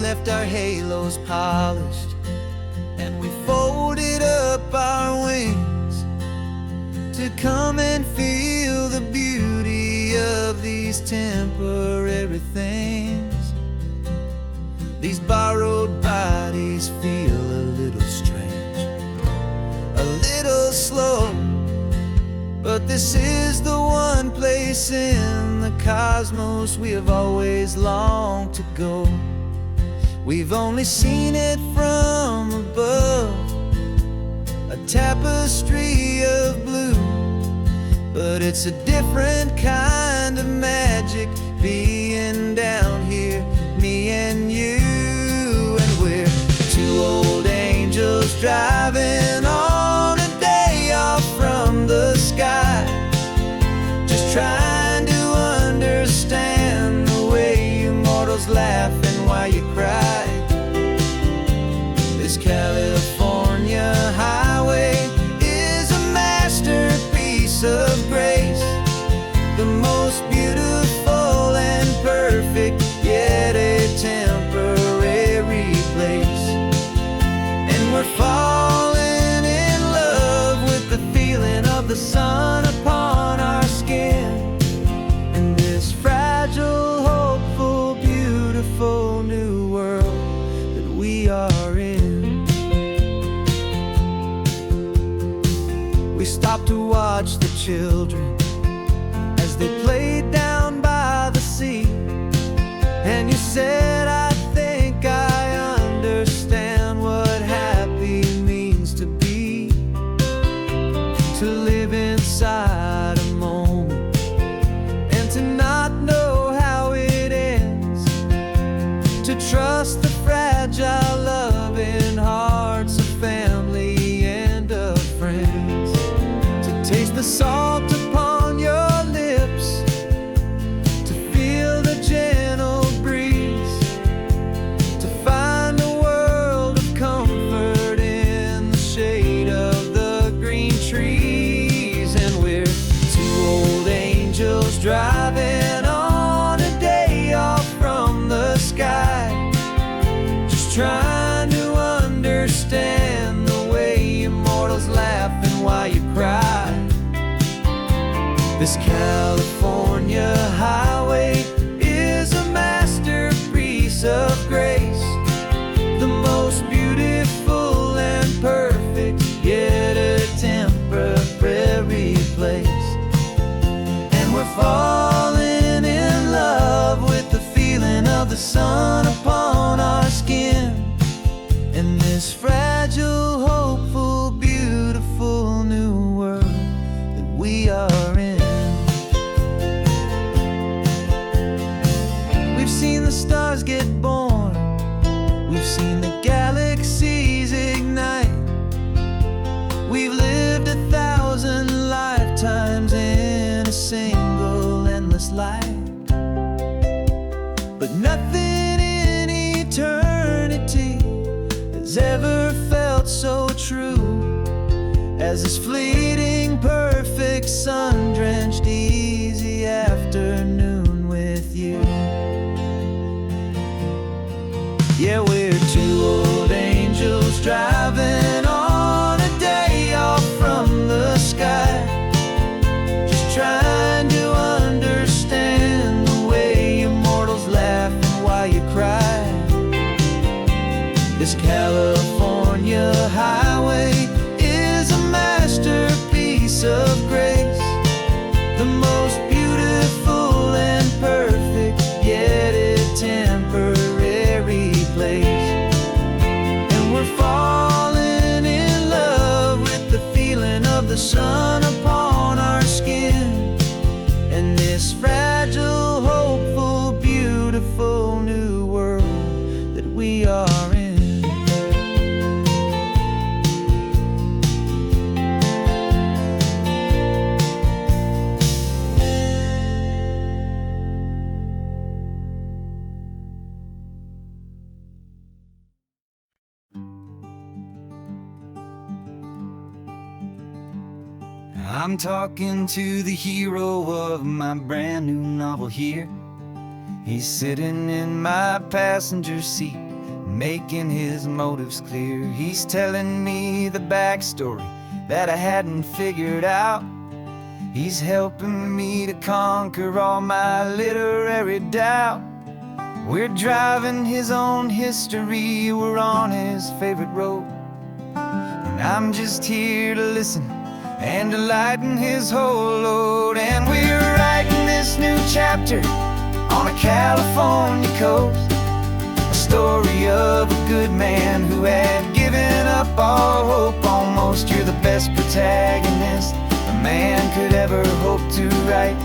left our halos polished, and we folded up our wings to come and feel the beauty of these temporary things. These borrowed bodies feel a little strange, a little slow, but this is the one place in the cosmos we have always longed to go. We've only seen it from above, a tapestry of blue, but it's a different kind of magic being down here, me and you. And we're two old angels driving on a day off from the sky, just trying to understand the way you mortals laugh and why you cry. This California highway is a masterpiece of grace, the most beautiful and perfect, yet a temporary place. And we're falling in love with the feeling of the sun upon our skin, in this fragile, hopeful, beautiful new world that we are in. We stopped to watch the children as they played down by the sea, and you said, I think I understand what happy means to be, to live inside a moment and to not know how it ends, to trust the fragile loving hearts of family and of friends, to taste the salt upon your lips, to feel the gentle breeze, to find a world of comfort in the shade of the green trees. And we're two old angels driving on a day off from the sky, just trying to understand the way immortals laugh and why you cry. This California highway is a masterpiece of grace, the most beautiful and perfect, yet a temporary place. And we're falling in love with the feeling of the sun upon our skin, in this fragile, hopeful, beautiful new world that we are in. We've seen the stars get born, we've seen the galaxies ignite, we've lived 1,000 lifetimes in a single endless life, but nothing in eternity has ever felt so true as this fleeting, perfect, sun-drenched, easy afternoon with you. Yeah, we're two old angels driving on a day off from the sky, just trying to understand the way immortals laugh and why you cry. This California highway is a masterpiece of grace, the most beautiful and perfect, yet a temporary place. And we're falling in love with the feeling of the sun upon our skin, and this fragile, hopeful, beautiful new world that we are in. I'm talking to the hero of my brand new novel here. He's sitting in my passenger seat, making his motives clear. He's telling me the backstory that I hadn't figured out. He's helping me to conquer all my literary doubt. We're driving his own history, we're on his favorite road, and I'm just here to listen and to lighten his whole load. And we're writing this new chapter on a California coast, a story of a good man who had given up all hope almost. You're the best protagonist a man could ever hope to write.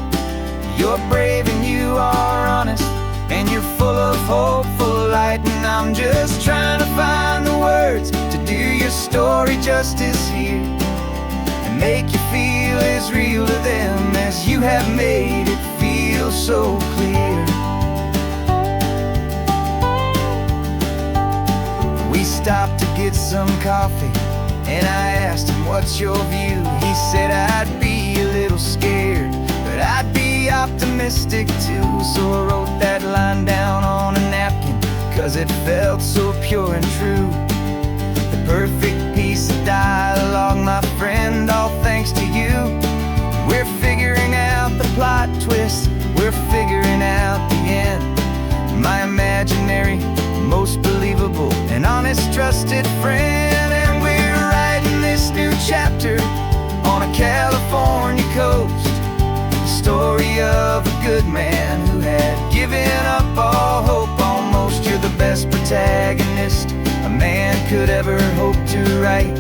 You're brave and you are honest, and you're full of hopeful light. And I'm just trying to find the words to do your story justice here, and make you feel as real to them as you have made it feel so clear. We stopped to get some coffee, and I asked him, what's your view? He said, I'd be a little scared, but I'd be optimistic too. So I wrote that line down on a napkin, 'cause it felt so pure and true. The perfect piece of dialogue, my friend, all thanks to you. We're figuring out the plot twist, we're figuring out the end. My imaginary, most believable and honest trusted friend. And we're writing this new chapter on a California coast, story of a good man who had given up all hope almost. You're the best protagonist a man could ever hope to write.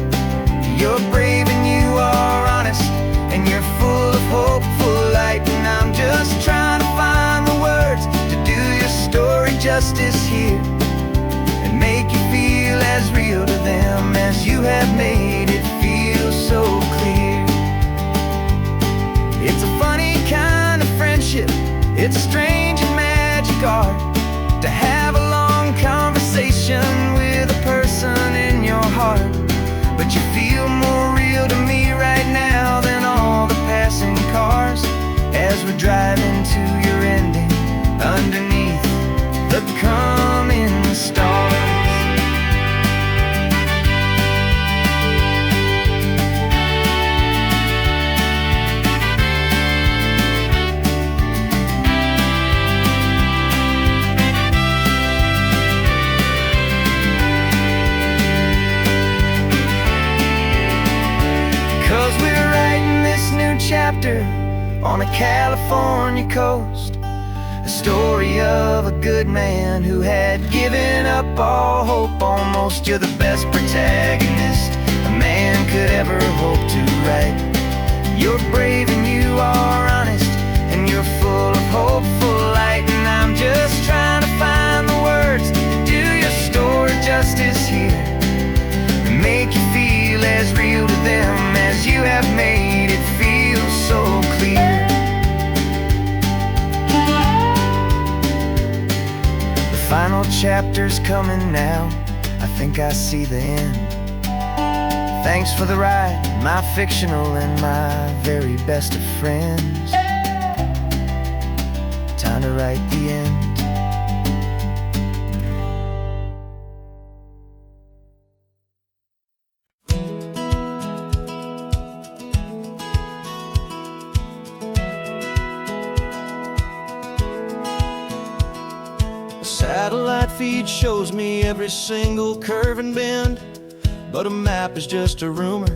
You're brave and you are honest, and you're full of hopeful light. And I'm just trying to find the words to do your story justice here, and make you feel as real to them as you have made it feel so clear. It's a funny kind of friendship, it's strange and magic art to have a long conversation with a person in your heart. But you feel more real to me right now than all the passing cars, as we're driving to your ending underneath the coming stars. 'Cause we're writing this new chapter on a California coast, a story of a good man who had given up all hope almost. You're the best protagonist a man could ever hope to write. You're brave and you are honest, and you're full of hopeful light. And I'm just trying to find the words to do your story justice here, and make you feel as real to them as you have made it feel so clear. The final chapter's coming now, I think I see the end. Thanks for the ride, my fictional and my very best of friends. Time to write the end. Satellite feed shows me every single curve and bend, but a map is just a rumor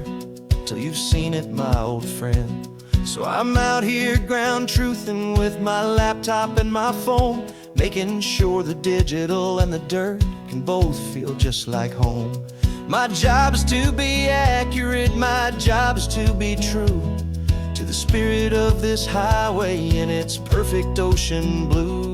till you've seen it, my old friend. So I'm out here ground truthing with my laptop and my phone, making sure the digital and the dirt can both feel just like home. My job is to be accurate, my job is to be true to the spirit of this highway in its perfect ocean blue.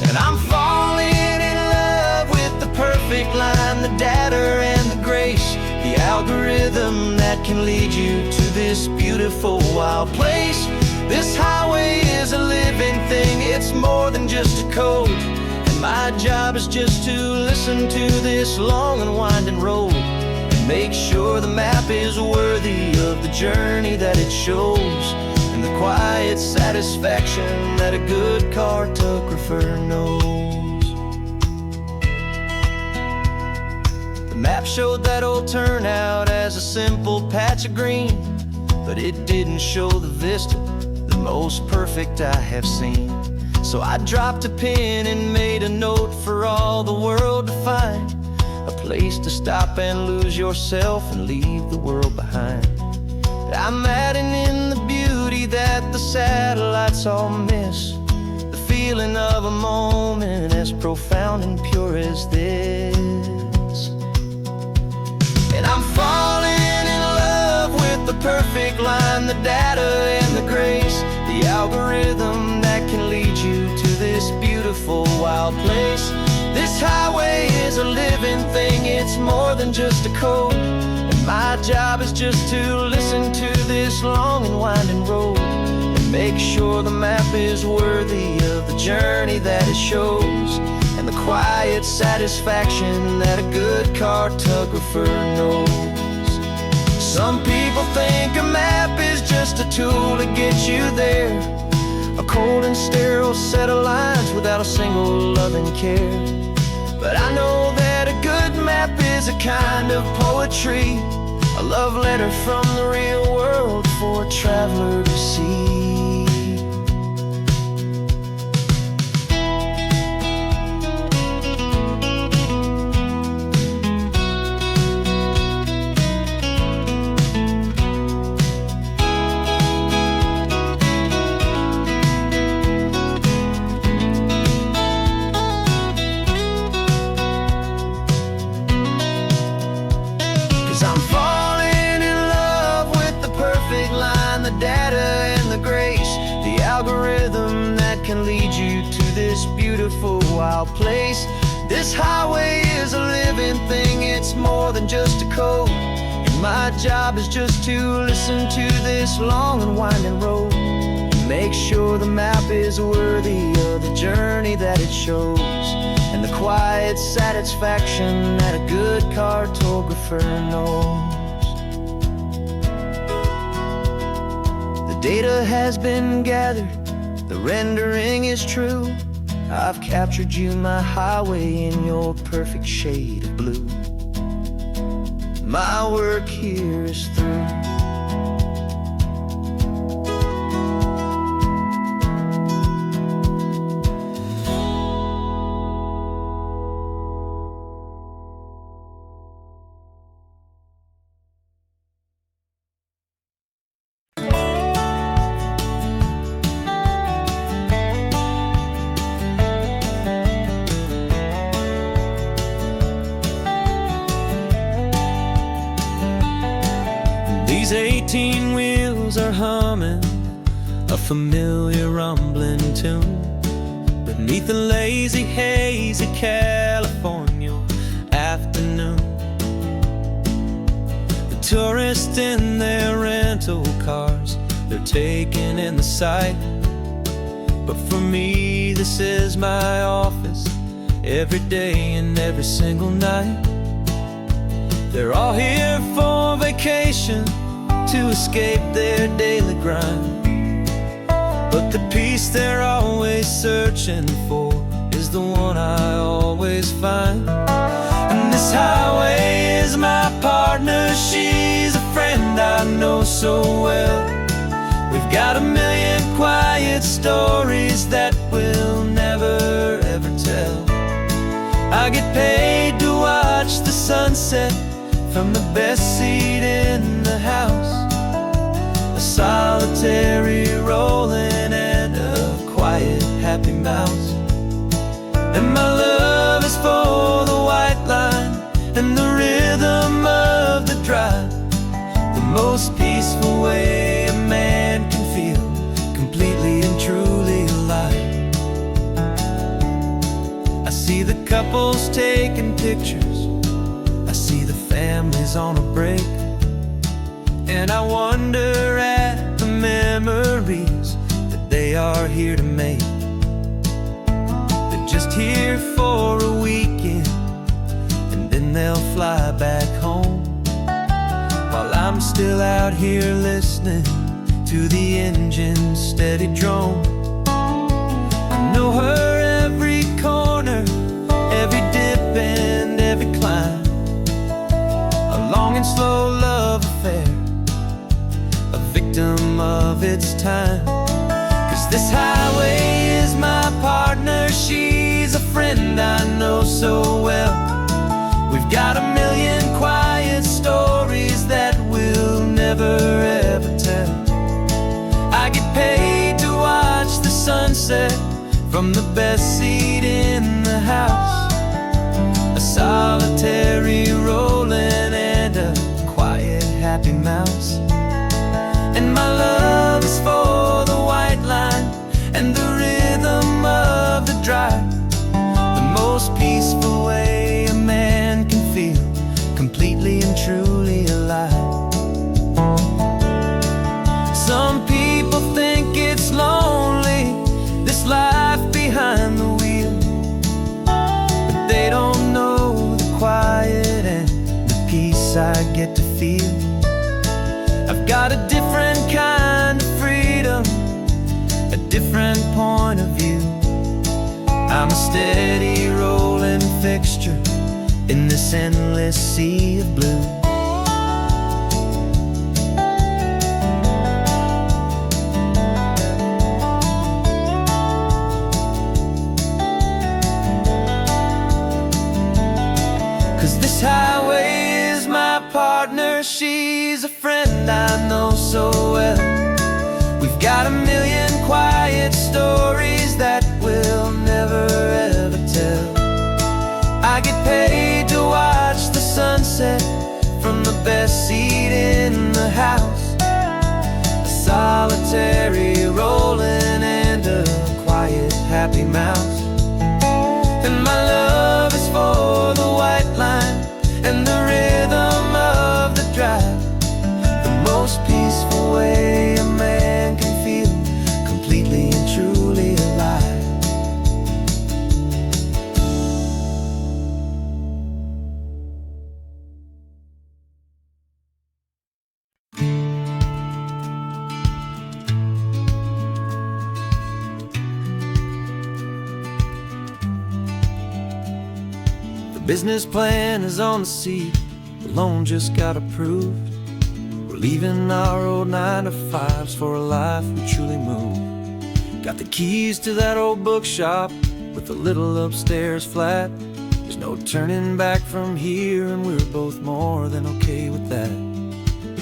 And I'm falling in love with the perfect line, the data and the grace, the algorithm that can lead you to this beautiful wild place. This highway is a living thing, it's more than just a code. And my job is just to listen to this long and winding road, and make sure the map is worthy of the journey that it shows, and the quiet satisfaction that a good cartographer knows. map showed that old turnout as a simple patch of green, but it didn't show the vista, the most perfect I have seen. So I dropped a pin and made a note for all the world to find, a place to stop and lose yourself and leave the world behind. I'm adding in the beauty that the satellites all miss, the feeling of a moment as profound and pure as this. And I'm falling in love with the perfect line, the data and the grace, the algorithm that can lead you to this beautiful wild place. This highway is a living thing, it's more than just a code, and my job is just to listen to this long and winding road and make sure the map is worthy of the journey that it shows, and the quiet satisfaction that a good cartographer knows. Some people think a map is just a tool to get you there, a cold and sterile set of lines without a single loving care. But I know that a good map is a kind of poetry, a love letter from the real world for a traveler to see. Algorithm that can lead you to this beautiful wild place. This highway is a living thing, it's more than just a code, and my job is just to listen to this long and winding road and make sure the map is worthy of the journey that it shows, and the quiet satisfaction that a good cartographer knows. The data has been gathered, the rendering is true. I've captured you, my highway, in your perfect shade of blue. My work here is through. These 18 wheels are humming a familiar rumbling tune beneath the lazy haze of California afternoon. The tourists in their rental cars, they're taking in the sight, but for me this is my office every day and every single night. They're all here for vacation, to escape their daily grind, but the peace they're always searching for is the one I always find. And this highway is my partner, she's a friend I know so well. We've got a million quiet stories that we'll never ever tell. I get paid to watch the sunset from the best seat in the house, a solitary rolling and a quiet happy mouse. And my love is for the white line and the rhythm of the drive, the most peaceful way a man can feel completely and truly alive. I see the couples taking pictures, I see the families on a break, and I wonder at the memories that they are here to make. They're just here for a weekend and then they'll fly back home, while I'm still out here listening to the engine's steady drone. I know her every corner, every dip and every climb, of its time. 'Cause this highway is my partner, she's a friend I know so well. We've got a million quiet stories that we'll never ever tell. I get paid to watch the sunset from the best seat in the house. A solitary rolling and a quiet happy mouse. And my love is for the white line and the rhythm of the drive. The most peaceful way a man can feel completely and truly alive. Some people think it's lonely, this life behind the wheel, but they don't know the quiet and the peace I get to feel. I've got a different kind of freedom, a different point of view. I'm a steady rolling fixture in this endless sea of blue. 'Cause this highway is my partner, she's a friend I know so well. We've got a million quiet stories that we'll never ever tell. I get paid to watch the sunset from the best seat in the house. A solitary rolling and a quiet happy mouse. And my love is for the white line and the rhythm of the drive. The most peaceful way a man can feel completely and truly alive. The business plan is on the seat, the loan just got approved. We're leaving our old 9-to-5s for a life we truly move. Got the keys to that old bookshop with a little upstairs flat. There's no turning back from here, and we're both more than okay with that.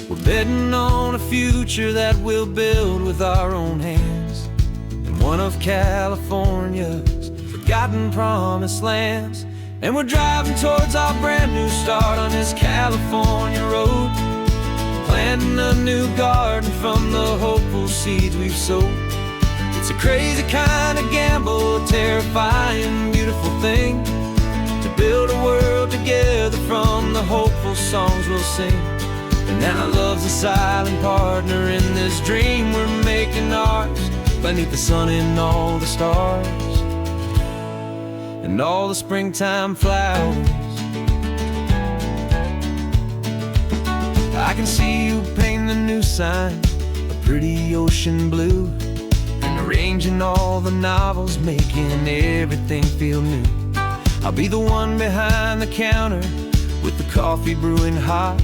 We're betting on a future that we'll build with our own hands in one of California's forgotten promised lands. And we're driving towards our brand new start on this California road, planting a new garden from the hopeful seeds we've sowed. It's a crazy kind of gamble, a terrifying, beautiful thing, to build a world together from the hopeful songs we'll sing. And now love's a silent partner in this dream we're making ours, beneath the sun and all the stars and all the springtime flowers. I can see you paint the new sign a pretty ocean blue, and arranging all the novels, making everything feel new. I'll be the one behind the counter with the coffee brewing hot,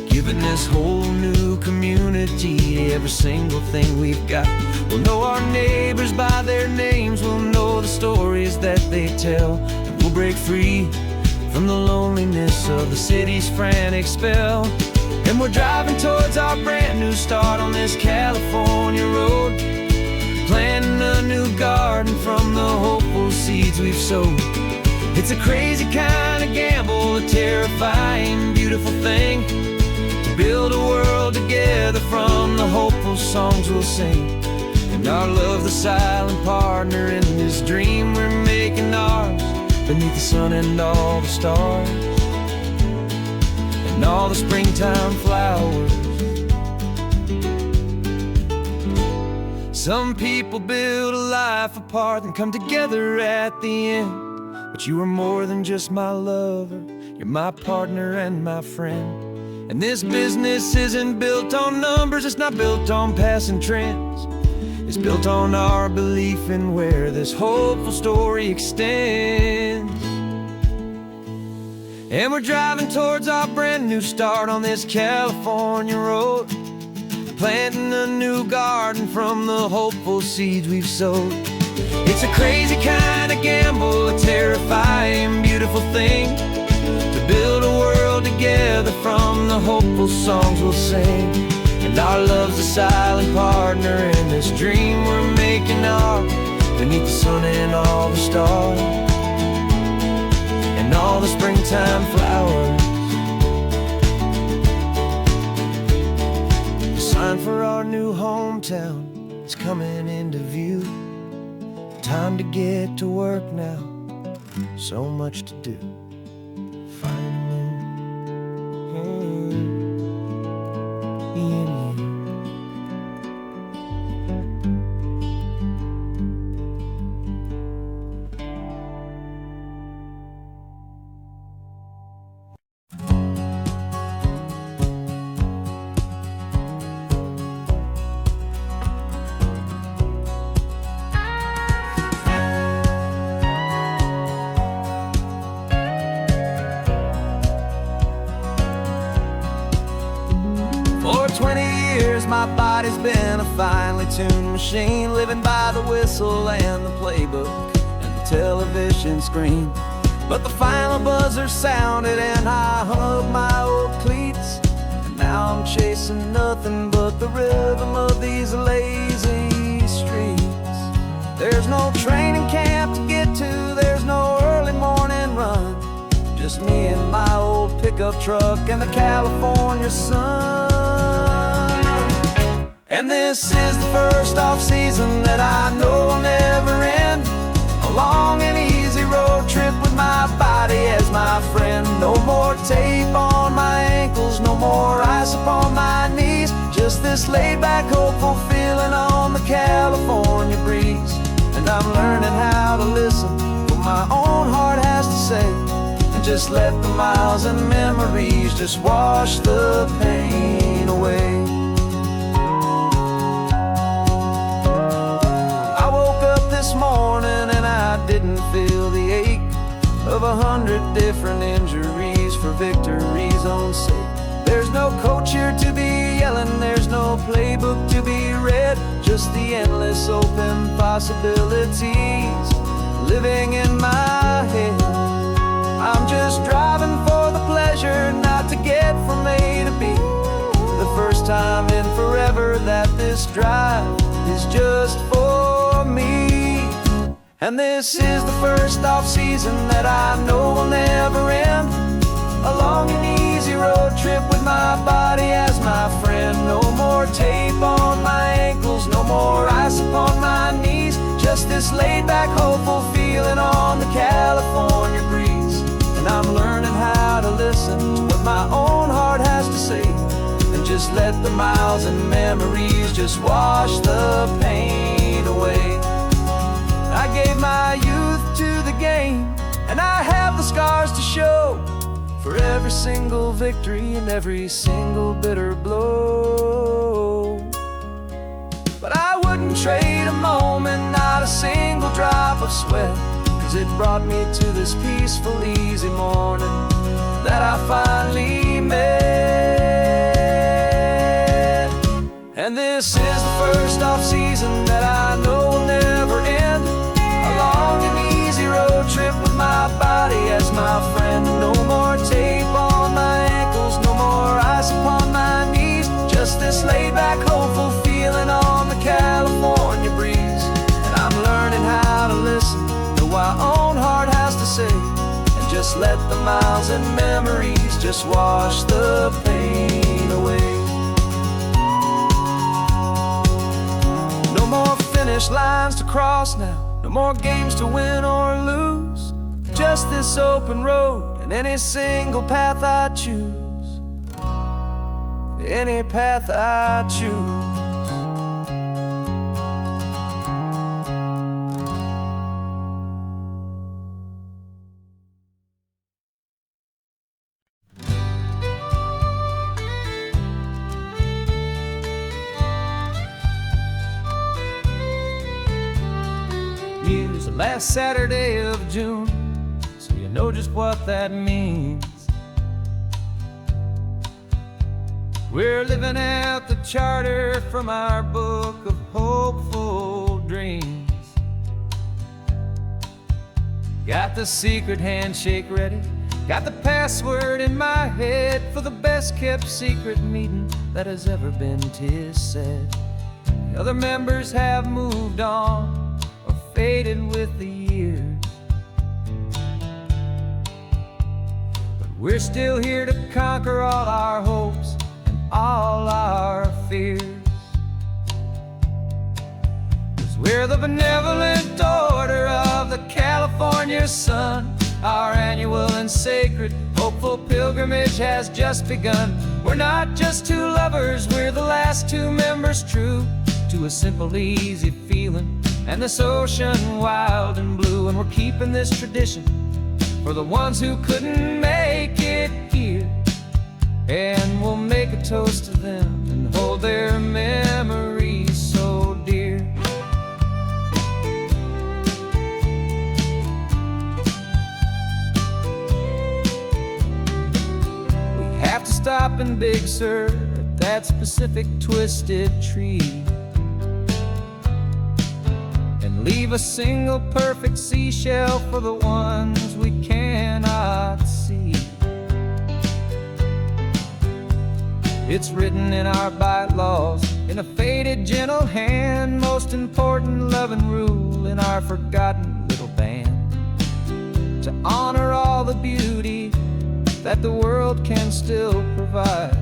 giving this whole new community every single thing we've got. We'll know our neighbors by their names, we'll know the stories that they tell, and we'll break free from the loneliness of the city's frantic spell. And we're driving towards our brand new start on this California road, planting a new garden from the hopeful seeds we've sowed. It's a crazy kind of gamble, a terrifying, beautiful thing, to build a world together from the hopeful songs we'll sing. And our love, the silent partner in this dream we're making ours, beneath the sun and all the stars and all the springtime flowers. Some people build a life apart and come together at the end, but you are more than just my lover, you're my partner and my friend. And this business isn't built on numbers, it's not built on passing trends. It's built on our belief in where this hopeful story extends. And we're driving towards our brand new start on this California road, planting a new garden from the hopeful seeds we've sowed. It's a crazy kind of gamble, a terrifying, beautiful thing, to build a world together from the hopeful songs we'll sing. And our love's a silent partner in this dream we're making ours, beneath the sun and all the stars, and all the springtime flowers. The sign for our new hometown is coming into view. Time to get to work now, so much to do. Finding in you. For 20 years my body's been a finely tuned machine, living by the whistle and the playbook and the television screen. But the final buzzer sounded and I hung up my old cleats, and now I'm chasing nothing but the rhythm of these lazy streets. There's no training camp to get to, there's no early morning run, just me and my old pickup truck and the California sun. And this is the first off-season that I know will never end, a long and easy road trip with my body as my friend. No more tape on my ankles, no more ice upon my knees, just this laid-back, hopeful feeling on the California breeze. And I'm learning how to listen to what my own heart has to say, and just let the miles and memories just wash the pain away. This morning and I didn't feel the ache of 100 different injuries for victory's own sake. There's no coach here to be yelling, there's no playbook to be read, just the endless open possibilities living in my head. I'm just driving for the pleasure, not to get from A to B. The first time in forever that this drive is just for me. And this is the first off-season that I know will never end, a long and easy road trip with my body as my friend. No more tape on my ankles, no more ice upon my knees, just this laid-back, hopeful feeling on the California breeze. And I'm learning how to listen to what my own heart has to say, and just let the miles and memories just wash the pain away. I gave my youth to the game, and I have the scars to show for every single victory and every single bitter blow. But I wouldn't trade a moment, not a single drop of sweat, 'cause it brought me to this peaceful, easy morning that I finally met. And this is the first off-season that I know will never end, a long and easy road trip with my body as my friend. No more tape on my ankles, no more ice upon my knees, just this laid-back, hopeful feeling on the California breeze. And I'm learning how to listen to what my own heart has to say, and just let the miles and memories just wash the pain away. No more finish lines to cross now, no more games to win or lose, just this open road and any single path I choose, any path I choose. Here's the last Saturday of June, so you know just what that means. We're living out the charter from our book of hopeful dreams. Got the secret handshake ready, got the password in my head for the best kept secret meeting that has ever been, 'tis said. The other members have moved on or faded with the years, but we're still here to conquer all our hopes and all our fears. 'Cause we're the benevolent order of the California sun. Our annual and sacred hopeful pilgrimage has just begun. We're not just two lovers, we're the last two members true to a simple, easy feeling and this ocean wild and blue. And we're keeping this tradition for the ones who couldn't make it here, and we'll make a toast to them and hold their memories so dear. Have to stop in Big Sur at that specific twisted tree and leave a single perfect seashell for the ones we cannot see. It's written in our bylaws in a faded gentle hand, most important love and rule in our forgotten little band, to honor all the beauty that the world can still provide,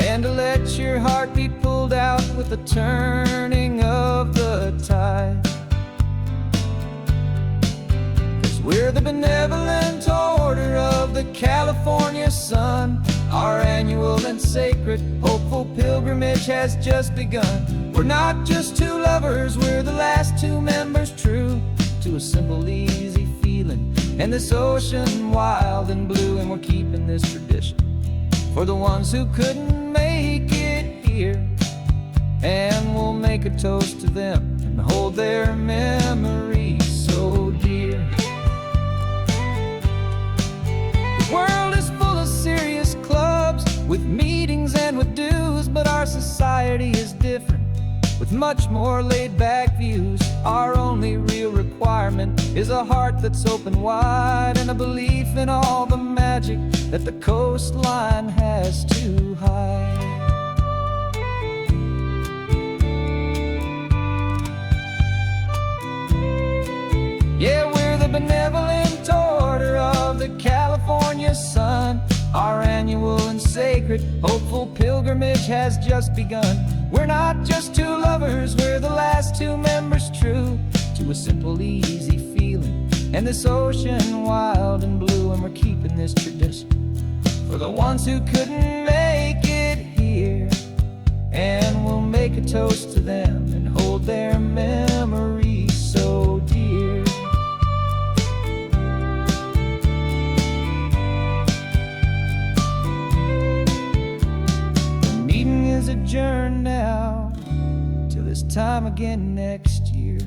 and to let your heart be pulled out with the turning of the tide. 'Cause we're the benevolent order of the California sun. Our annual and sacred hopeful pilgrimage has just begun. We're not just two lovers, we're the last two members true to a simple, easy feeling and this ocean wild and blue. And we're keeping this tradition for the ones who couldn't make it here, and we'll make a toast to them and hold their memories so dear. The world is full of serious clubs with meetings and with dues, but our society is different with much more laid-back views. Our only real requirement is a heart that's open wide and a belief in all the magic that the coastline has to hide. Yeah, we're the benevolent order of the California sun. Our annual and sacred hopeful pilgrimage has just begun. We're not just two lovers, we're the last two members true to a simple, easy feeling and this ocean wild and blue. And we're keeping this tradition for the ones who couldn't make it here, and we'll make a toast to them and hold their memories so dear. Adjourn now till this time again next year.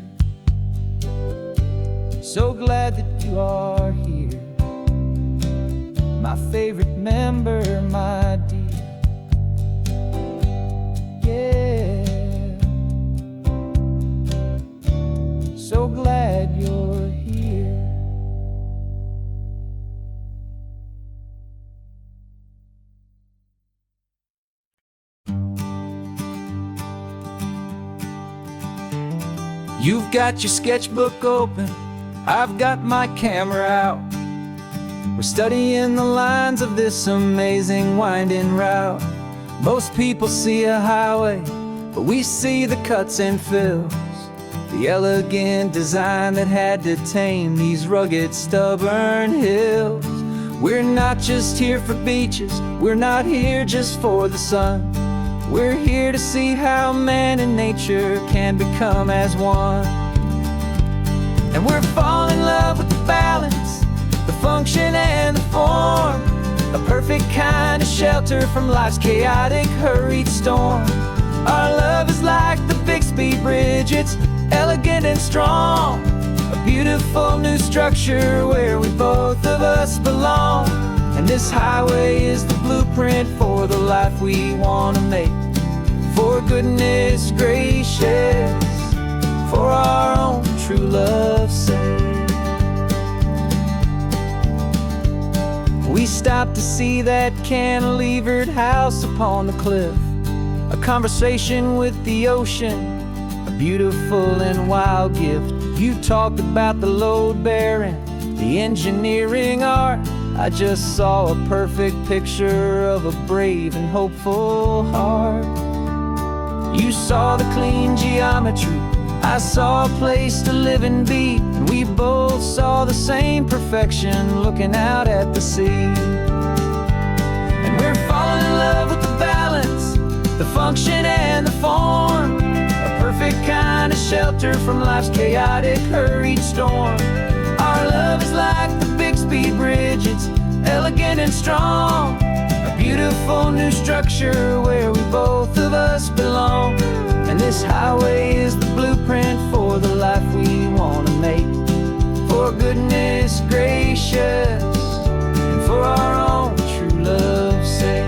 So glad that you are here, my favorite member, my dear. Yeah, so glad you're here. You've got your sketchbook open, I've got my camera out. We're studying the lines of this amazing winding route. Most people see a highway, but we see the cuts and fills, the elegant design that had to tame these rugged, stubborn hills. We're not just here for beaches, we're not here just for the sun. We're here to see how man and nature can become as one. And we're falling in love with the balance, the function and the form, a perfect kind of shelter from life's chaotic, hurried storm. Our love is like the Bixby Bridge, it's elegant and strong, a beautiful new structure where we both of us belong. And And this highway is the blueprint for the life we want to make. For goodness gracious, for our own true love's sake. We stopped to see that cantilevered house upon the cliff, a conversation with the ocean, a beautiful and wild gift. You talked about the load bearing, the engineering art. I just saw a perfect picture of a brave and hopeful heart. You saw the clean geometry, I saw a place to live and be, and we both saw the same perfection looking out at the sea. And we're falling in love with the balance, the function and the form, a perfect kind of shelter from life's chaotic, hurried storm. Our love is like the Bixby Bridge, it's elegant and strong, a beautiful new structure where we both of us belong. And this highway is the blueprint for the life we want to make. For goodness gracious, and for our own true love's sake.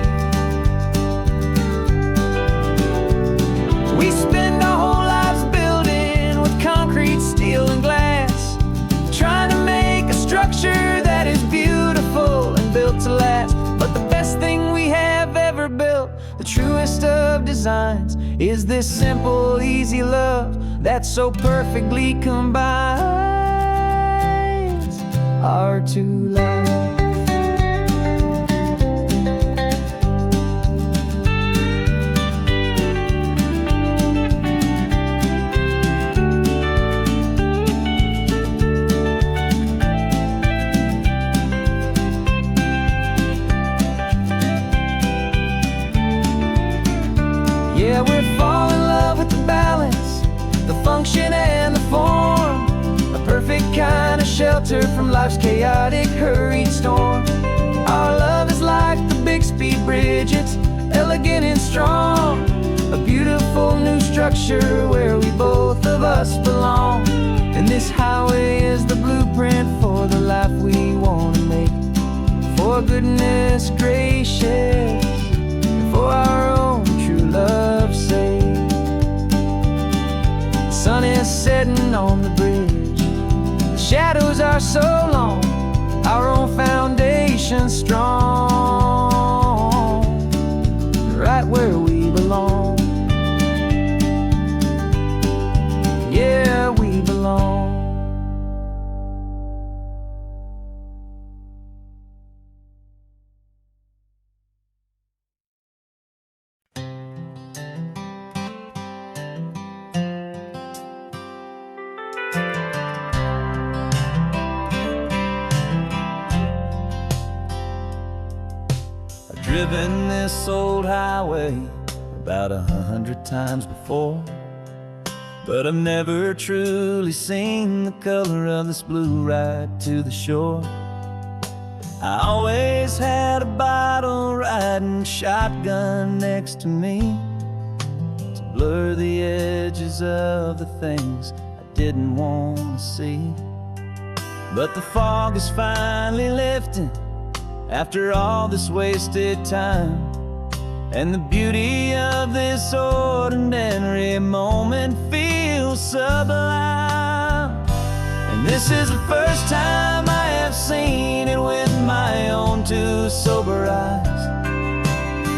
We spend our whole lives building with concrete, steel, and glass, trying to make a structure that is beautiful and built to last. But the best thing we have ever built, the truest of designs, is this simple, easy love that so perfectly combines our two lives. Yeah, we're falling in love with the balance, the function and the form, a perfect kind of shelter from life's chaotic, hurried storm. Our love is like the Bixby Bridge, it's elegant and strong, a beautiful new structure where we both of us belong. And this highway is the blueprint for the life we want to make. For goodness gracious, and for our own true love's sake. The sun is setting on the bridge, the shadows are so long, our own foundation strong, right where we belong. Yeah, we belong. Driven this old highway about 100 times before, but I've never truly seen the color of this blue right to the shore. I always had a bottle riding shotgun next to me to blur the edges of the things I didn't want to see. But the fog is finally lifting after all this wasted time, and the beauty of this ordinary moment feels sublime. And this is the first time I have seen it with my own two sober eyes,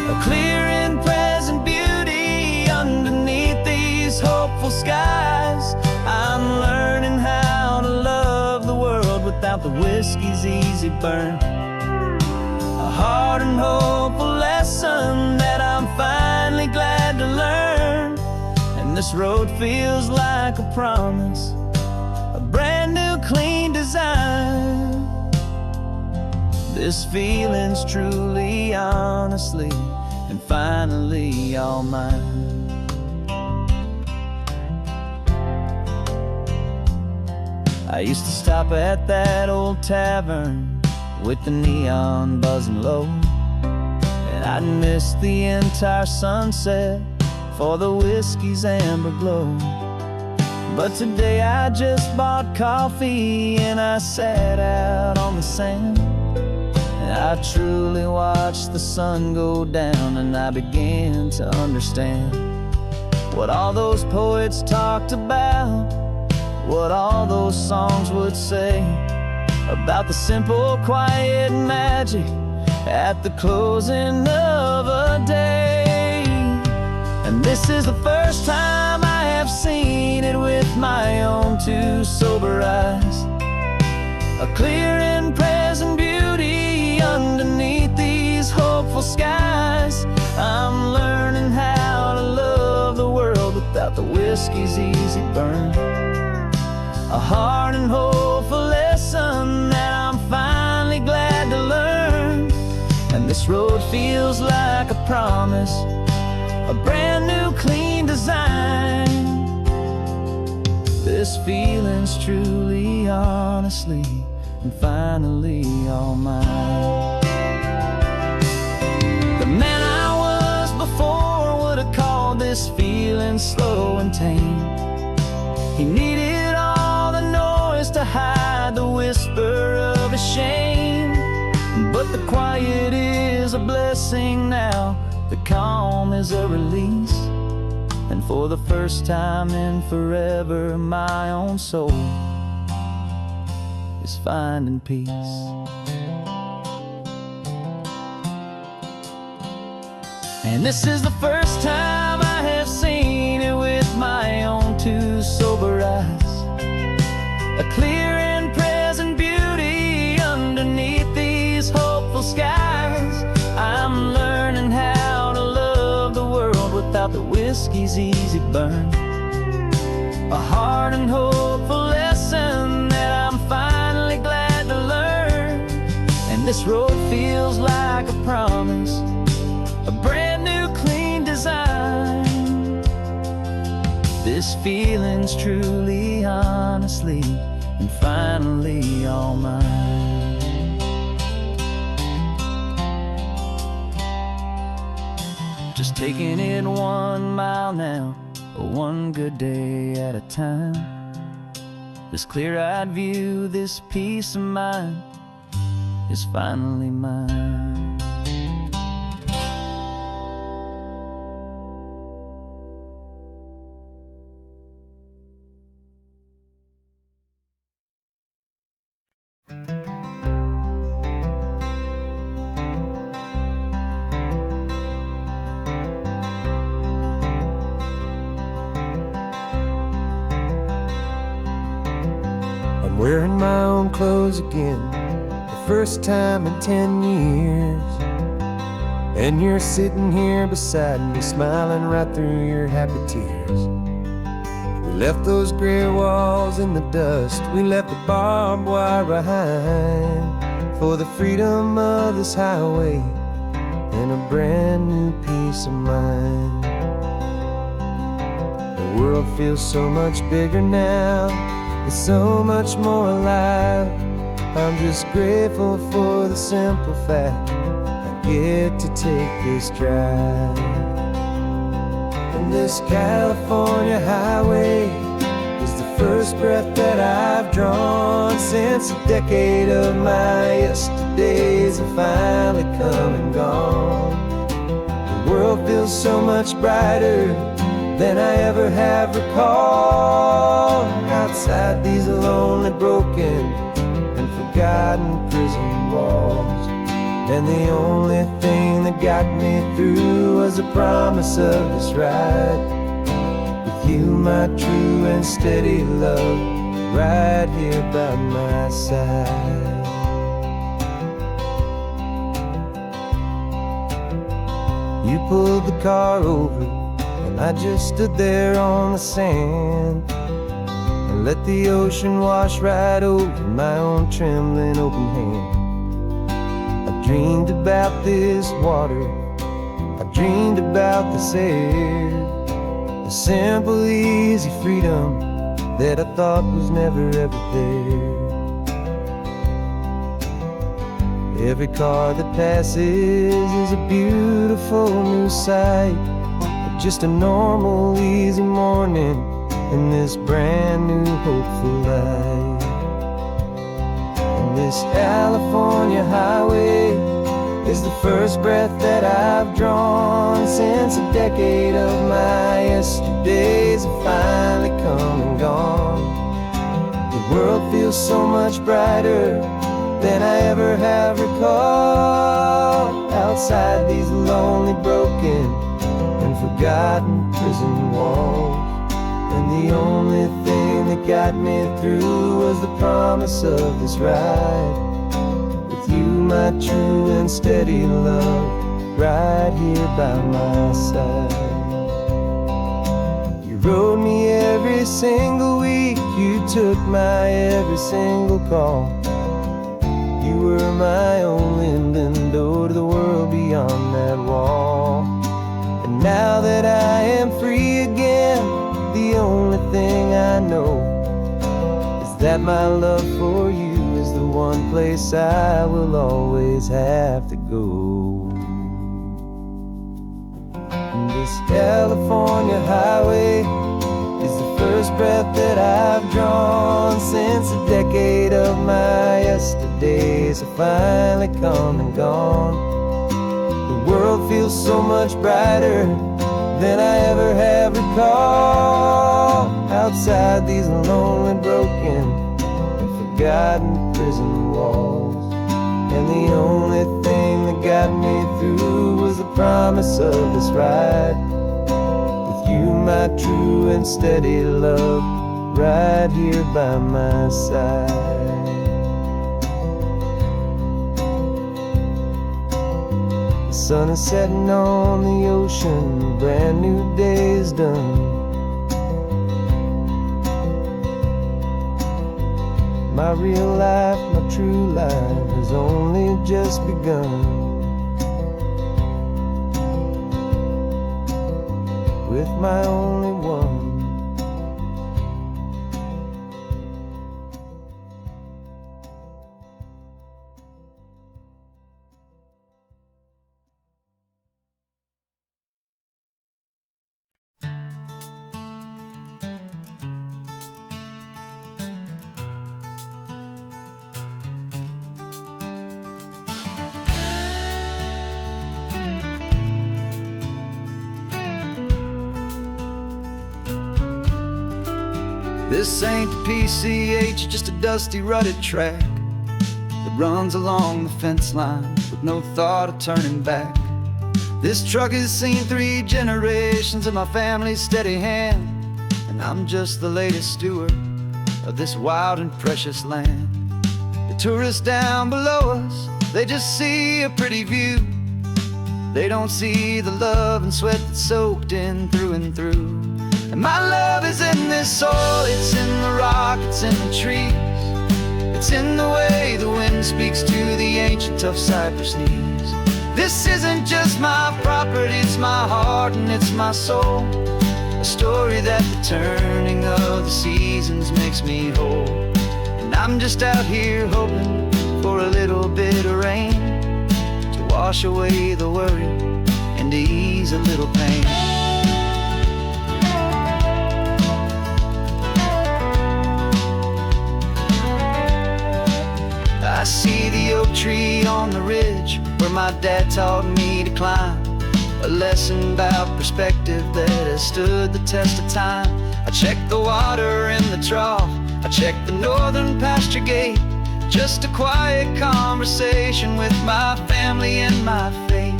a clear and present beauty underneath these hopeful skies. I'm learning how to love the world without the whiskey's easy burn, a hard and hopeful lesson that I'm finally glad to learn. And this road feels like a promise, a brand new clean design. This feeling's truly, honestly, and finally all mine. I used to stop at that old tavern with the neon buzzing low, and I'd miss the entire sunset for the whiskey's amber glow. But today I just bought coffee and I sat out on the sand, and I truly watched the sun go down, and I began to understand what all those poets talked about, what all those songs would say about the simple, quiet magic at the closing of a day. And this is the first time I have seen it with my own two sober eyes, a clear and present beauty underneath these hopeful skies. I'm learning how to love the world without the whiskey's easy burn, a hard and hopeful lesson that I'm finally glad to learn. And this road feels like a promise, a brand new clean design. This feeling's truly, honestly, and finally all mine. The man I was before would have called this feeling slow and tame. He needed all the noise to hide the whisper of his shame. But the quiet is a blessing now, the calm is a release. And for the first time in forever, my own soul is finding peace. And this is the first time I have seen it with my own two sober eyes, a clear and present beauty underneath these hopeful skies. I'm learning how to love the world without the whiskey's easy burn, a hard and hopeful lesson that I'm finally glad to learn. And this road feels like a promise, a brand new clean design. This feeling's truly, honestly, and finally all mine. Just taking it 1 mile now, one good day at a time. This clear-eyed view, this peace of mind is finally mine. I'm wearing my own clothes again, the first time in 10 years. And you're sitting here beside me, smiling right through your happy tears. We left those gray walls in the dust, we left the barbed wire behind, for the freedom of this highway and a brand new peace of mind. The world feels so much bigger now, it's so much more alive. I'm just grateful for the simple fact I get to take this drive. And this California highway is the first breath that I've drawn since a decade of my yesterdays have finally come and gone. The world feels so much brighter than I ever have recalled. Outside these lonely, broken, and forgotten prison walls, and the only thing that got me through was the promise of this ride with you, my true and steady love, right here by my side. You pulled the car over, and I just stood there on the sand and let the ocean wash right over my own trembling open hand. I dreamed about this water, I dreamed about this air, the simple, easy freedom that I thought was never ever there. Every car that passes is a beautiful new sight, just a normal, easy morning in this brand new, hopeful life. And This California highway is the first breath that I've drawn since a decade of my yesterdays have finally come and gone. The world feels so much brighter than I ever have recalled. Outside these lonely, broken, and forgotten prison walls. And the only thing that got me through was the promise of this ride. With you, my true and steady love, right here by my side. You rode me every single week, you took my every single call. You were my only window to the world beyond that wall. And now that I am free again, the only thing I know is that my love for you is the one place I will always have to go. And this California highway is the first breath that I've drawn since a decade of my yesterdays have finally come and gone. The world feels so much brighter than I ever have recalled. Outside these lonely, broken, and forgotten prison walls. And the only thing that got me through was the promise of this ride. With you, my true and steady love, right here by my side. The sun is setting on the ocean, a brand new day is done. My real life, my true life has only just begun. With my only one. This ain't the PCH, just a dusty, rutted track that runs along the fence line with no thought of turning back. This truck has seen 3 generations of my family's steady hand, and I'm just the latest steward of this wild and precious land. The tourists down below us, they just see a pretty view. They don't see the love and sweat that's soaked in through and through. And my love is in this soil, it's in the rock, it's in the trees. It's in the way the wind speaks to the ancient tough cypress knees. This isn't just my property, it's my heart and it's my soul. A story that the turning of the seasons makes me whole. And I'm just out here hoping for a little bit of rain to wash away the worry and to ease a little pain. I see the oak tree on the ridge where my dad taught me to climb. A lesson about perspective that has stood the test of time. I check the water in the trough, I check the northern pasture gate. Just a quiet conversation with my family and my faith.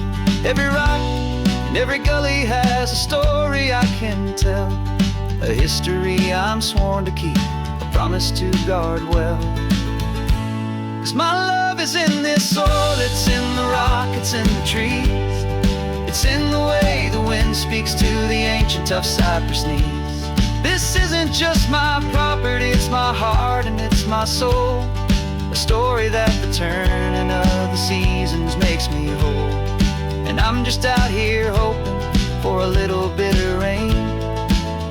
Every rock and every gully has a story I can tell. A history I'm sworn to keep, a promise to guard well. 'Cause my love is in this soil, it's in the rock, it's in the trees. It's in the way the wind speaks to the ancient tough cypress knees. This isn't just my property, it's my heart and it's my soul. A story that the turning of the seasons makes me whole. And I'm just out here hoping for a little bit of rain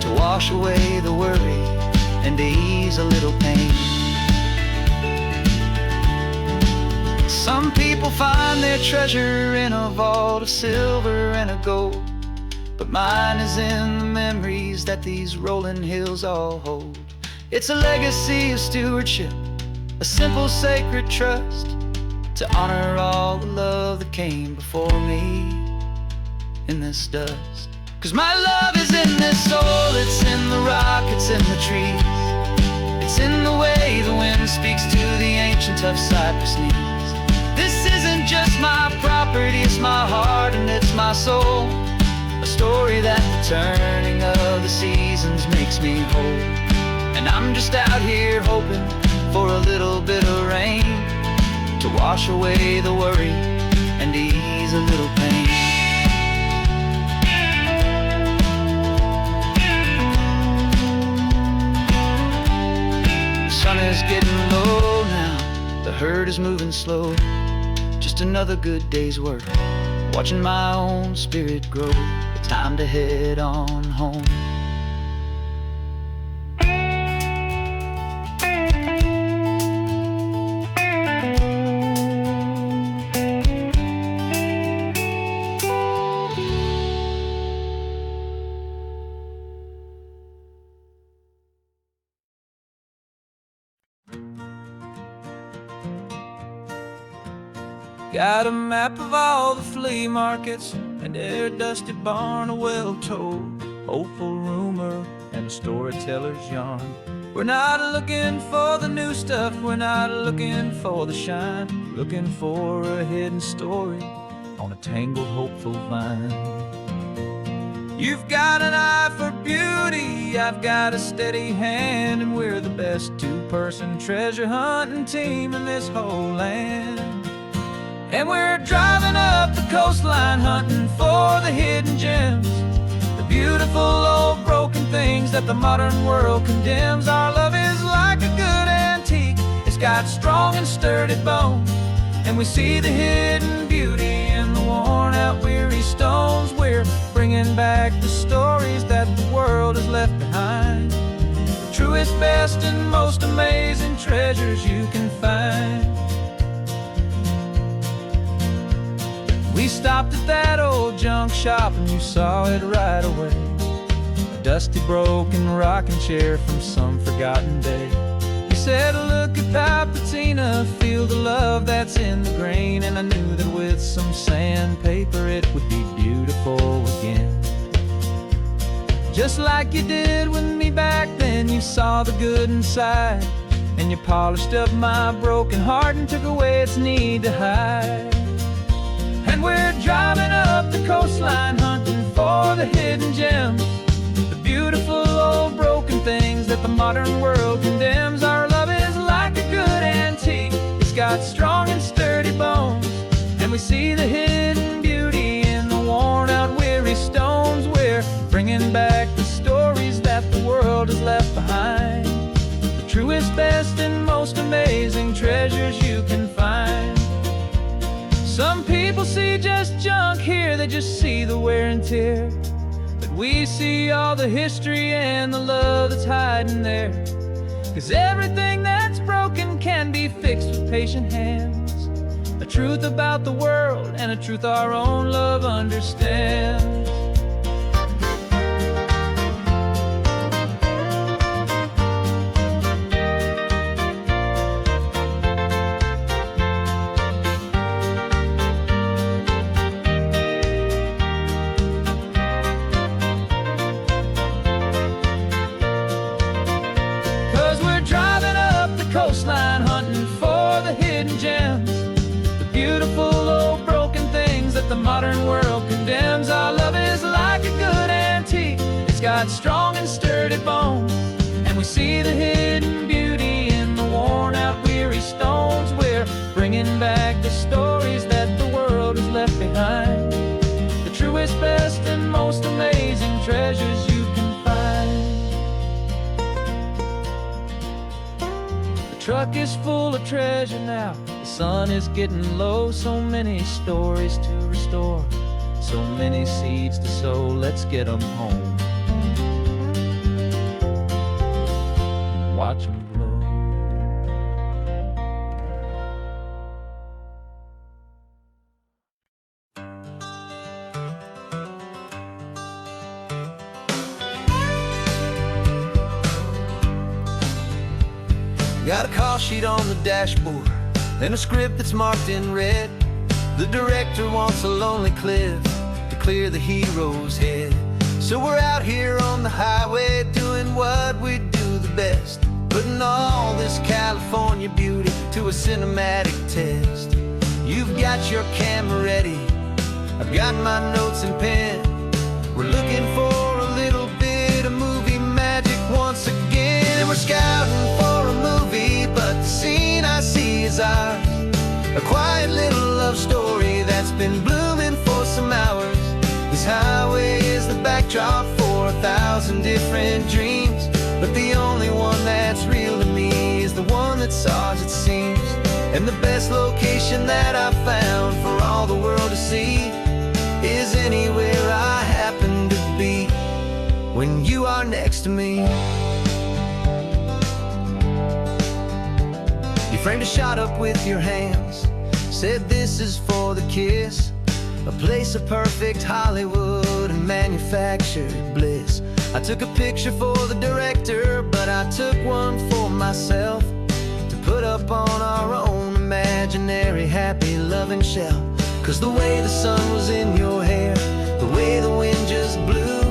to wash away the worry and to ease a little pain. Some people find their treasure in a vault of silver and of gold, but mine is in the memories that these rolling hills all hold. It's a legacy of stewardship, a simple sacred trust to honor all the love that came before me in this dust. 'Cause my love is in this soul, it's in the rock, it's in the trees. It's in the way the wind speaks to the ancient tough cypress knees. This isn't just my property, it's my heart and it's my soul. A story that the turning of the seasons makes me whole. And I'm just out here hoping for a little bit of rain to wash away the worry and ease a little pain. The sun is getting low now, the herd is moving slow. Just another good day's work, watching my own spirit grow. Time to head on home. Got a map of all the flea markets and their dusty barn, a well-told, hopeful rumor, and a storyteller's yarn. We're not looking for the new stuff, we're not looking for the shine, looking for a hidden story on a tangled, hopeful vine. You've got an eye for beauty, I've got a steady hand, and we're the best two-person treasure hunting team in this whole land. And we're driving up the coastline hunting for the hidden gems, the beautiful old broken things that the modern world condemns. Our love is like a good antique, it's got strong and sturdy bones, and we see the hidden beauty in the worn out weary stones. We're bringing back the stories that the world has left behind, the truest, best, and most amazing treasures you can find. We stopped at that old junk shop and you saw it right away, a dusty broken rocking chair from some forgotten day. You said, look at that patina, feel the love that's in the grain, and I knew that with some sandpaper it would be beautiful again. Just like you did with me back then, you saw the good inside, and you polished up my broken heart and took away its need to hide. And we're driving up the coastline hunting for the hidden gems, the beautiful old broken things that the modern world condemns. Our love is like a good antique, it's got strong and sturdy bones, and we see the hidden beauty in the worn out weary stones. We're bringing back the stories that the world has left behind, the truest, best, and most amazing treasures you can find. Some people see just junk here, they just see the wear and tear, but we see all the history and the love that's hiding there. 'Cause everything that's broken can be fixed with patient hands, a truth about the world and a truth our own love understands. 'Cause we're driving up the coastline hunting for the hidden gems, the beautiful old broken things that the modern world condemns. Our love is like a good antique, it's got strong and sturdy bones, and we see the hidden beauty in the worn out weary stones. We're bringing back the stories that the world has left behind, the truest, best, and most amazing treasures you can find. The truck is full of treasure now, the sun is getting low. So many stories to restore, so many seeds to sow. Let's get them home, watch them grow. Got a call sheet on the dashboard and a script that's marked in red. The director wants a lonely cliff to clear the hero's head. So we're out here on the highway doing what we do the best, putting all this California beauty to a cinematic test. You've got your camera ready, I've got my notes and pen. We're looking for a little bit of movie magic once again. And we're scouting for a movie, but the scene I see is ours. A quiet little love story that's been blooming for some hours. This highway is the backdrop for 1,000 different dreams, but the only one that's real to me is the one that's ours, it seems. And the best location that I've found for all the world to see is anywhere I happen to be when you are next to me. You framed a shot up with your hands, said this is for the kiss, a place of perfect Hollywood and manufactured bliss. I took a picture for the director, but I took one for myself to put up on our own imaginary happy loving shelf. Cause the way the sun was in your hair, the way the wind just blew,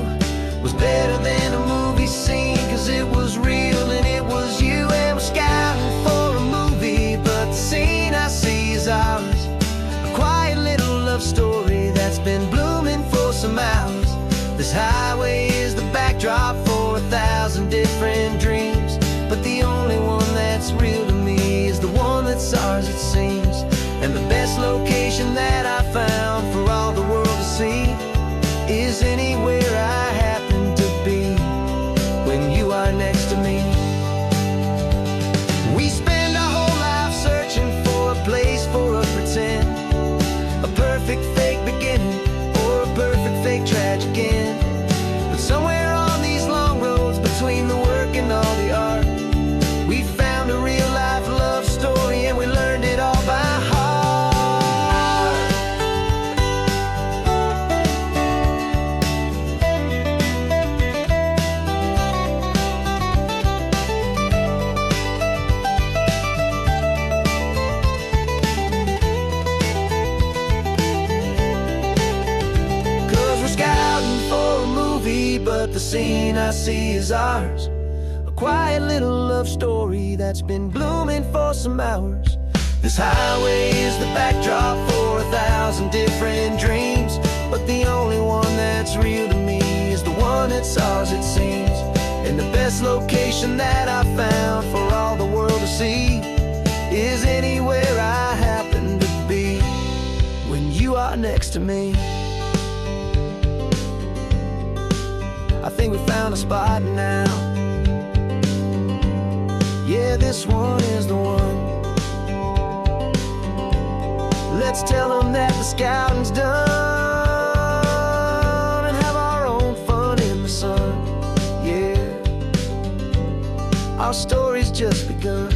was better than a movie scene, cause it was real and it was you. And we're scouting for a movie, but the scene I see is ours. A quiet little love story that's been blooming for some hours. This highway is the backdrop for 1,000 different dreams, but the only one that's real to me is the one that's ours, it seems. And the best location that I found for all the world to see is anywhere I happen to be when you are next to me. We spend our whole life searching for a place for a pretend, a perfect fake beginning or a perfect fake tragic end. But somewhere on these long roads between the work and all the art, we found a real life love story and we learned it all by heart. But the scene I see is ours. A quiet little love story that's been blooming for some hours. This highway is the backdrop for 1,000 different dreams, but the only one that's real to me is the one that's ours, it seems. And the best location that I found for all the world to see is anywhere I happen to be when you are next to me. I think we found a spot now. Yeah, this one is the one. Let's tell them that the scouting's done and have our own fun in the sun. Yeah, our story's just begun.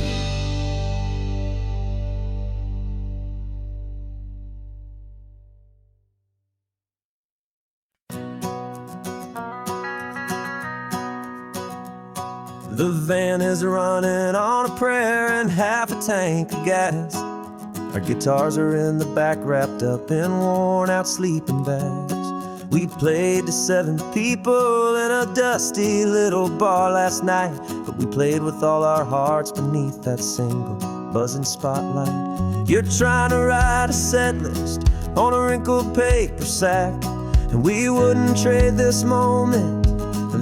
The van is running on a prayer and half a tank of gas. Our guitars are in the back, wrapped up in worn-out sleeping bags. We played to 7 people in a dusty little bar last night, but we played with all our hearts beneath that single buzzing spotlight. You're trying to write a set list on a wrinkled paper sack, and we wouldn't trade this moment.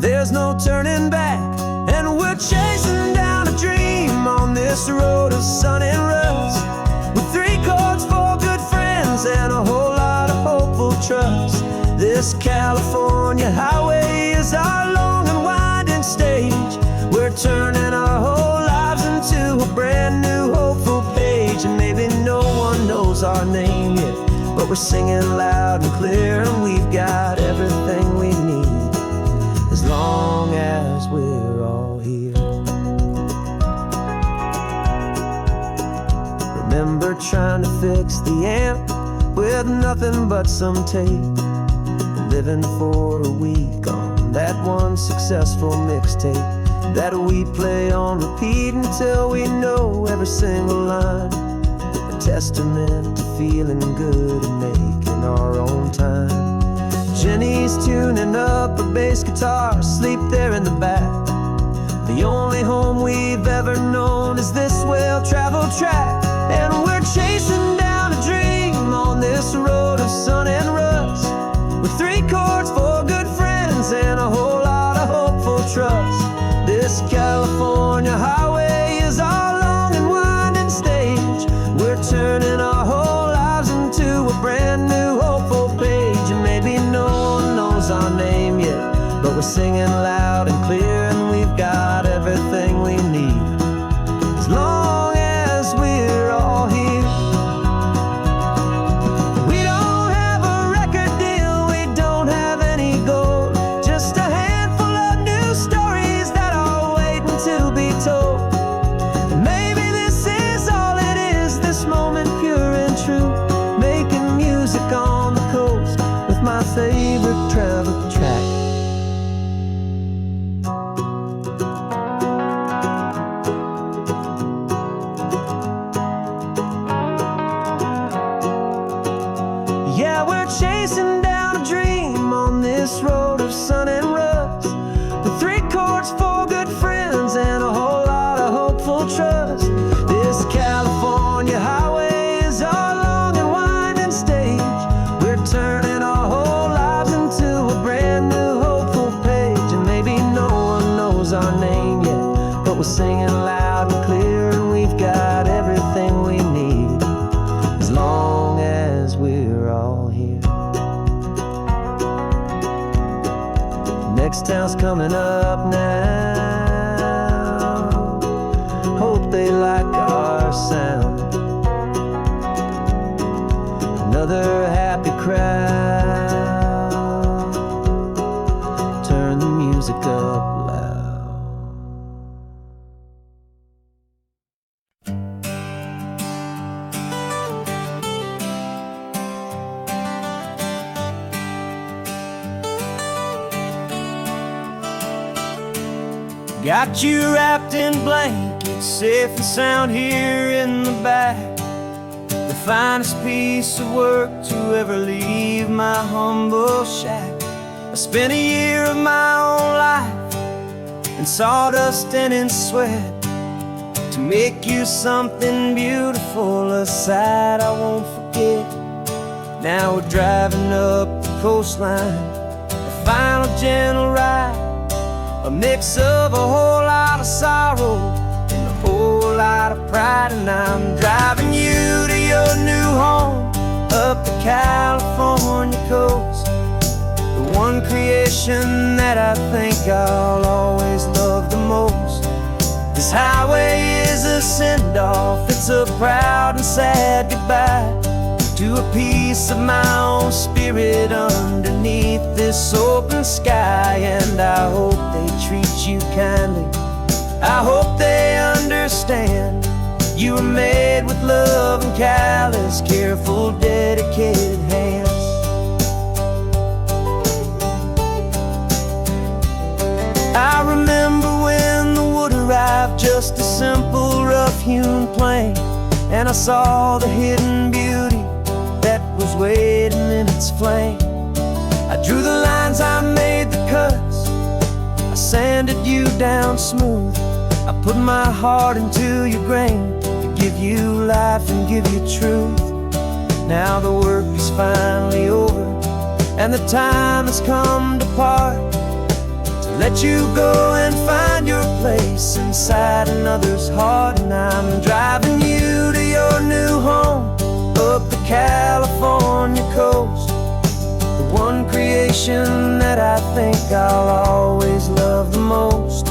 There's no turning back. And we're chasing down a dream on this road of sun and rust, with 3 chords, 4 good friends, and a whole lot of hopeful trust. This California highway is our long and winding stage. We're turning our whole lives into a brand new hopeful page. And maybe no one knows our name yet, but we're singing loud and clear, and we've got everything we need as long as we're all here. Remember trying to fix the amp with nothing but some tape, living for a week on that one successful mixtape. that we play on repeat until we know every single line. A testament to feeling good and making our own time. Jenny's tuning up her bass guitar, asleep there in the back. The only home we've ever known is this well-traveled track. And we're chasing down a dream on this road of sun and rust, with 3 chords, 4 good friends, and a whole lot of hopeful trust. This California highway is our long and winding stage. We're turning our whole lives into a brand new hopeful page. And maybe no one knows our name yet, but we're singing loud and clear, and we've got everything we need, as long as we're all here. We don't have a record deal, we don't have any gold, just a handful of new stories that are waiting to be told. And maybe this is all it is, this moment pure and true, making music on the coast with my favorite travel track. Yeah, we're chasing down a dream on this road of sun and rust, with 3 chords, 4 good friends, and a whole lot of hopeful trust. This California highway is our long and winding stage. We're turning our whole lives into a brand new hopeful page. And maybe no one knows our name yet, but we're singing loud and clear, and we've got everything we need, as long as we're all here. Next town's coming up now, hope they like our sound. Another happy crowd, turn the music up loud. Got you wrapped in blankets, safe and sound here in the back. The finest piece of work to ever leave my humble shack. I spent a year of my own life in sawdust and in sweat to make you something beautiful, a sight I won't forget. Now we're driving up the coastline, a final gentle ride, a mix of a whole lot of sorrow and a whole lot of pride. And I'm driving you to your new home up the California coast, the one creation that I think I'll always love the most. This highway is a send-off, it's a proud and sad goodbye to a piece of my own spirit underneath this open sky. And I hope they treat you kindly, I hope they understand you were made with love and callous, careful, dedicated hands. I remember when the wood arrived, just a simple rough-hewn plank, and I saw the hidden beauty that was waiting in its flame. I drew the lines, I made the cuts, I sanded you down smooth. I put my heart into your grain to give you life and give you truth. Now the work is finally over, and the time has come to part, to let you go and find your place inside another's heart. And I'm driving you to your new home up the California coast, the one creation that I think I'll always love the most.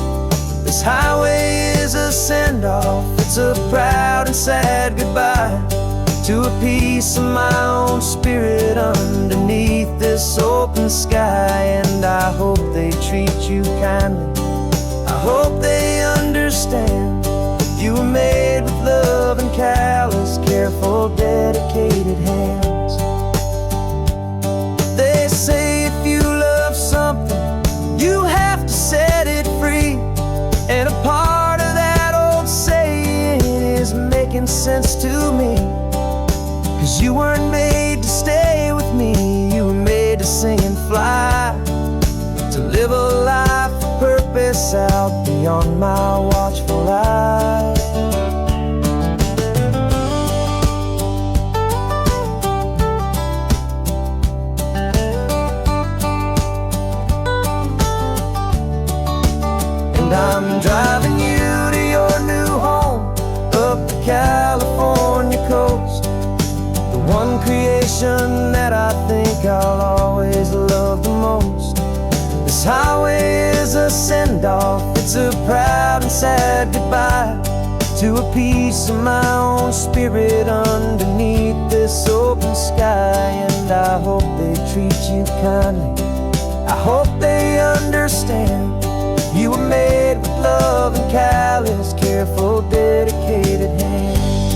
This highway is a send-off, it's a proud and sad goodbye to a piece of my own spirit underneath this open sky. And I hope they treat you kindly, I hope they understand you were made with love and callous, careful, dedicated hands. They say if you love something, you have to set it free. you weren't made to stay with me, you were made to sing and fly, to live a life of purpose out beyond my watchful eye. And I'm driving you to your new home up the California coast, the one creation that I think I'll always love the most. This highway is a send-off, it's a proud and sad goodbye to a piece of my own spirit underneath this open sky. And I hope they treat you kindly, I hope they understand you were made with love and callous, careful, dedicated hands.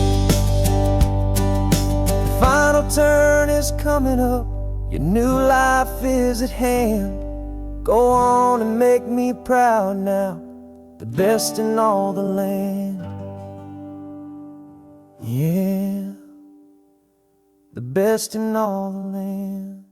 The final turn is coming up, your new life is at hand. Go on and make me proud now, the best in all the land. Yeah, the best in all the land.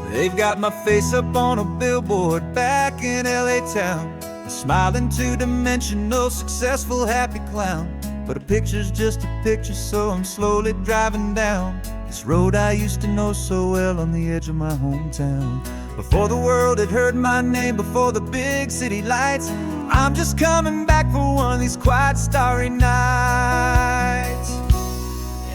They've got my face up on a billboard back in LA town, a smiling two-dimensional, successful, happy clown. But a picture's just a picture, so I'm slowly driving down this road I used to know so well on the edge of my hometown. Before the world had heard my name, before the big city lights, I'm just coming back for one of these quiet, starry nights.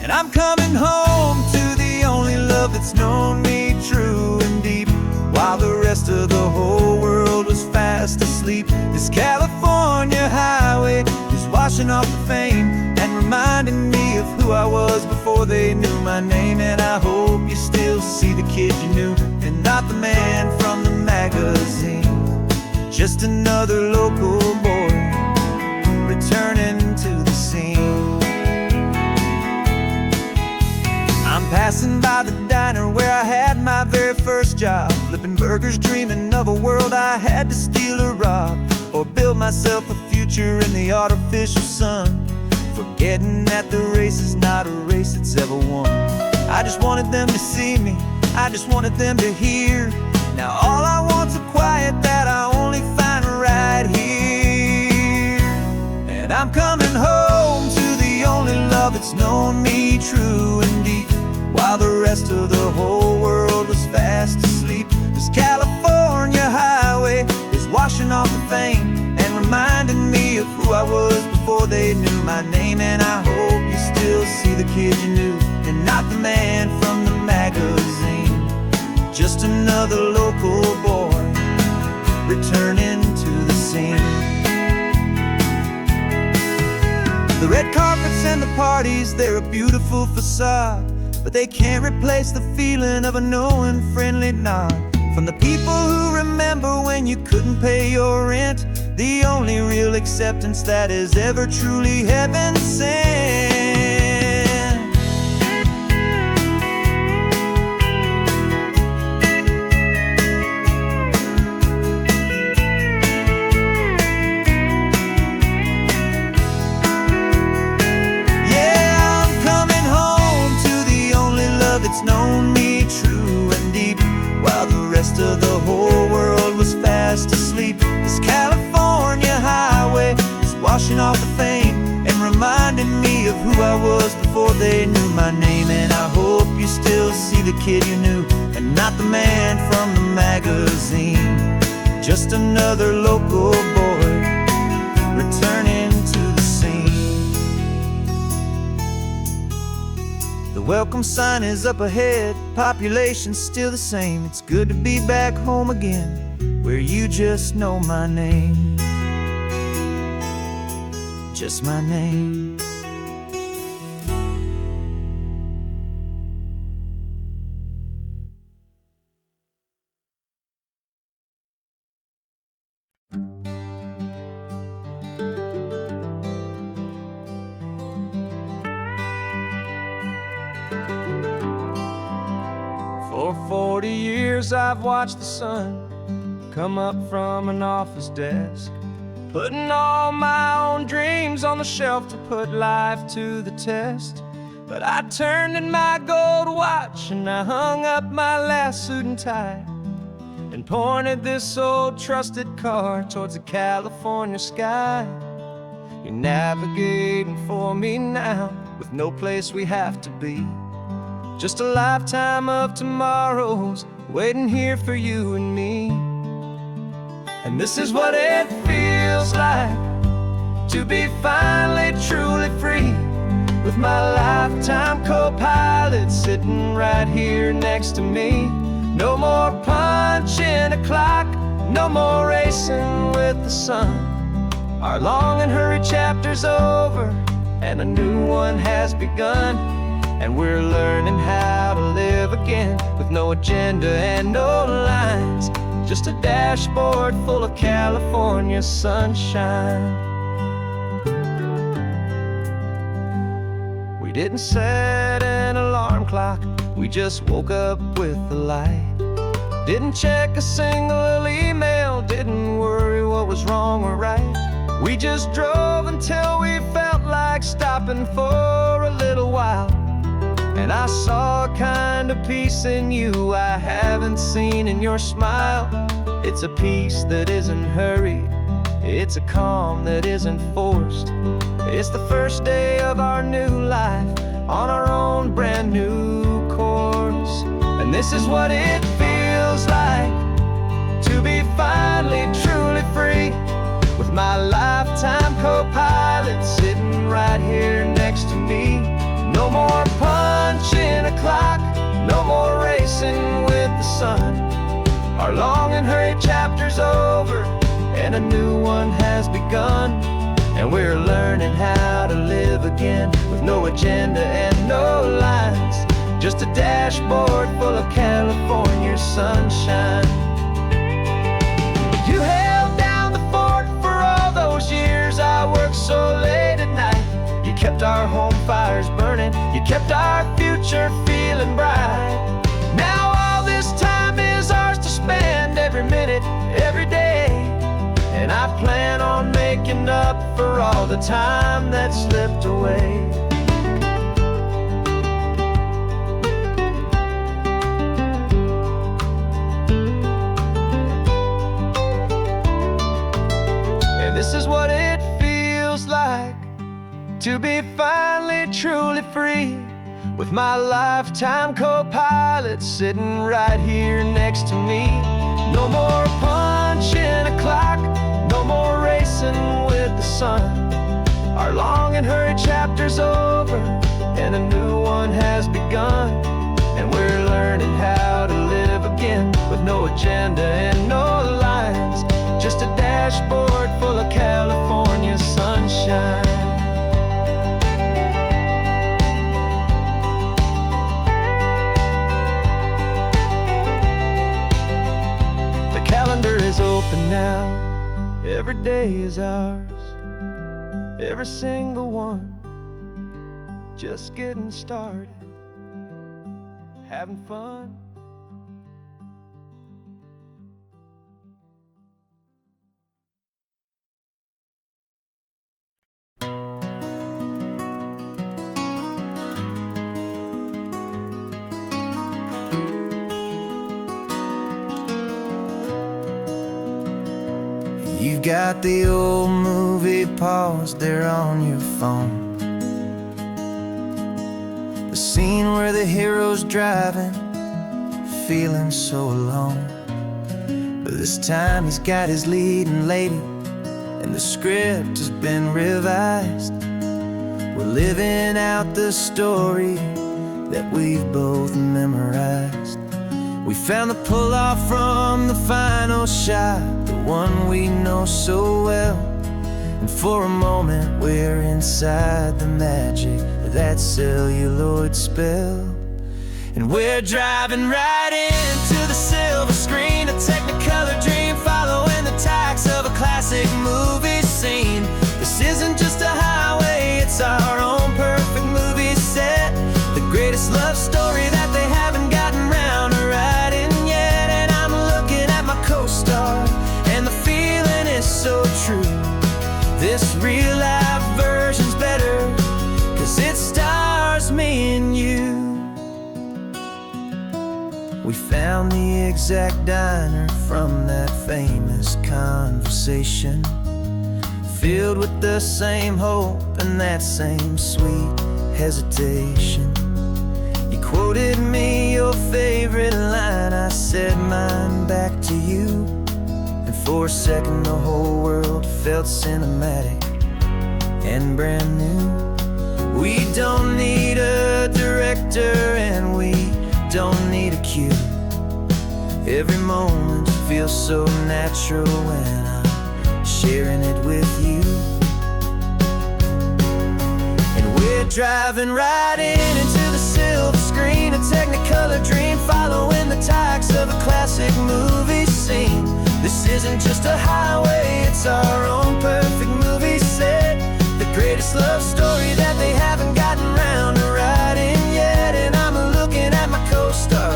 And I'm coming home to the only love that's known me true and deep, while the rest of the whole world was fast asleep. This California highway is washing off the fame and reminding me of who I was before they knew my name. And I hope you still see the kid you knew, and not the man from the magazine. Just another local boy returning to the scene. I'm passing by the diner where I had my very first job, flipping burgers, dreaming of a world I had to steal or rob, or build myself a future in the artificial sun, forgetting that the race is not a race that's ever won. I just wanted them to see me, I just wanted them to hear. Now all I want's a quiet that I only find right here. And I'm coming home to the only love that's known me true and deep, while the rest of the whole world was fast asleep. This California highway is washing off the fame and reminding me of who I was before they knew my name. And I hope you still see the kid you knew, and not the man from the magazine. Just another local boy returning to the scene. The red carpets and the parties, they're a beautiful facade, but they can't replace the feeling of a knowing, friendly nod from the people who remember when you couldn't pay your rent, the only real acceptance that is ever truly heaven sent. It's known me true and deep, while the rest of the whole world was fast asleep. This California highway is washing off the fame and reminding me of who I was before they knew my name. And I hope you still see the kid you knew, and not the man from the magazine. Just another local boy returning to the scene. The welcome sign is up ahead, population's still the same. It's good to be back home again, where you just know my name. Just my name. 40 years I've watched the sun come up from an office desk, putting all my own dreams on the shelf to put life to the test. But I turned in my gold watch and I hung up my last suit and tie, and pointed this old trusted car towards the California sky. You're navigating for me now, with no place we have to be, just a lifetime of tomorrows waiting here for you and me. And this is what it feels like to be finally truly free, with my lifetime co-pilot sitting right here next to me. No more punching a clock, no more racing with the sun. Our long and hurried chapter's over, and a new one has begun. And we're learning how to live again, with no agenda and no lines, just a dashboard full of California sunshine. We didn't set an alarm clock, we just woke up with the light. Didn't check a single email, didn't worry what was wrong or right. We just drove until we felt like stopping for a little while. And I saw a kind of peace in you I haven't seen in your smile. It's a peace that isn't hurried, it's a calm that isn't forced. It's the first day of our new life on our own brand new course. And this is what it feels like to be finally truly free, with my lifetime co-pilot sitting right here next to me. No more punching a clock, no more racing with the sun. Our long and hurried chapter's over, and a new one has begun. And we're learning how to live again, with no agenda and no lines, just a dashboard full of California sunshine. You held down the fort for all those years I worked so late at night. You kept our home fires burning, you kept our future feeling bright. Now all this time is ours to spend, every minute, every day. And I plan on making up for all the time that slipped away. And this is what it feels like to be finally truly free, with my lifetime co-pilot sitting right here next to me. No more punching a clock, no more racing with the sun. Our long and hurried chapter's over, and a new one has begun. And we're learning how to live again, with no agenda and no lines, just a dashboard full of California sunshine. The calendar is open now, every day is ours, every single one, just getting started, having fun. You've got the old movie paused there on your phone, the scene where the hero's driving, feeling so alone. But this time he's got his leading lady, and the script has been revised. We're living out the story that we've both memorized. We found the pull-off from the final shot, the one we know so well. And for a moment we're inside the magic of that celluloid spell. And we're driving right into the silver screen, a technicolor dream, following the tacks of a classic movie scene. This isn't just a highway, it's our own perfect movie set, the greatest love story that they haven't gotten round to writing. exact diner from that famous conversation, filled with the same hope and that same sweet hesitation. You quoted me your favorite line, I said mine back to you, and for a second the whole world felt cinematic and brand new. We don't need a director and we don't need a cue. Every moment feels so natural when I'm sharing it with you. And we're driving right into the silver screen, a technicolor dream, following the tacks of a classic movie scene. This isn't just a highway, it's our own perfect movie set, the greatest love story that they haven't gotten round to writing yet. And I'm looking at my co-star,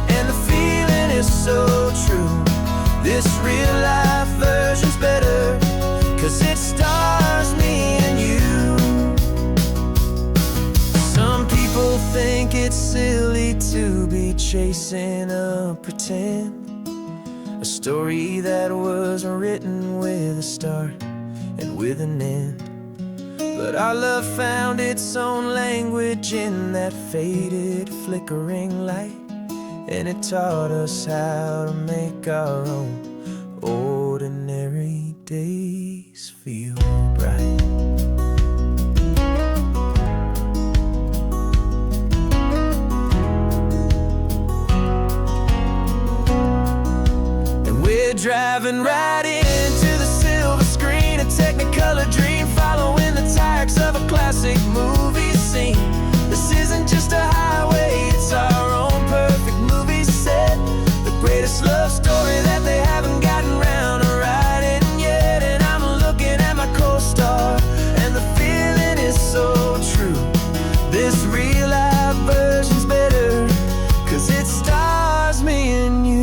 and the feeling is so true. This real life version's better, 'cause it stars me and you. Some people think it's silly to be chasing a pretend, a story that was written with a start and with an end. But our love found its own language in that faded, flickering light, and it taught us how to make our own ordinary days feel bright. And we're driving right into the silver screen, a technicolor dream, following the tacks of a classic movie scene. This isn't just a highway, it's our own perfect movie set, the greatest love story that they haven't gotten round to writing yet. And I'm looking at my co-star, and the feeling is so true. This real life version's better, 'cause it stars me and you.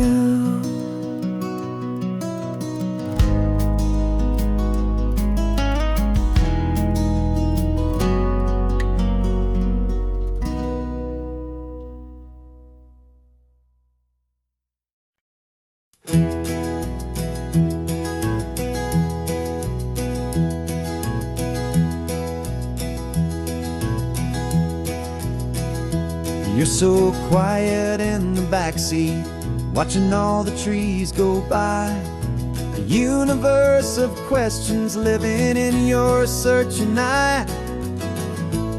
You're so quiet in the backseat, watching all the trees go by. A universe of questions living in your searching eye.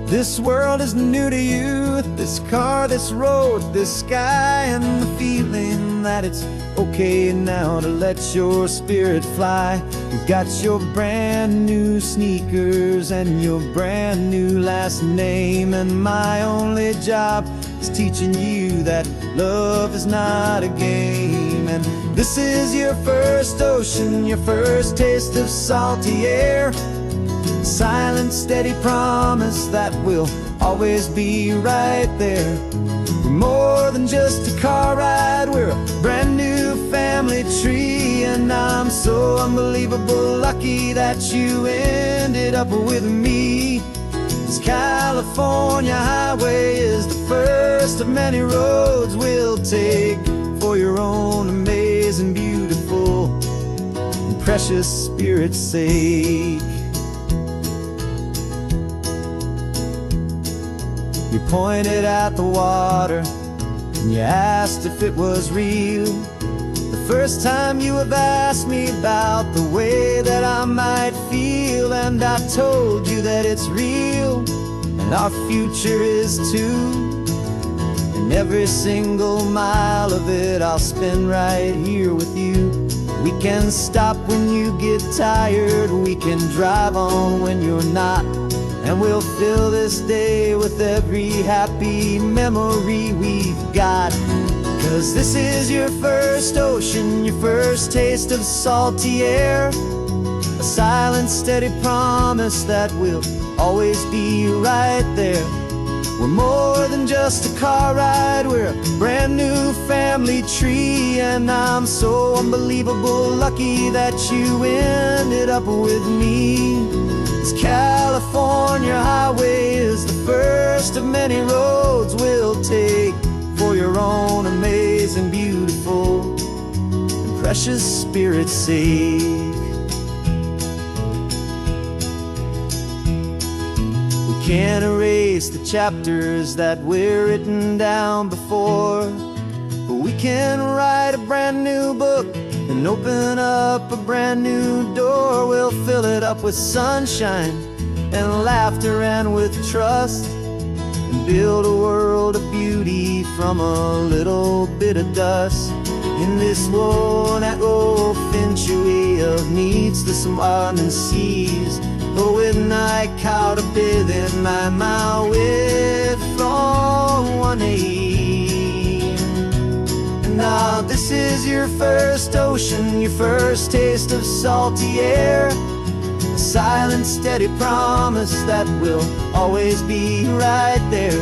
This world is new to you, this car, this road, this sky, and the feeling that it's okay now to let your spirit fly. You've got your brand new sneakers and your brand new last name, and my only job is teaching you that love is not a game. And this is your first ocean, your first taste of salty air, silent, steady promise that we'll always be right there. We're more than just a car ride, we're a brand new family tree, and I'm so unbelievable lucky that you ended up with me. This California highway is the first of many roads we'll take for your own amazing, beautiful, and precious spirit's sake. You pointed at the water and you asked if it was real. The first time you have asked me about the way that I might feel, and I told you that it's real and our future is too. And every single mile of it I'll spend right here with you. We can stop when you get tired, we can drive on when you're not, and we'll fill this day with every happy memory we've got. 'Cause this is your first ocean, your first taste of salty air, a silent, steady promise that we'll always be right there. We're more than just a car ride, we're a brand new family tree, and I'm so unbelievable lucky that you ended up with me. This California highway is the first of many roads we'll take for your own amazing, beautiful, and precious Spirit's sake. We can't erase the chapters that we're written down before, but we can write a brand new book and open up a brand new door. We'll fill it up with sunshine and laughter and with trust, and build a world of beauty from a little bit of dust. In this world that finch of needs to someone and sees, but when I caught a bit in my way from one aim. Now this is your first ocean, your first taste of salty air, a silent, steady promise that we'll always be right there.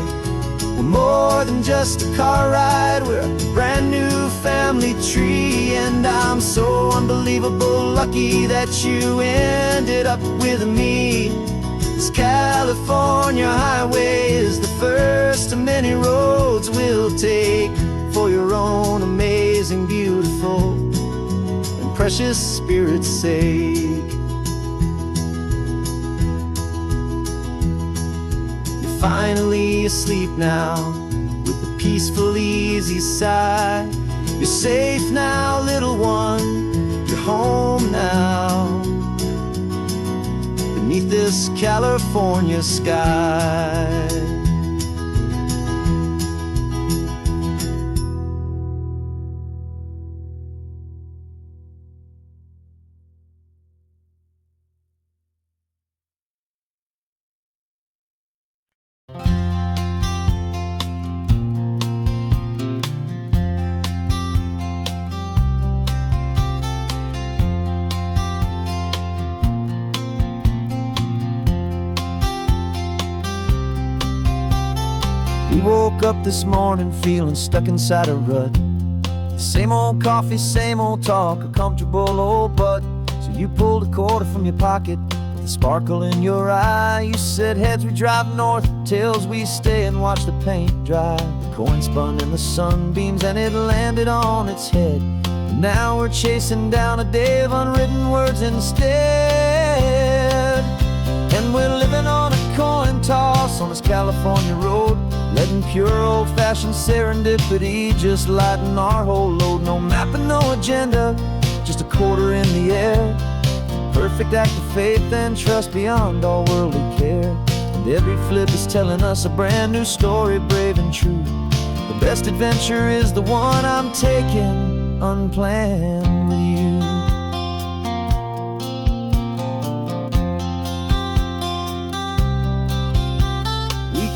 We're more than just a car ride, we're a brand new family tree, and I'm so unbelievable lucky that you ended up with me. This California highway is the first of many roads we'll take for your own amazing, beautiful, and precious Spirit's sake. Finally asleep now, with a peaceful, easy sigh. You're safe now, little one, you're home now, beneath this California sky. We woke up this morning feeling stuck inside a rut. Same old coffee, same old talk, a comfortable old butt. So you pulled a quarter from your pocket with a sparkle in your eye. You said heads we drive north, tails we stay and watch the paint dry. The coin spun in the sunbeams and it landed on its head. And now we're chasing down a day of unwritten words instead. And we're living on a coin toss on this California road, letting pure old-fashioned serendipity just lighten our whole load. No map and no agenda, just a quarter in the air. Perfect act of faith and trust beyond all worldly care. And every flip is telling us a brand new story, brave and true. The best adventure is the one I'm taking unplanned with you.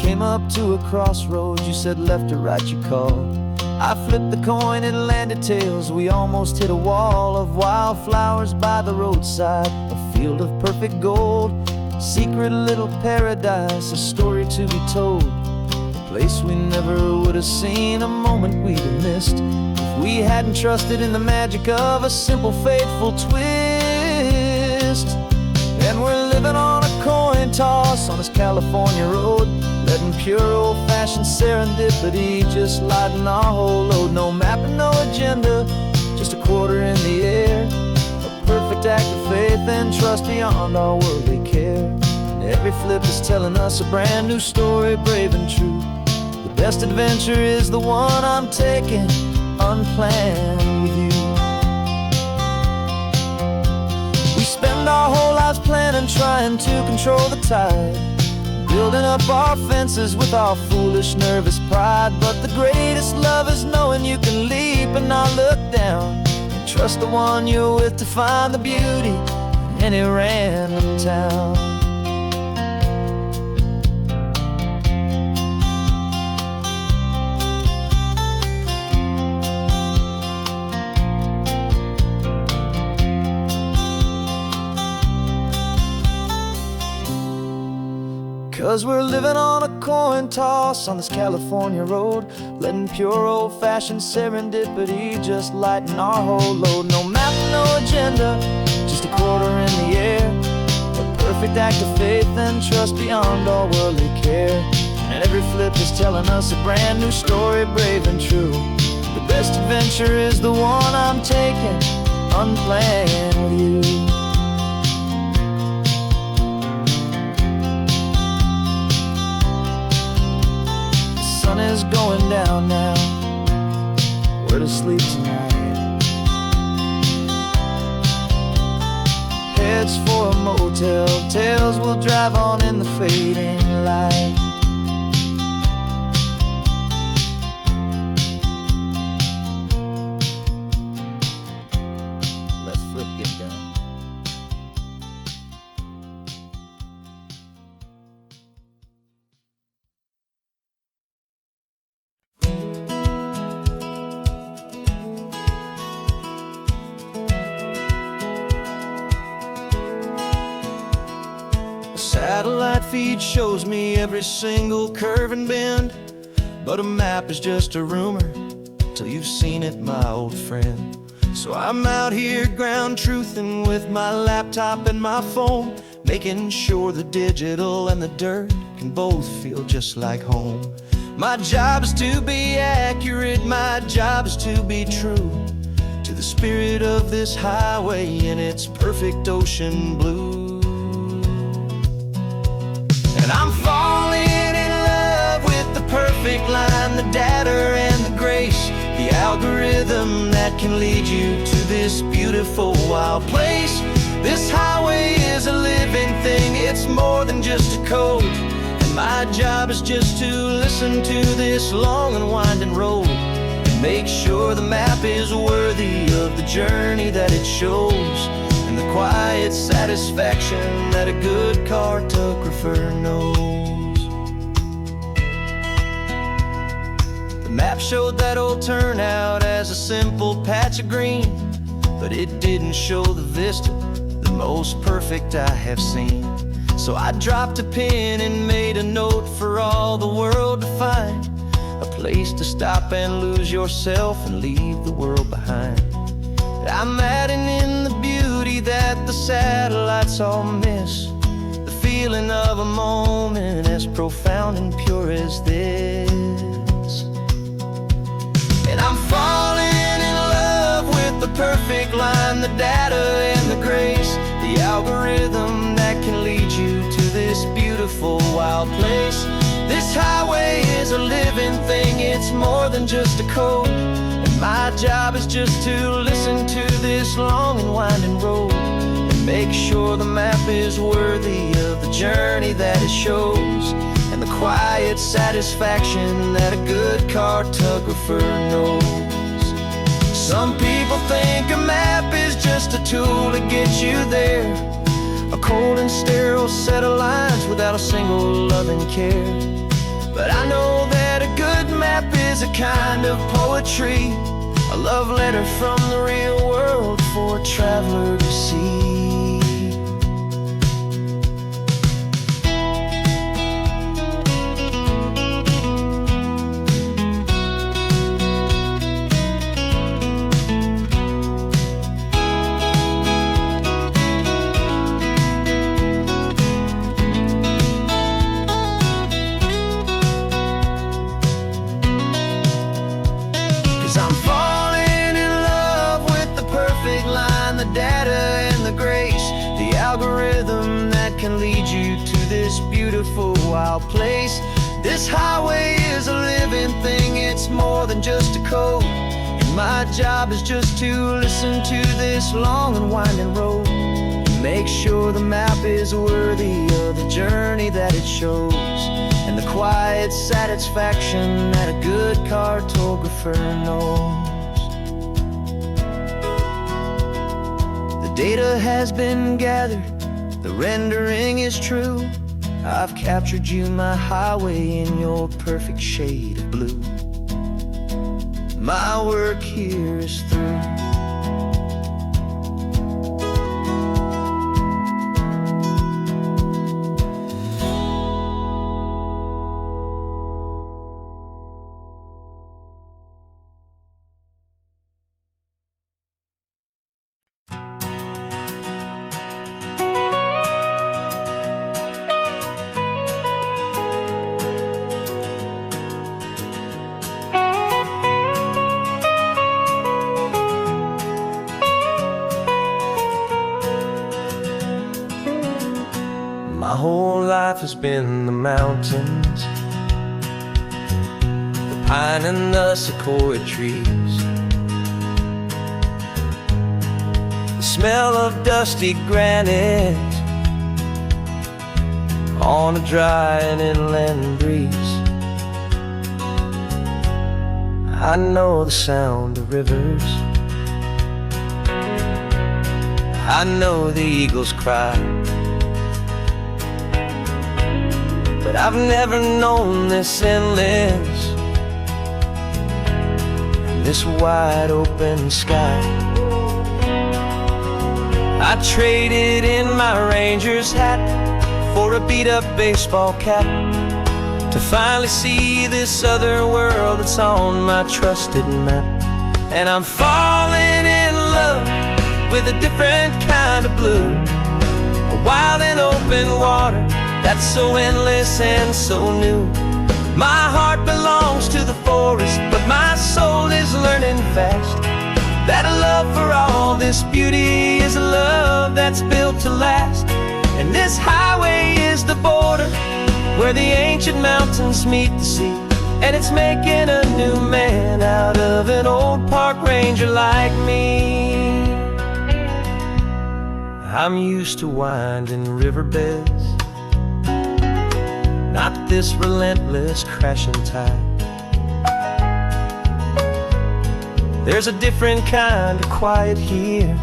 Came up to a crossroads, you said left or right, you called. I flipped the coin, it landed tails. We almost hit a wall of wildflowers by the roadside, a field of perfect gold, secret little paradise, a story to be told, a place we never would have seen, a moment we'd have missed if we hadn't trusted in the magic of a simple, faithful twist. And we're living on a coin toss on this California road, letting pure old-fashioned serendipity just lighten our whole load. No map and no agenda, just a quarter in the air. A perfect act of faith and trust beyond our worldly care. And every flip is telling us a brand new story, brave and true. The best adventure is the one I'm taking unplanned with you. We spend our whole lives planning, trying to control the tide, building up our fences with our foolish, nervous pride. But the greatest love is knowing you can leap and not look down, and trust the one you're with to find the beauty in any random town. 'Cause we're living on a coin toss on this California road, letting pure old-fashioned serendipity just lighten our whole load. No map, no agenda, just a quarter in the air. A perfect act of faith and trust beyond all worldly care. And every flip is telling us a brand new story, brave and true. The best adventure is the one I'm taking, unplanned with you. The sun is going down now, we're to sleep tonight. Heads for a motel, tails will drive on in the fading light. Let's flip, get done. Satellite feed shows me every single curve and bend, but a map is just a rumor till you've seen it, my old friend. So I'm out here ground truthing with my laptop and my phone, making sure the digital and the dirt can both feel just like home. My job is to be accurate, my job is to be true to the spirit of this highway in its perfect ocean blue. And I'm falling in love with the perfect line, the data and the grace, the algorithm that can lead you to this beautiful wild place. This highway is a living thing, it's more than just a code. And my job is just to listen to this long and winding road and make sure the map is worthy of the journey that it shows, and the quiet satisfaction that a good cartographer knows. The map showed that old turnout as a simple patch of green, but it didn't show the vista, the most perfect I have seen. So I dropped a pin and made a note for all the world to find, a place to stop and lose yourself and leave the world behind. I'm adding in the beauty that the satellites all miss, the feeling of a moment as profound and pure as this. And I'm falling in love with the perfect line, the data and the grace, the algorithm that can lead you to this beautiful wild place. This highway is a living thing, it's more than just a code. My job is just to listen to this long and winding road and make sure the map is worthy of the journey that it shows, and the quiet satisfaction that a good cartographer knows. Some people think a map is just a tool to get you there, a cold and sterile set of lines without a single loving care. But I know that a good map is a kind of poetry, a love letter from the real world for a traveler to see. I'm falling in love with the perfect line, the data and the grace, the algorithm that can lead you to this beautiful wild place. This highway is a living thing, it's more than just a code. And my job is just to listen to this long and winding road and make sure the map is worthy of the journey that it shows, and the quiet satisfaction that a good cartographer knows. The data has been gathered, the rendering is true. I've captured you, my highway, in your perfect shade of blue. My work here is through. whole life has been the mountains, the pine and the sequoia trees, the smell of dusty granite on a dry and inland breeze. I know the sound of rivers, I know the eagles cry, but I've never known this endless, this wide open sky. I traded in my ranger's hat for a beat-up baseball cap to finally see this other world that's on my trusted map. And I'm falling in love with a different kind of blue, a wild and open water that's so endless and so new. My heart belongs to the forest, but my soul is learning fast that a love for all this beauty is a love that's built to last. And this highway is the border where the ancient mountains meet the sea, and it's making a new man out of an old park ranger like me. I'm used to winding riverbeds, not this relentless crashing tide. There's a different kind of quiet here,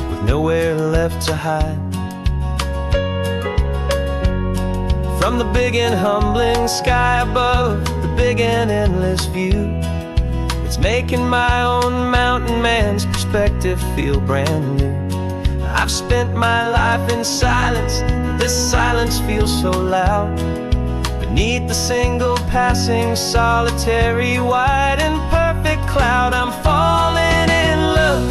with nowhere left to hide. From the big and humbling sky above, the big and endless view, it's making my own mountain man's perspective feel brand new. I've spent my life in silence, this silence feels so loud. Beneath the single passing solitary white and perfect cloud, I'm falling in love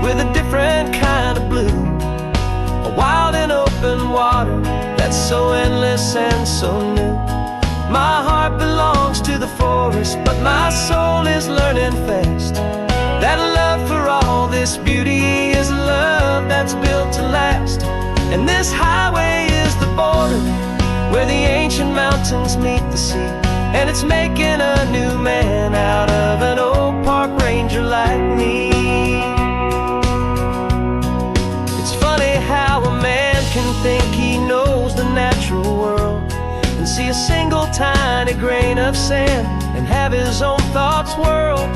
with a different kind of blue, a wild and open water that's so endless and so new. My heart belongs to the forest, but my soul is learning fast that love for all this beauty is a love that's built to last. And this highway is the border where the ancient mountains meet the sea, and it's making a new man out of an old park ranger like me. It's funny how a man can think he knows the natural world and see a single tiny grain of sand and have his own thoughts whirled.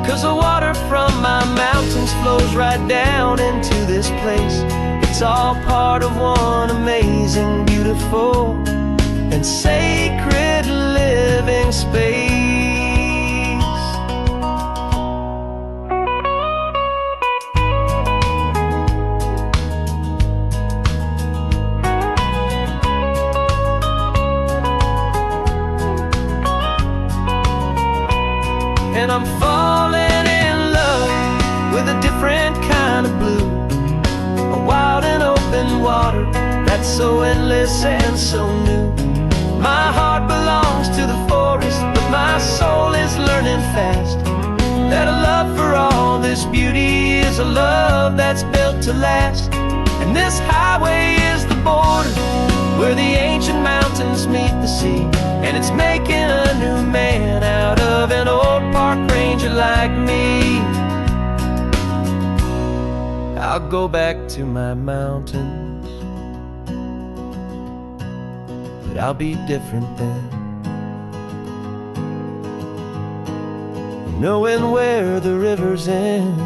'Cause the water from my mountains flows right down into this place. It's all part of one amazing, beautiful, and sacred living space. And I'm falling in love with a different kind of blue, a wild and open water that's so endless and so new. My heart belongs to the forest, but my soul is learning fast that a love for all this beauty is a love that's built to last. And this highway is the border where the ancient mountains meet the sea, and it's making a new man out of an old park ranger like me. I'll go back to my mountains, but I'll be different then, knowing where the rivers end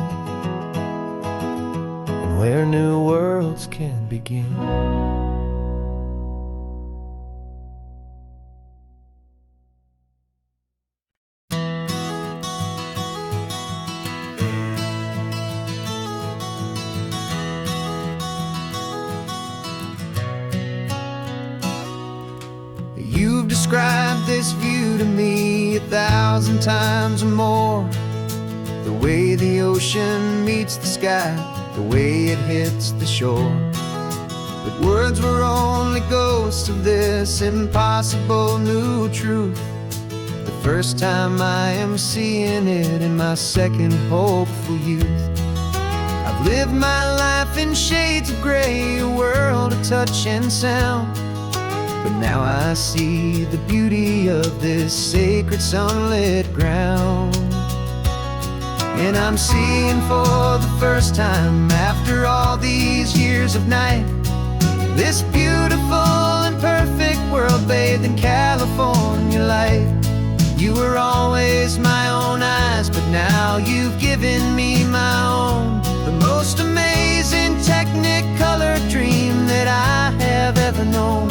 and where new worlds can begin. You've described this view to me 1,000 times or more. The way the ocean meets the sky, the way it hits the shore. But words were only ghosts of this impossible new truth. The first time I am seeing it in my second hopeful youth. I've I've lived my life in shades of gray, a world of touch and sound. But now I see the beauty of this sacred sunlit ground. And I'm seeing for the first time, after all these years of night, this beautiful and perfect world bathed in California light. You were always my own eyes, but now you've given me my own. The most amazing technicolor dream that I have ever known.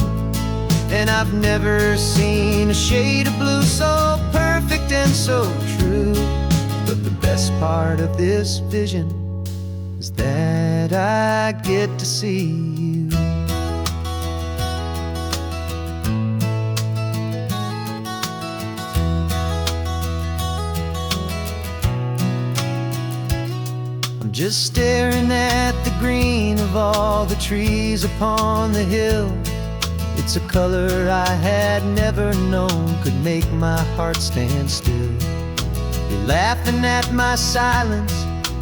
And I've never seen a shade of blue so perfect and so true. But the best part of this vision is that I get to see you. I'm just staring at the green of all the trees upon the hill. It's a color I had never known could make my heart stand still. You're laughing at my silence,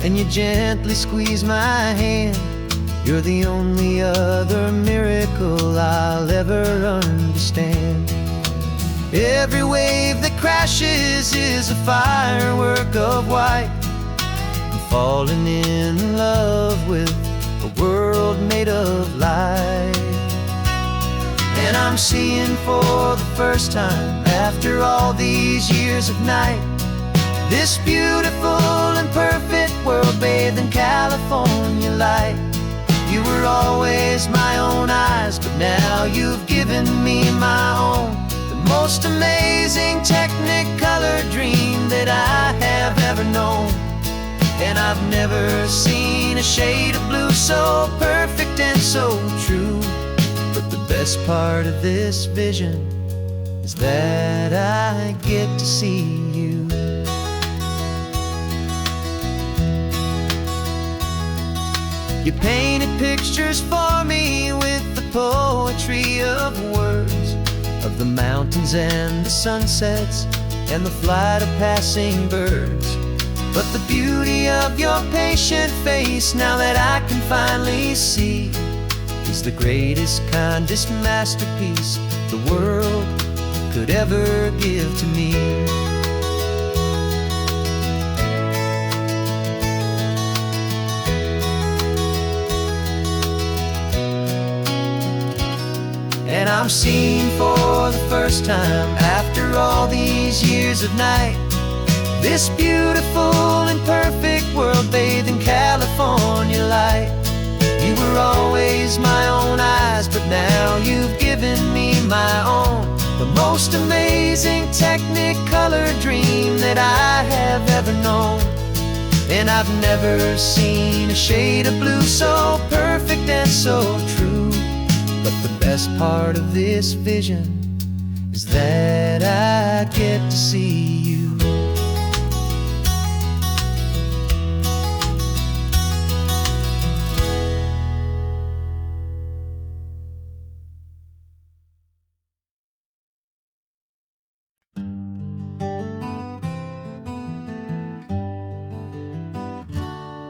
and you gently squeeze my hand. You're the only other miracle I'll ever understand. Every wave that crashes is a firework of white. I'm falling in love with a world made of light. And I'm seeing for the first time, after all these years of night, this beautiful and perfect world bathed in California light. You were always my own eyes, but now you've given me my own. The most amazing technicolor dream that I have ever known. And I've never seen a shade of blue so perfect and so true. But the best part of this vision is that I get to see you. You painted pictures for me with the poetry of words, of the mountains and the sunsets and the flight of passing birds. But the beauty of your patient face, now that I can finally see, is the greatest, kindest masterpiece the world could ever give to me. And I'm seeing for the first time, after all these years of night, this beautiful and perfect world bathed in California light. You were always my own eyes, but now you've given me my own. The most amazing technicolor dream that I have ever known. And I've never seen a shade of blue so perfect and so true. But the best part of this vision is that I get to see you.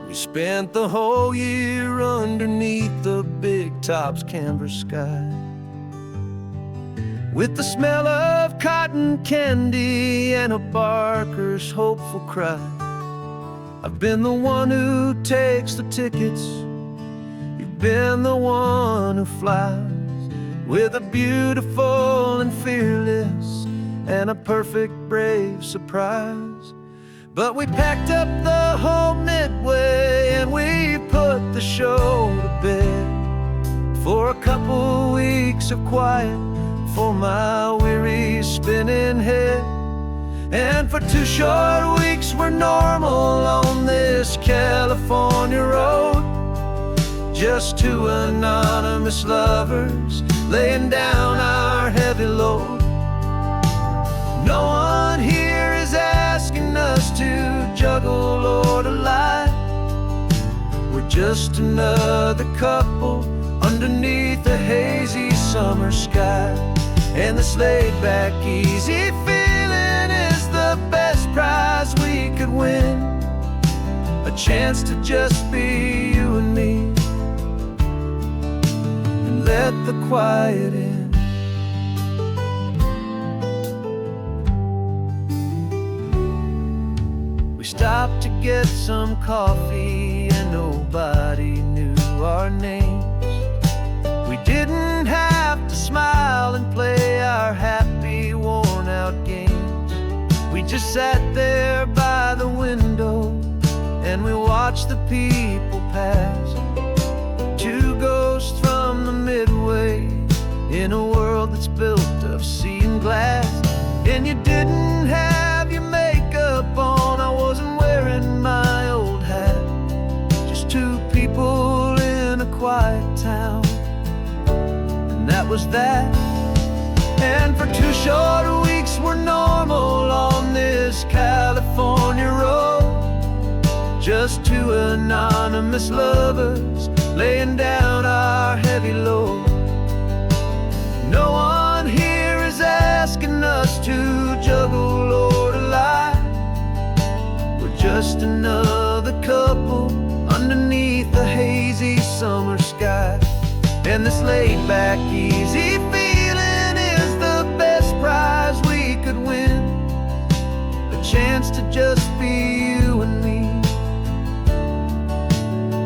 We spent the whole year underneath the big top's canvas sky, with the smell of cotton candy and a barker's hopeful cry. I've been the one who takes the tickets, you've been the one who flies, with a beautiful and fearless and a perfect brave surprise. But we packed up the whole Midway and we put the show to bed, for a couple weeks of quiet for my weary spinning head. And for 2 short weeks we're normal on this California road, just 2 anonymous lovers laying down our heavy load. No one here is asking us to juggle or to lie. We're just another couple underneath a hazy summer sky. And this laid-back, easy feeling is the best prize we could win. A chance to just be you and me, and let the quiet in. We stopped to get some coffee and nobody knew our names. We didn't have to smile and play our happy, worn-out games. We just sat there by the window and we watched the people pass. Two ghosts from the Midway in a world that's built of sea and glass. And you didn't have your makeup on, I wasn't wearing my old hat. Just two people in a quiet town, and that was that. And for 2 short weeks we're normal on this California road, just two anonymous lovers laying down our heavy load. No one here is asking us to juggle or to lie. We're just another couple underneath the hazy summer sky. And this laid-back, easy feeling is the best prize we could win, a chance to just be you and me,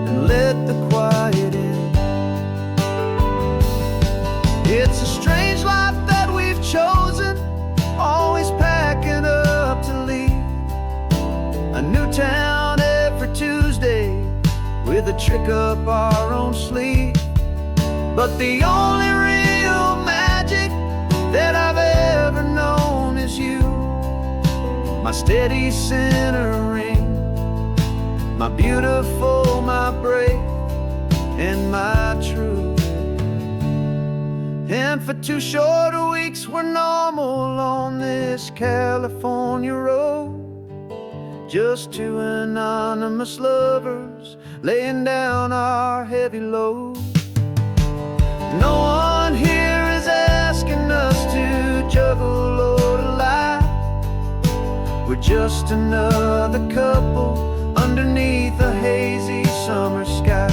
and let the quiet in. It's a strange life that we've chosen, always packing up to leave. A new town every Tuesday with a trick up our own sleeve. But the only real magic that I've ever known is you, my steady centering, my beautiful, my brave, and my true. And for 2 short weeks we're normal on this California road, just two anonymous lovers laying down our heavy load. No one here is asking us to juggle or to lie. We're just another couple underneath a hazy summer sky.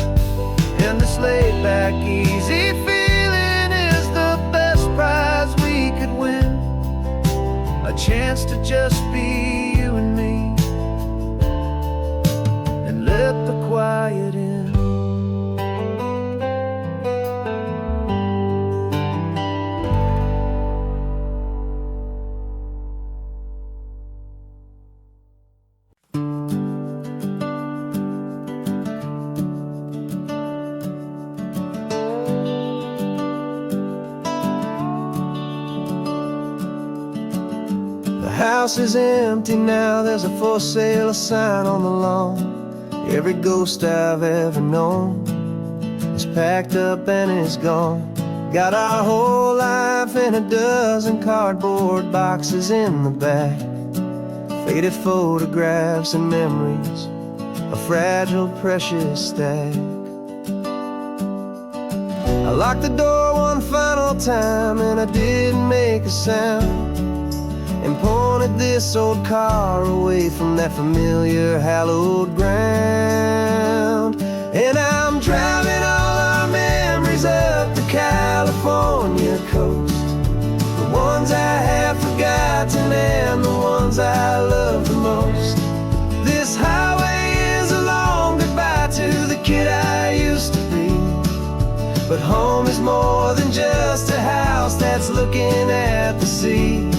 And this laid-back, easy feeling is the best prize we could win, a chance to just be you and me, and let the quiet in. The house is empty now, there's a for sale sign on the lawn. Every ghost I've ever known is packed up and is gone. Got our whole life in a dozen cardboard boxes in the back, faded photographs and memories, a fragile, precious stack. I locked the door one final time and I didn't make a sound, and pointed this old car away from that familiar hallowed ground. And I'm driving all our memories up the California coast, the ones I have forgotten and the ones I love the most. This highway is a long goodbye to the kid I used to be, but home is more than just a house that's looking at the sea.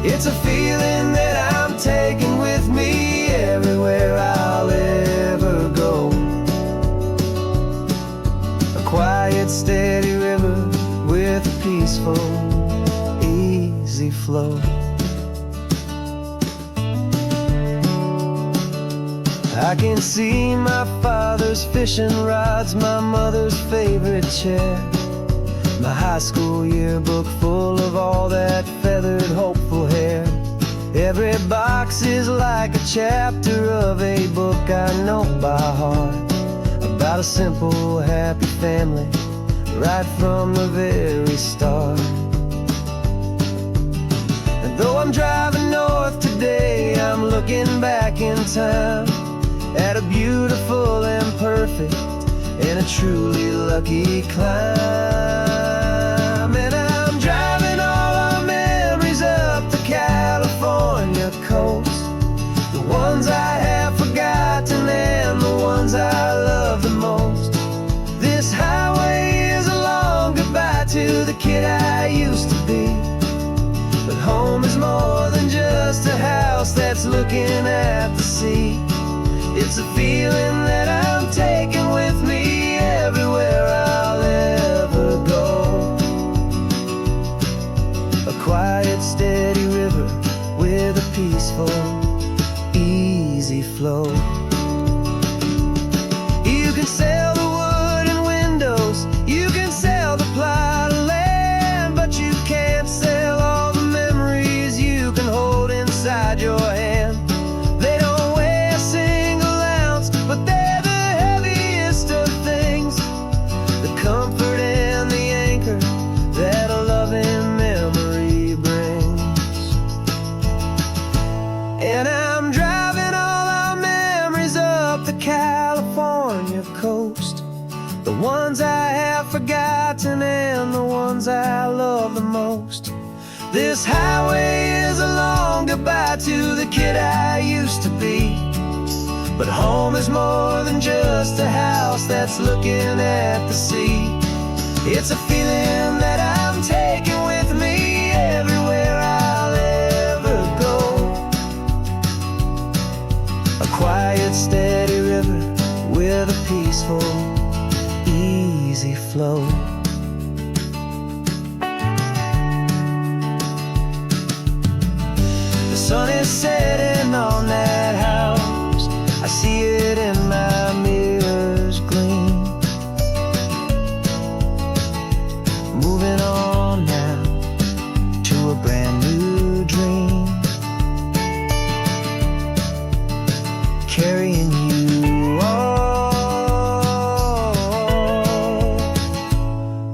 It's a feeling that I'm taking with me everywhere I'll ever go. A quiet, steady river with a peaceful, easy flow. I can see my father's fishing rods, my mother's favorite chair, my high school yearbook full of all that feathered, hopeful hair. Every box is like a chapter of a book I know by heart, about a simple, happy family right from the very start. And though I'm driving north today, I'm looking back in time at a beautiful and perfect and a truly lucky climb. And I'm driving all our memories up the California coast, the ones I have forgotten and the ones I love the most. This highway is a long goodbye to the kid I used to be. But home is more than just a house that's looking at the sea. It's a feeling that I'm taking with me everywhere I'll ever go. A quiet, steady river with a peaceful, easy flow. You can sail the wood and windows, you can sail the plot of land, but you can't sail all the memories you can hold inside your hand. They don't weigh a single ounce, but they're the heaviest of things, the comfort and the anchor that a loving memory brings. And I'm driving all our memories up the California coast, the ones I have forgotten and the ones I love the most. This highway is a long goodbye to the kid I used to be. But home is more than just a house that's looking at the sea. It's a feeling that I'm taking with me everywhere I'll ever go. A quiet, steady river with a peaceful, easy flow. The sun is setting on that house, I see it in my mirror's gleam. Moving on now to a brand new dream, carrying you all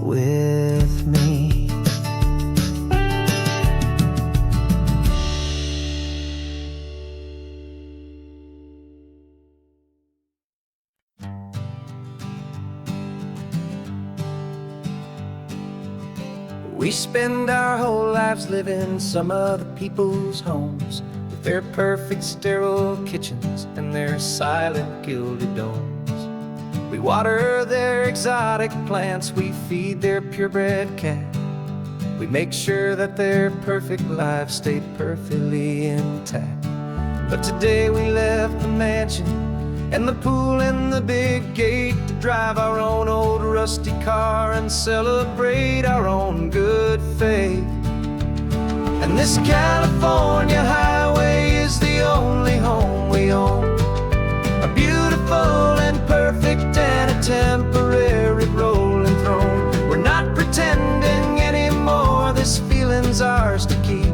with me. We spend our whole lives living some other people's homes, with their perfect sterile kitchens and their silent gilded domes. We water their exotic plants, we feed their purebred cat. We make sure that their perfect lives stay perfectly intact. But today we left the mansion and the pool and the big gate to drive our own old rusty car and celebrate our own good faith. And this California highway is the only home we own, a beautiful and perfect and a temporary rolling throne. We're not pretending anymore, this feeling's ours to keep,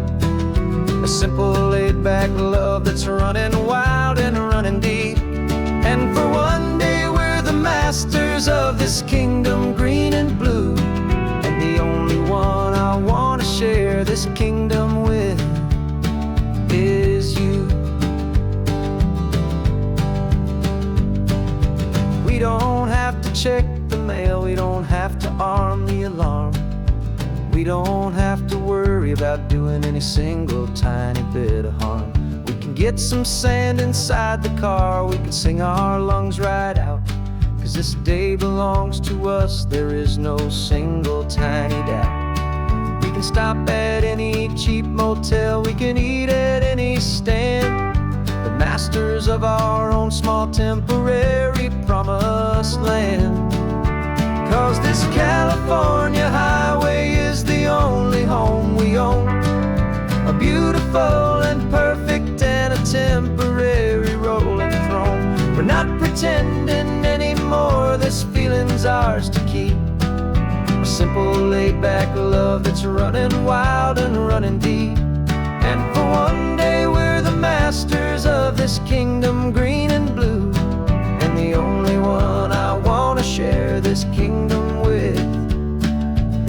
a simple laid-back love that's running wild and running deep. And for one day we're the masters of this kingdom green and blue, and the only one I want to share this kingdom with is you. We don't have to check the mail, we don't have to arm the alarm, we don't have to worry about doing any single tiny bit of harm. We can get some sand inside the car, we can sing our lungs right out, 'cause this day belongs to us, there is no single tiny doubt. We can stop at any cheap motel, we can eat at any stand, the masters of our own small temporary promised land. 'Cause this California highway is the only home we own, a beautiful and perfect and a temporary rolling throne. We're not pretending anymore, this feeling's ours to keep, a simple laid-back love that's running wild and running deep. And for one day we're the masters of this kingdom green and blue, and the only one I want to share this kingdom with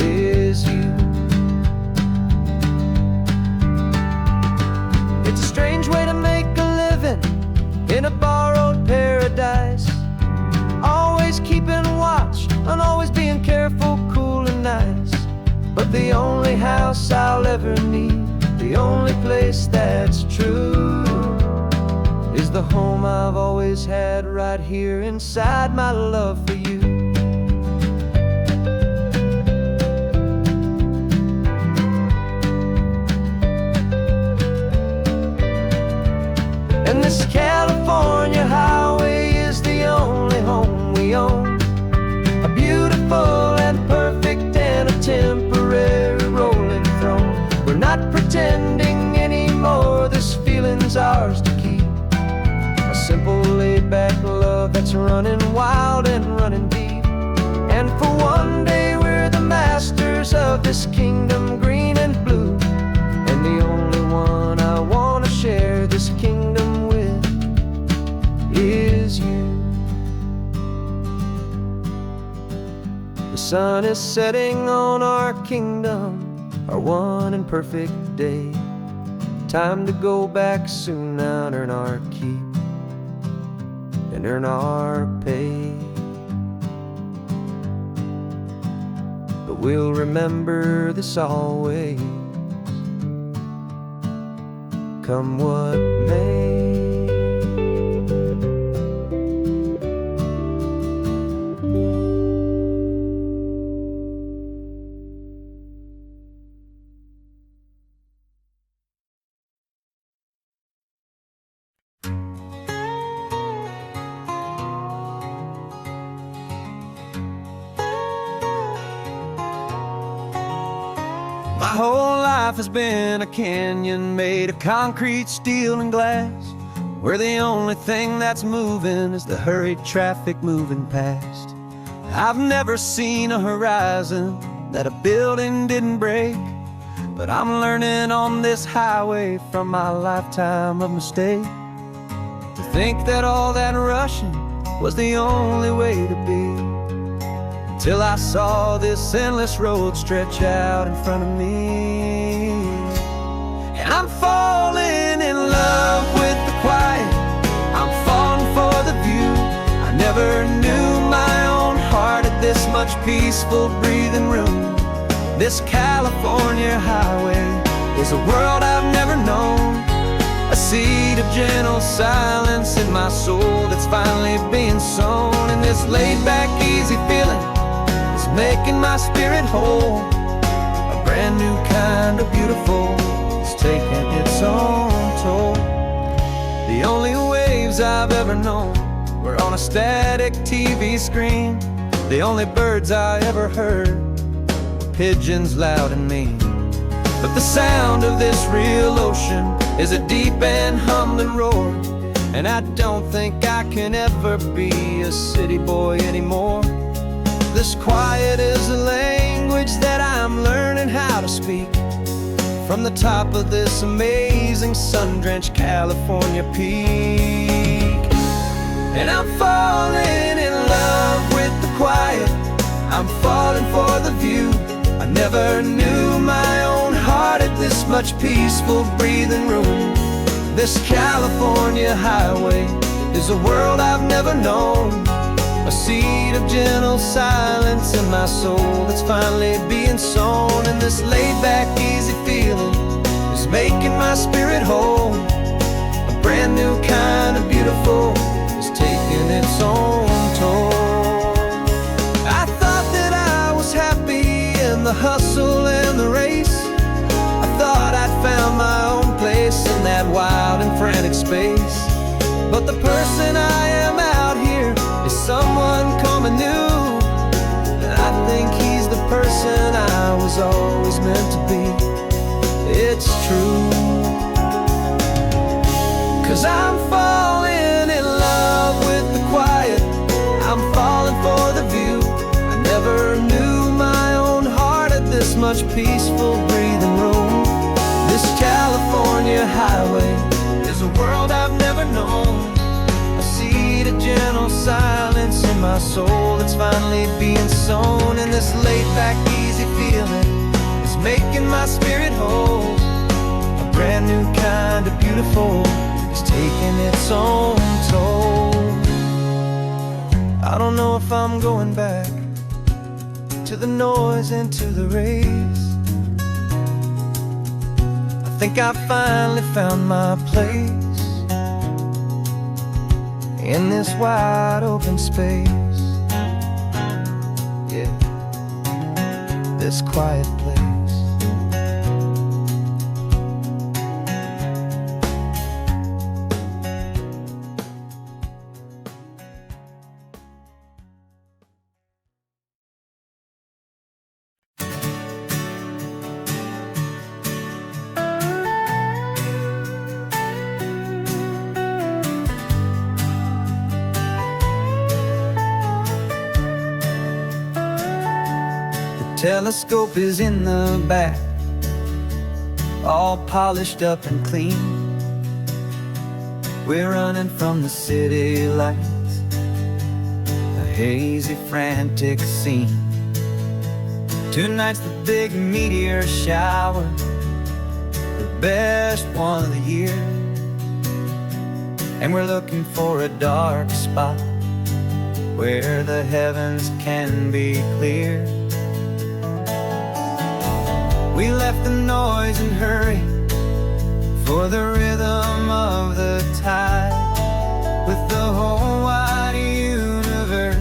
is you. It's a strange way to make a living in a borrowed paradise. the only house I'll ever need, the only place that's true, is the home I've always had right here inside my love for you. And this California highway is the only home we own, a beautiful and perfect and a temporary rolling throne. We're not pretending anymore, this feeling's ours to keep, a simple laid-back love that's running wild and running deep. And for one day we're the masters of this kingdom green and blue, and the only one I want to share this kingdom with is you. The sun is setting on our kingdom, our one and perfect day. Time to go back soon now and earn our keep and earn our pay. But we'll remember this always, come what may. My whole life has been a canyon made of concrete, steel, and glass, where the only thing that's moving is the hurried traffic moving past. I've never seen a horizon that a building didn't break, but I'm learning on this highway from my lifetime of mistake to think that all that rushing was the only way to be, till I saw this endless road stretch out in front of me. And I'm falling in love with the quiet, I'm falling for the view. I never knew my own heart had this much peaceful breathing room. This California highway is a world I've never known, a seed of gentle silence in my soul that's finally being sown. And this laid-back, easy feeling is making my spirit whole, a brand new kind of beautiful is taking its own toll. The only waves I've ever known were on a static TV screen. The only birds I ever heard were pigeons loud and mean. But the sound of this real ocean is a deep and humbling roar, and I don't think I can ever be a city boy anymore. This quiet is a language that I'm learning how to speak from the top of this amazing sun-drenched California peak. And I'm falling in love with the quiet, I'm falling for the view. I never knew my own heart had this much peaceful breathing room. This California highway is a world I've never known, a seed of gentle silence in my soul that's finally being sown. And this laid-back, easy feeling is making my spirit whole, a brand new kind of beautiful is taking its own toll. I thought that I was happy in the hustle and the race, I thought I'd found my own place in that wild and frantic space. But the person I am out here is someone coming new, and I think he's the person I was always meant to be. It's true, 'cause I'm falling in love with the quiet, I'm falling for the view. I never knew my own heart had this much peaceful breathing room. This California highway is a world I've never known, a seed of gentle silence in my soul that's finally being sown. And this laid-back, easy feeling is making my spirit whole, a brand new kind of beautiful is taking its own toll. I don't know if I'm going back to the noise and to the race, think I finally found my place in this wide open space. Yeah, this quiet place. Telescope is in the back, all polished up and clean. We're running from the city lights, a hazy, frantic scene. Tonight's the big meteor shower, the best one of the year. And we're looking for a dark spot where the heavens can be clear. We left the noise and hurry for the rhythm of the tide, with the whole wide universe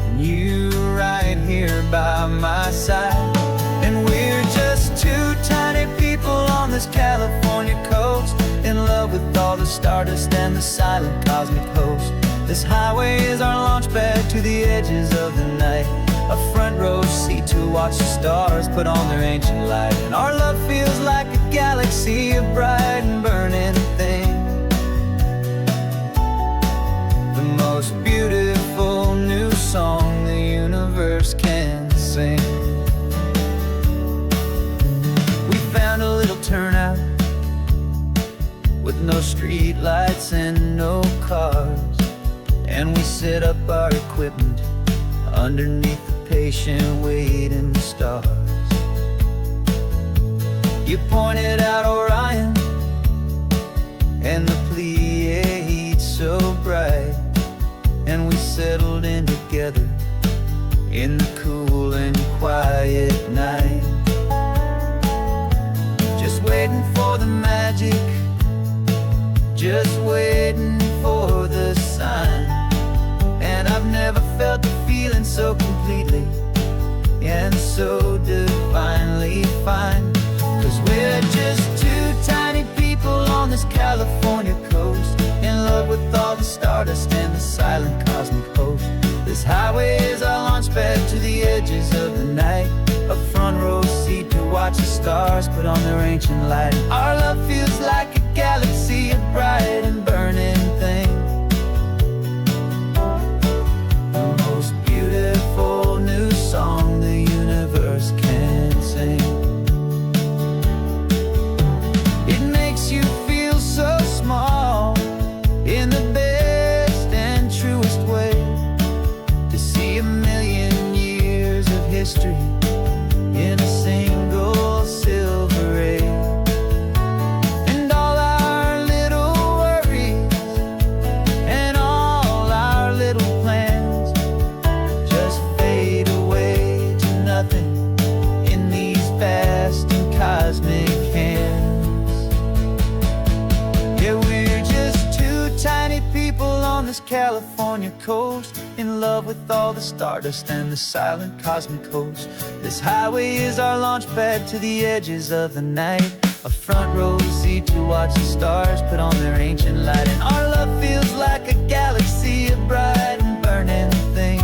and you right here by my side. And we're just two tiny people on this California coast, in love with all the stardust and the silent cosmic host. This highway is our launch pad to the edges of the night, a front row seat to watch the stars put on their ancient light. And our love feels like a galaxy, a bright and burning thing, the most beautiful new song the universe can sing. We found a little turnout with no street lights and no cars, and we set up our equipment underneath the patient waiting stars. You pointed out Orion and the Pleiades so bright, and we settled in together in the cool and quiet night, just waiting for the magic, just waiting for the sign. And I've never felt the feeling so completely and so divinely fine. 'Cause we're just two tiny people on this California coast, in love with all the stardust and the silent cosmic host. This highway is our launch pad to the edges of the night, a front row seat to watch the stars put on their ancient light. Our love feels like a galaxy, a bright and burning thing, the most beautiful new song the universe can sing. It makes you feel so small in the best and truest way, to see a million years of history in a single silver ray. And all our little worries and all our little plans just fade away to nothing in these vast and cosmic hands. Yeah, we're just two tiny people on this California coast, in love with all the stardust and the silent cosmic host. This highway is our launch pad to the edges of the night, a front row seat to watch the stars put on their ancient light. And our love feels like a galaxy, a bright and burning thing,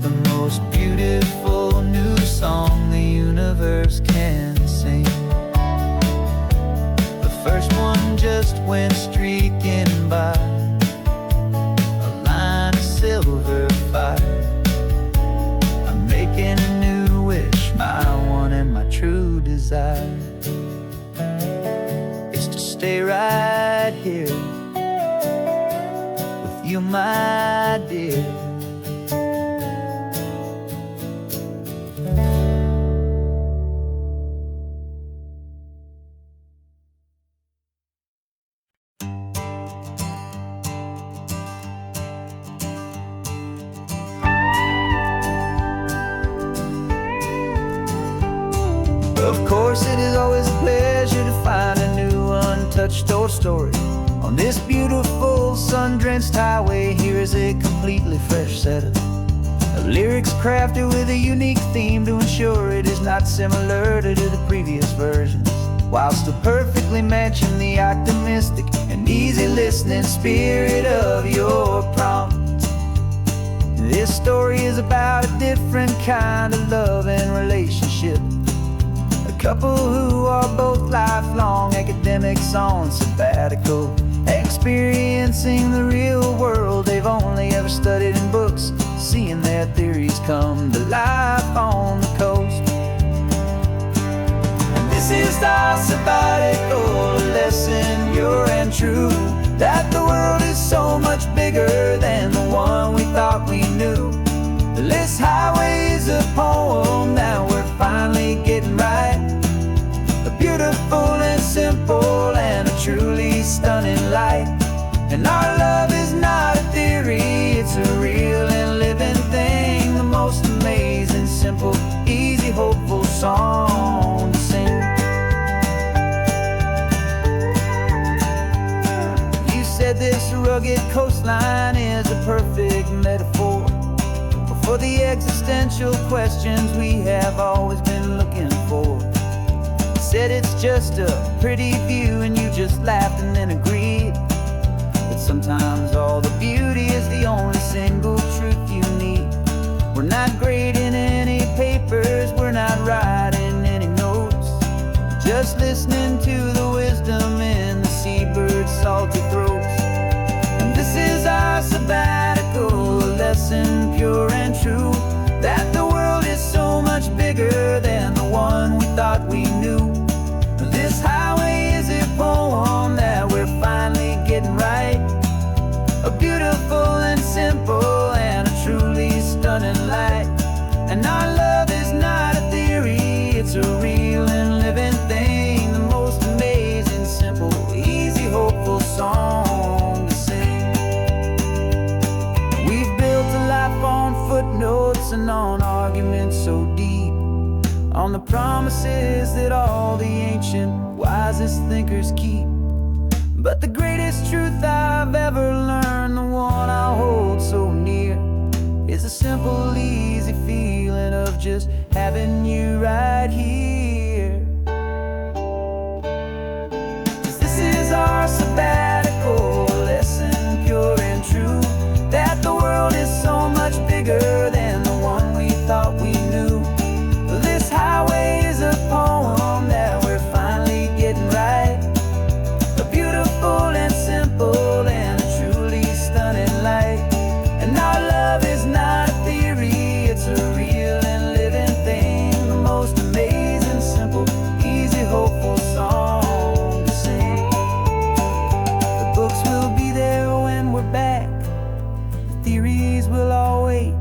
the most beautiful new song the universe can sing. The first one just went streaking by, a line of silver fire. I'm making a new wish, my one and my true desire is to stay right here with you, my dear. Of course, it is always a pleasure to find a new untouched old story. On this beautiful sun-drenched highway, here is a completely fresh set of lyrics crafted with a unique theme to ensure it is not similar to the previous versions, while still perfectly matching the optimistic and easy listening spirit of your prompt. This story is about a different kind of love and relationship. A couple who are both lifelong academics on sabbatical, experiencing the real world they've only ever studied in books, seeing their theories come to life on the coast. And this is our sabbatical lesson, pure and true, that the world is so much bigger than the one we thought we knew. This highway is a poem that we're finally getting right. A beautiful and simple and a truly stunning light. And our love is not a theory, it's a real and living thing. The most amazing, simple, easy, hopeful song to sing. You said this rugged coastline is a perfect metaphor for the existential questions we have always been looking for. Said it's just a pretty view and you just laughed and then agreed. But sometimes all the beauty is the only single truth you need. We're not grading any papers, we're not writing any notes, just listening to the wisdom in the seabird's salty throats. And this is our sabbatical lesson, pure and true, that the world is so much bigger than the one we thought we knew. This highway is a poem that we're finally getting right. A beautiful and simple and a truly stunning light. And our love is not a theory, it's a real and living thing. The most amazing, simple, easy, hopeful song to sing. We've built a life on footnotes and on arguments so deep, on the promises that all the ancient, wisest thinkers keep. But the greatest truth I've ever learned, the one I hold so near, is a simple, easy feeling of just having you right here. 'Cause this is our sabbatical lesson, pure and true, that the world is so much bigger than the one we thought we knew. This highway is a poem that we're finally getting right. A beautiful and simple and a truly stunning light. And our love is not a theory, it's a real and living thing. The most amazing, simple, easy, hopeful song to sing. The books will be there when we're back, the theories will all wait.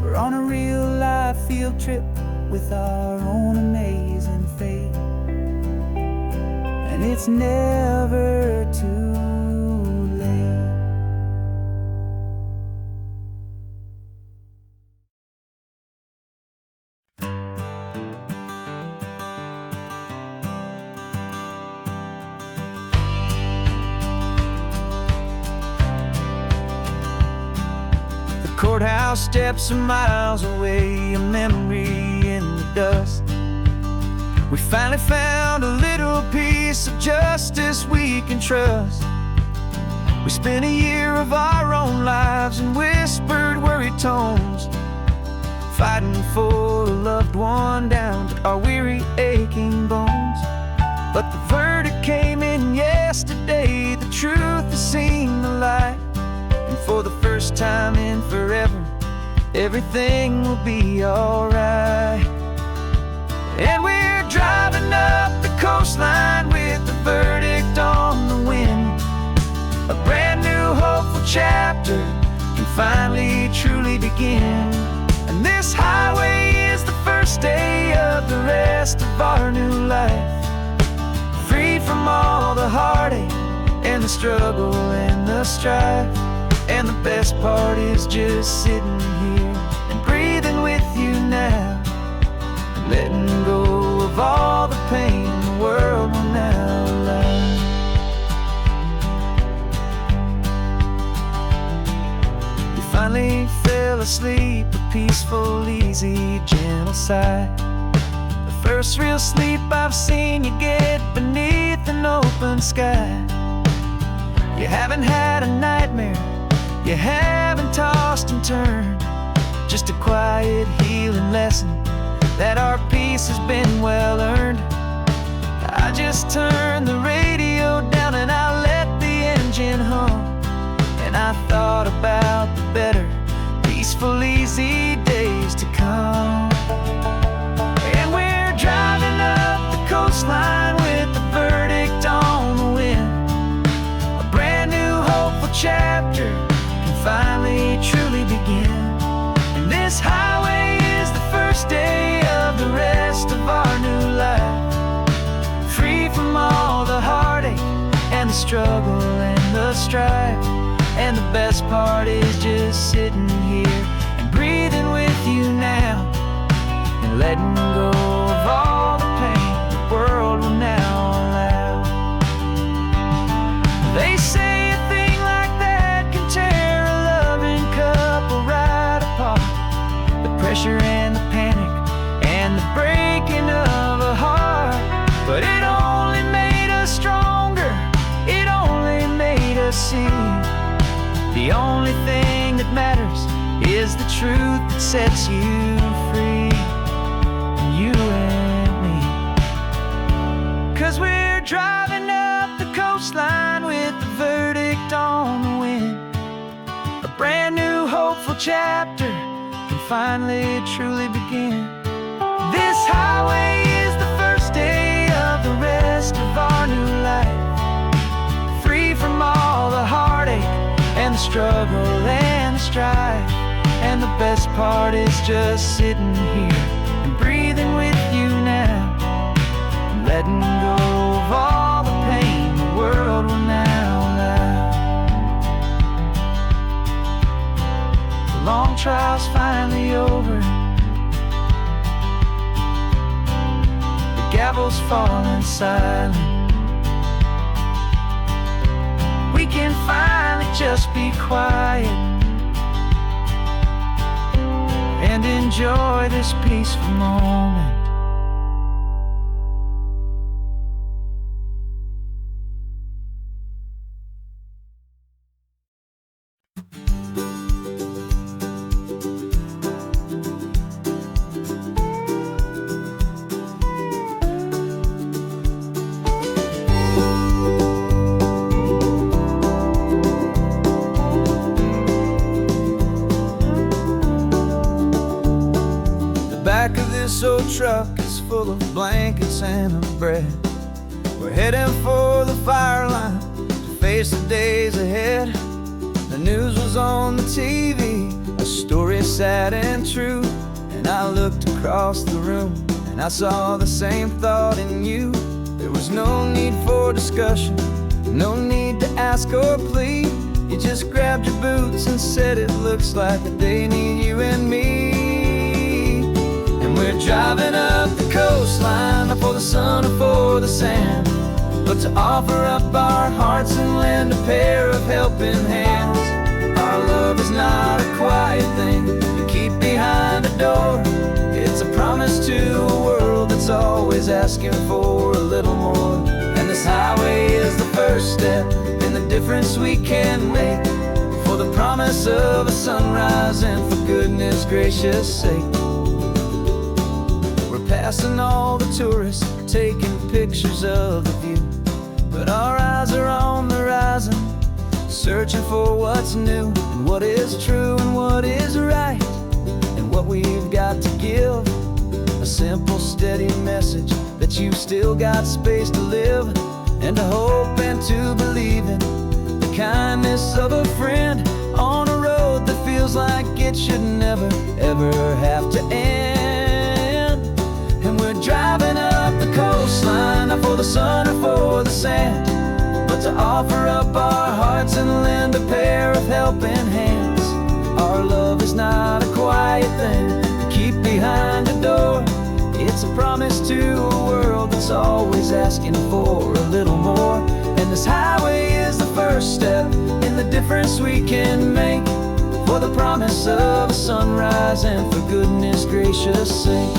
We're on a real life field trip with our own amazing fate. And it's never too late. The courthouse steps are miles away, a memory in the dust. We finally found a little piece of justice we can trust. We spent a year of our own lives in whispered, worried tones, fighting for a loved one down to our weary, aching bones. But the verdict came in yesterday, the truth has seen the light. And for the first time in forever, everything will be alright. And we're driving up the coastline with the verdict on the wind. A brand new hopeful chapter can finally truly begin. And this highway is the first day of the rest of our new life, free from all the heartache and the struggle and the strife. And the best part is just sitting here and breathing with you now, letting go of of all the pain the world will now allow. You finally fell asleep, a peaceful, easy, gentle sigh. The first real sleep I've seen you get beneath an open sky. You haven't had a nightmare, you haven't tossed and turned, just a quiet healing lesson that our peace has been well earned. I just turned the radio down and I let the engine hum, and I thought about the better, peaceful, easy days to come. And we're driving up the coastline with the verdict on the wind. A brand new hopeful chapter can finally truly begin. And this highway is the first day of the rest of our new life, free from all the heartache and the struggle and the strife. And the best part is just sitting here and breathing with you now, and letting go of all the pain the world will now allow. They say a thing like that can tear a loving couple right apart. The pressure and the panic and the breaking of a heart, but it only made us stronger, it only made us see the only thing that matters is the truth that sets you free, you and me. 'Cause we're driving up the coastline with the verdict on the wind. A brand new hopeful chapter can finally truly begin. This highway is the first day of the rest of our new life, free from all the heartache and the struggle and the strife. And the best part is just sitting here and breathing with you now, and letting go of all the pain the world will now allow. The long trial's finally over, the gavel's falling silent. We can finally just be quiet and enjoy this peaceful moment. Back of this old truck is full of blankets and of bread. We're heading for the fire line to face the days ahead. The news was on the TV, a story sad and true, and I looked across the room and I saw the same thought in you. There was no need for discussion, no need to ask or plead. You just grabbed your boots and said it looks like the day need you and me. We're driving up the coastline, not for the sun or for the sand, but to offer up our hearts and lend a pair of helping hands. Our love is not a quiet thing you keep behind a door. It's a promise to a world that's always asking for a little more. And this highway is the first step in the difference we can make, for the promise of a sunrise and for goodness gracious sake. Passing all the tourists, taking pictures of the view, but our eyes are on the horizon, searching for what's new, and what is true and what is right, and what we've got to give. A simple, steady message that you've still got space to live, and to hope and to believe in the kindness of a friend on a road that feels like it should never, ever have to end. Driving up the coastline, not for the sun or for the sand, but to offer up our hearts and lend a pair of helping hands. Our love is not a quiet thing to keep behind a door. It's a promise to a world that's always asking for a little more. And this highway is the first step in the difference we can make, for the promise of a sunrise and for goodness gracious sake.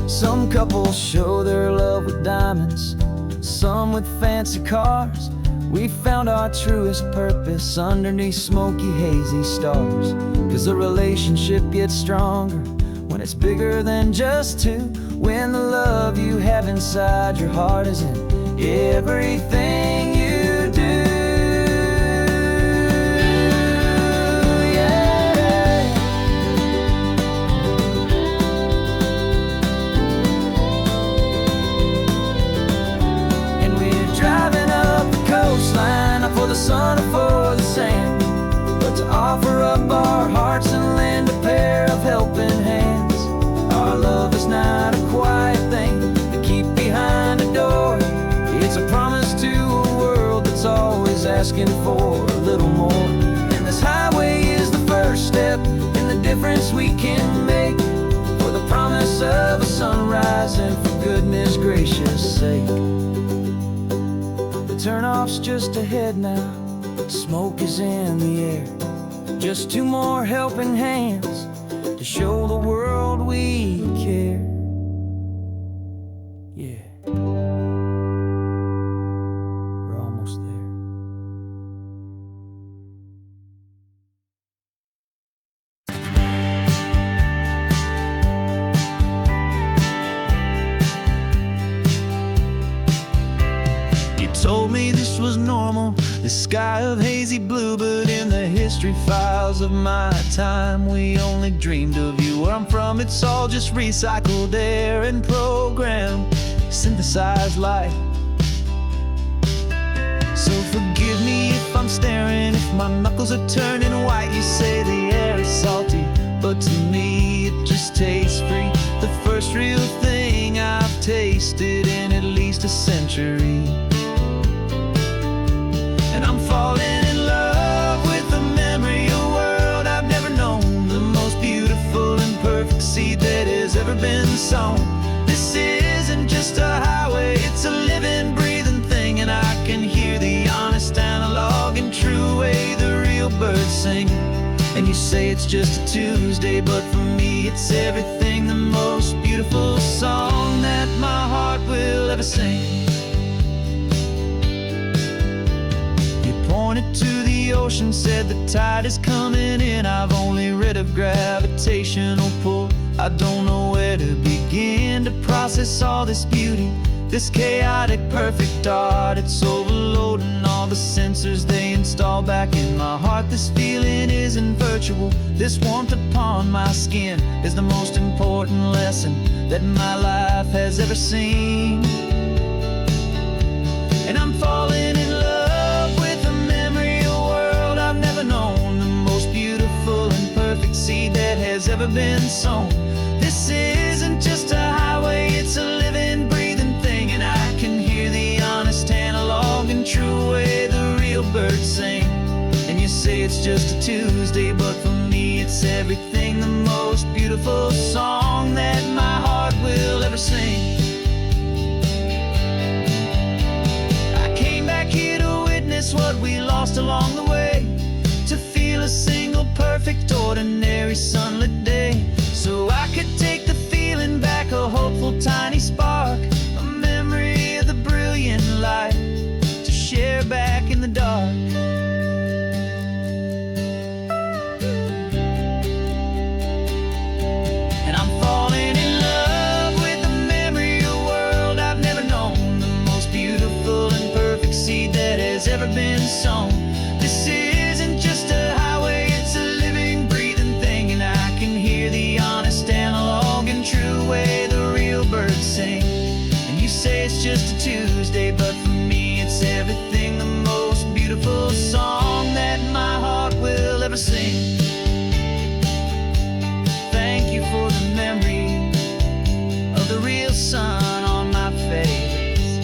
Some couples show their love with diamonds, some with fancy cars. We found our truest purpose underneath smoky, hazy stars. 'Cause a relationship gets stronger when it's bigger than just two, when the love you have inside your heart is in everything you do. Yeah. And we're driving up the coastline, not for the sun or for the sand, but to offer up our hearts and lend a pair of helping hands. Our love is not a quiet thing to keep behind a door. It's a promise to a world that's always asking for a little more. And this highway is the first step in the difference we can make, for the promise of a sunrise and for goodness gracious sake. The turnoff's just ahead now, smoke is in the air. Just two more helping hands to show the world we care. Yeah, we're almost there. You told me this was normal, this sky of hazy blue, but in the history files of my time, we only dreamed of you. Where I'm from, it's all just recycled air and programmed, synthesized light. So forgive me if I'm staring, if my knuckles are turning white. You say the air is salty, but to me it just tastes free. The first real thing I've tasted in at least a century. And I'm falling in love with the memory of a world I've never known, the most beautiful and perfect seed that has ever been sown. This isn't just a highway, it's a living, breathing thing, and I can hear the honest, analog, and true way the real birds sing. And you say it's just a Tuesday, but for me it's everything, the most beautiful song that my heart will ever sing. Pointed to the ocean, said the tide is coming in. I've only read of gravitational pull, I don't know where to begin to process all this beauty, this chaotic perfect art. It's overloading all the sensors they install back in my heart. This feeling isn't virtual, this warmth upon my skin is the most important lesson that my life has ever seen. And I'm falling in love with a memory of a world I've never known, the most beautiful and perfect seed that has ever been sown. This isn't just a highway, it's a living, breathing thing, and I can hear the honest, analog, and true way the real birds sing. And you say it's just a Tuesday, but for me it's everything, the most beautiful song that my heart will ever sing. What we lost along the way, to feel a single perfect ordinary sunlit day, so I could take the feeling back, a hopeful tiny spark, a memory of the brilliant light to share back in the dark. And I'm falling in love with the memory of a world I've never known, the most beautiful and perfect seed that has ever been sown. This isn't just a highway, it's a living, breathing thing, and I can hear the honest, analog, and true way the real birds sing. And you say it's just a Tuesday, but for me it's everything, the most beautiful song that my heart will ever sing. Thank you for the memory of the real sun on my face,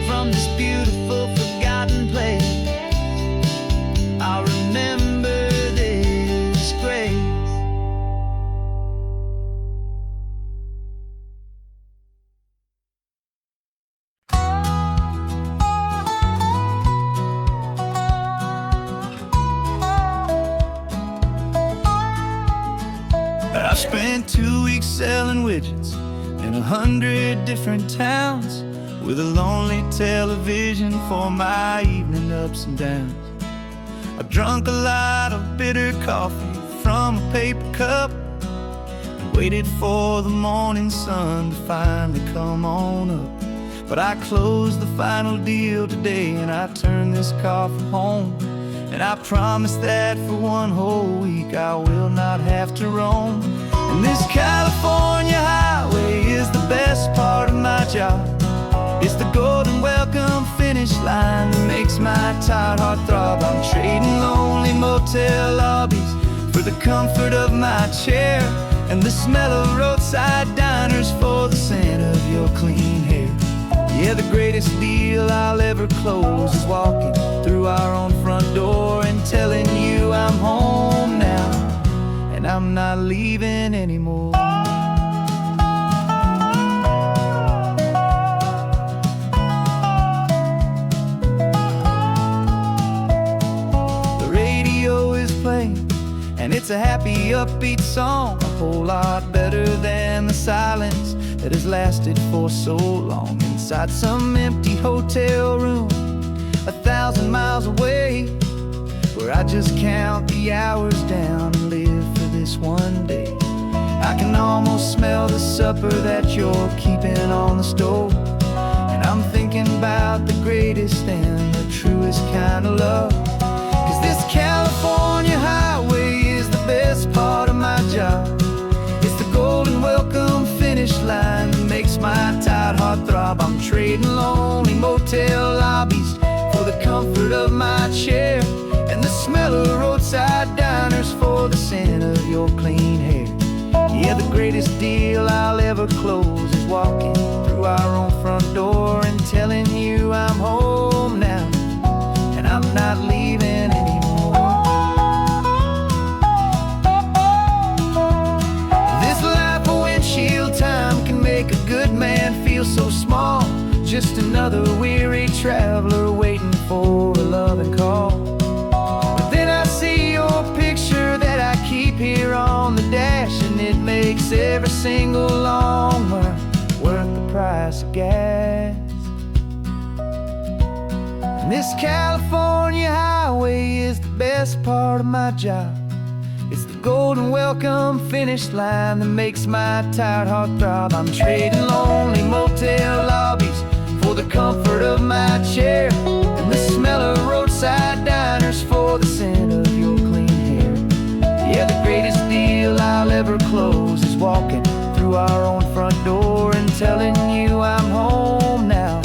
from this beautiful forgotten place. I'll remember this grace. I've spent 2 weeks selling widgets in 100 different towns, with a lonely television for my evening ups and downs. I've drunk a lot of bitter coffee from a paper cup, and waited for the morning sun to finally come on up. But I closed the final deal today, and I turned this car from home. And I promise that for one whole week I will not have to roam. And this California highway is the best part of my job. It's the golden welcome finish line that makes my tired heart throb. I'm trading lonely motel lobbies for the comfort of my chair, and the smell of roadside diners for the scent of your clean hair. Yeah, the greatest deal I'll ever close is walking through our own front door and telling you I'm home now, and I'm not leaving anymore. The radio is playing, and it's a happy, upbeat song, a whole lot better than the silence that has lasted for so long. Inside some empty hotel room 1,000 miles away, where I just count the hours down and live for this one day. I can almost smell the supper that you're keeping on the stove, and I'm thinking about the greatest and the truest kind of love. 'Cause this California highway is the best part of my job. It's the golden welcome finish line that makes my tired heart throb. I'm trading lonely motel lobbies for the comfort of my chair, and the smell of roadside diners for the scent of your clean hair. Yeah, the greatest deal I'll ever close is walking through our own front door and telling you I'm home now, and I'm not leaving anymore. This life of windshield time can make a good man feel so small, just another weary traveler waiting for a loving call. But then I see your picture that I keep here on the dash, and it makes every single long mile worth the price of gas. And this California highway is the best part of my job. It's the golden welcome finish line that makes my tired heart throb. I'm trading lonely motel lobbies for the comfort of my chair, and the smell of roadside diners for the scent of your clean hair. Yeah, the greatest deal I'll ever close is walking through our own front door and telling you I'm home now,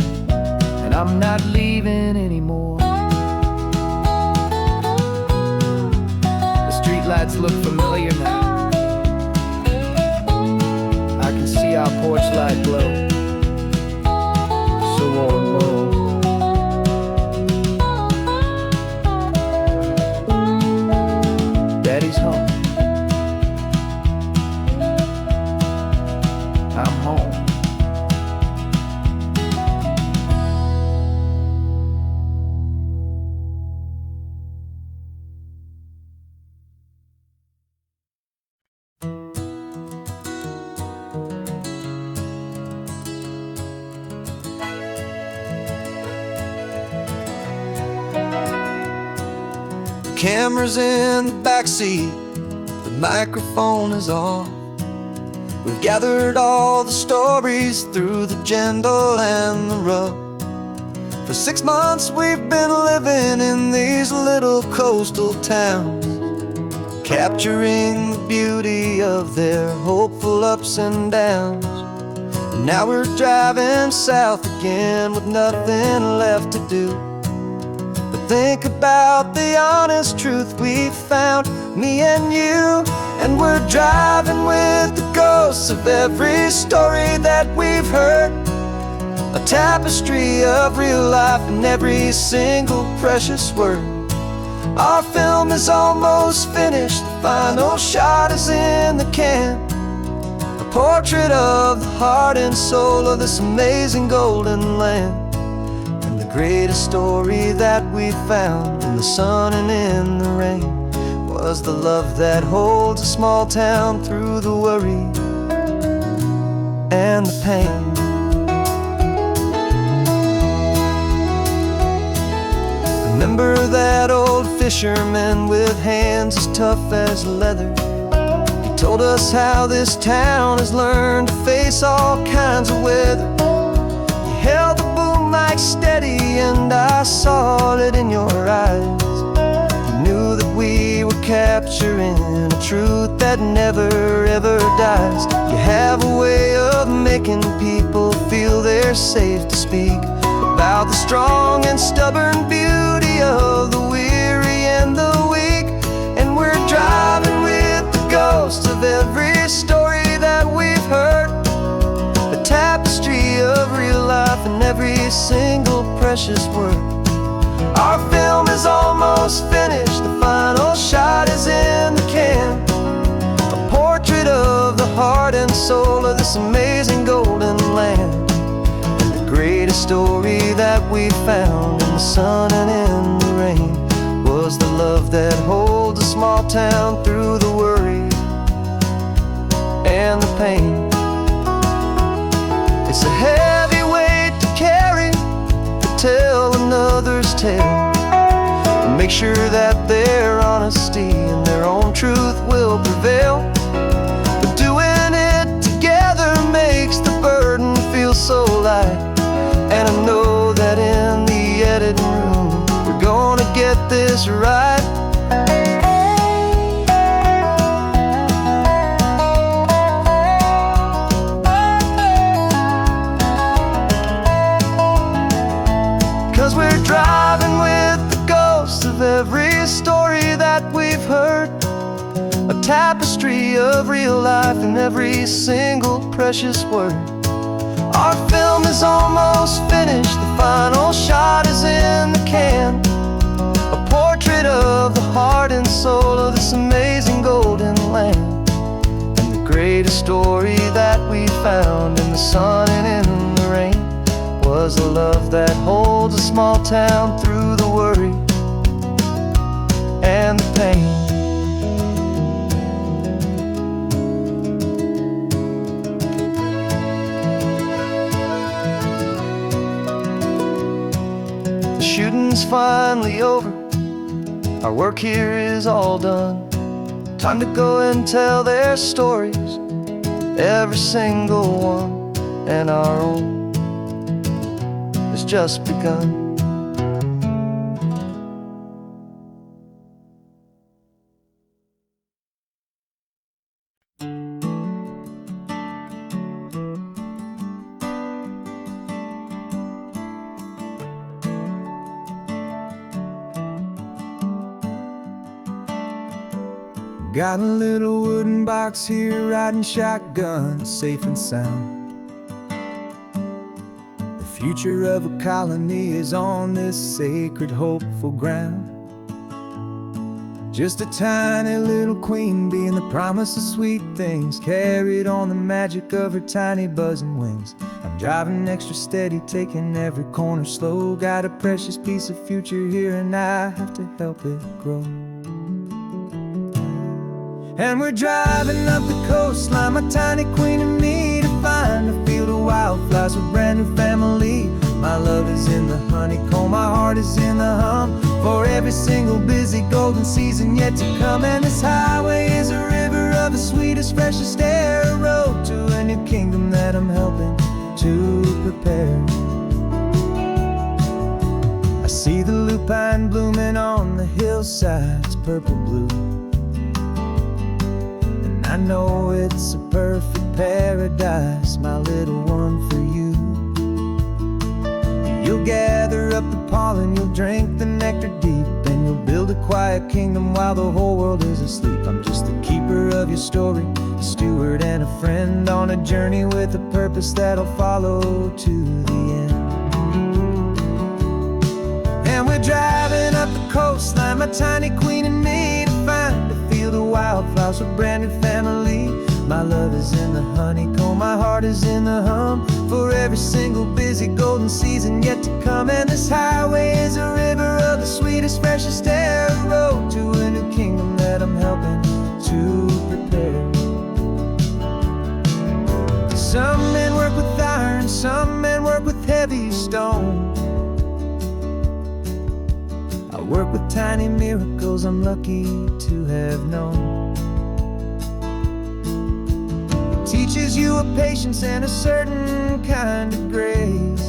and I'm not leaving anymore. The streetlights look familiar now. I can see our porch light glow, so warm, warm. Daddy's home. I'm home. Camera's in the backseat, the microphone is on. We've gathered all the stories through the gentle and the rough. For 6 months we've been living in these little coastal towns, capturing the beauty of their hopeful ups and downs. And now we're driving south again with nothing left to do. Think about the honest truth we found, me and you. And we're driving with the ghosts of every story that we've heard, a tapestry of real life in every single precious word. Our film is almost finished, the final shot is in the can, a portrait of the heart and soul of this amazing golden land. Greatest story that we found in the sun and in the rain was the love that holds a small town through the worry and the pain. Remember that old fisherman with hands as tough as leather? He told us how this town has learned to face all kinds of weather. You held the boom mic steady and I saw it in your eyes. You knew that we were capturing a truth that never ever dies. You have a way of making people feel they're safe to speak about the strong and stubborn beauty of the weary and the weak. And we're driving with the ghosts of every story that we've heard, a tapestry of real life and every single precious word. Our film is almost finished, the final shot is in the can, a portrait of the heart and soul of this amazing golden land. Greatest story that we found in the sun and in the rain was the love that holds a small town through the worry and the pain. It's a heavy weight to carry, to tell another's tale, and make sure that their honesty and their own truth will prevail. But doing it together makes the burden feel so light. And I know that in the editing room we're gonna get this right. 'Cause we're driving with the ghosts of every story that we've heard, a tapestry of real life and every single precious word. Our film is almost finished, the final shot is in the can, a portrait of the heart and soul of this amazing golden land. And the greatest story that we found in the sun and in the rain was a love that holds a small town through the worry and the pain. Shooting's finally over, our work here is all done. Time to go and tell their stories, every single one, and our own has just begun. Got a little wooden box here, riding shotgun, safe and sound. The future of a colony is on this sacred, hopeful ground. Just a tiny little queen bee and the promise of sweet things, carried on the magic of her tiny buzzing wings. I'm driving extra steady, taking every corner slow. Got a precious piece of future here and I have to help it grow. And we're driving up the coastline, my tiny queen and me, to find a field of wildflowers with brand new family. My love is in the honeycomb, my heart is in the hum, for every single busy golden season yet to come. And this highway is a river of the sweetest, freshest air, a road to a new kingdom that I'm helping to prepare. I see the lupine blooming on the hillsides, purple blue, I know it's a perfect paradise, my little one, for you. You'll gather up the pollen, you'll drink the nectar deep, and you'll build a quiet kingdom while the whole world is asleep. I'm just the keeper of your story, a steward and a friend, on a journey with a purpose that'll follow to the end. And we're driving up the coastline, my tiny queen and me, to find a field of wildflowers with brand new family. My love is in the honeycomb, my heart is in the hum, for every single busy golden season yet to come. And this highway is a river of the sweetest, freshest air, a road to a new kingdom that I'm helping heavy stone. I work with tiny miracles I'm lucky to have known. It teaches you a patience and a certain kind of grace,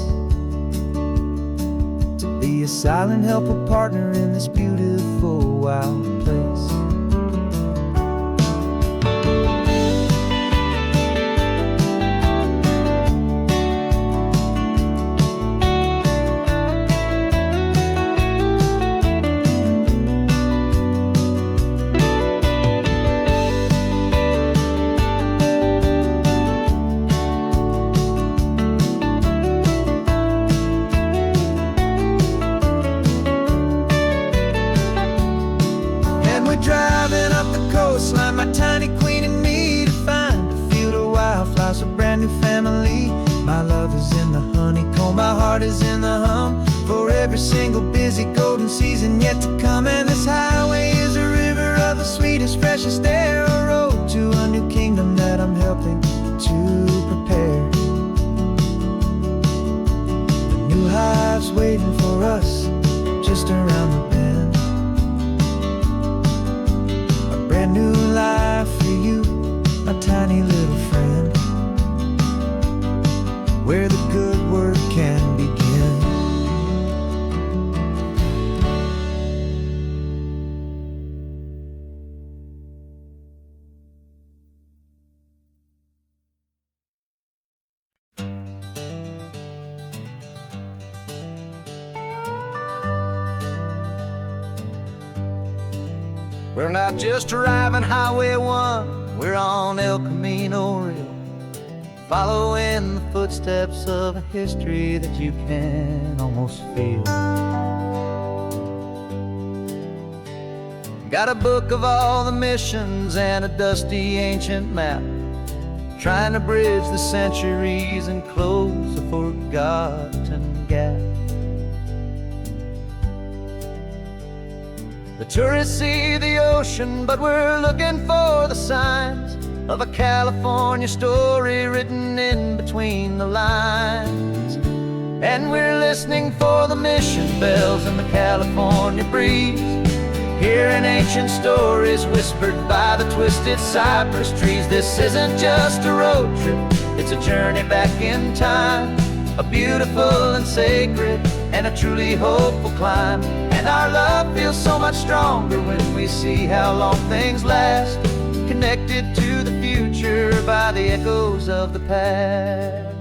to be a silent, helpful partner in this beautiful, wild place. Driving up the coastline, my tiny queen and me, to find a field of wildflowers, a brand new family. My love is in the honeycomb, my heart is in the hum, for every single busy golden season yet to come. And this highway is a river of the sweetest, freshest air, a road to a new kingdom that I'm helping to prepare. A new hive's waiting for us just around the bend. Brand new life for you, my tiny little friend, where the good work can begin. We're not just driving Highway 1, we're on El Camino Real, following the footsteps of a history that you can almost feel. Got a book of all the missions and a dusty ancient map, trying to bridge the centuries and close a forgotten gap. The tourists see the ocean, but we're looking for the signs of a California story written in between the lines. And we're listening for the mission bells in the California breeze, hearing ancient stories whispered by the twisted cypress trees. This isn't just a road trip, it's a journey back in time, a beautiful and sacred and a truly hopeful climb. And our love feels so much stronger when we see how long things last, connected to the future by the echoes of the past.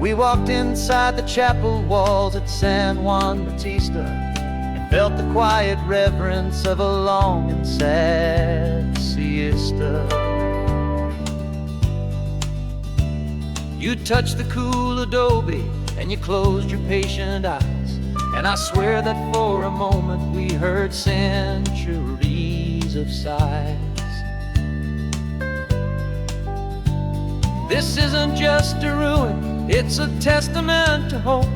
We walked inside the chapel walls at San Juan Bautista and felt the quiet reverence of a long and sad siesta. You touched the cool adobe and you closed your patient eyes, and I swear that for a moment we heard centuries of sighs. This isn't just a ruin, it's a testament to hope,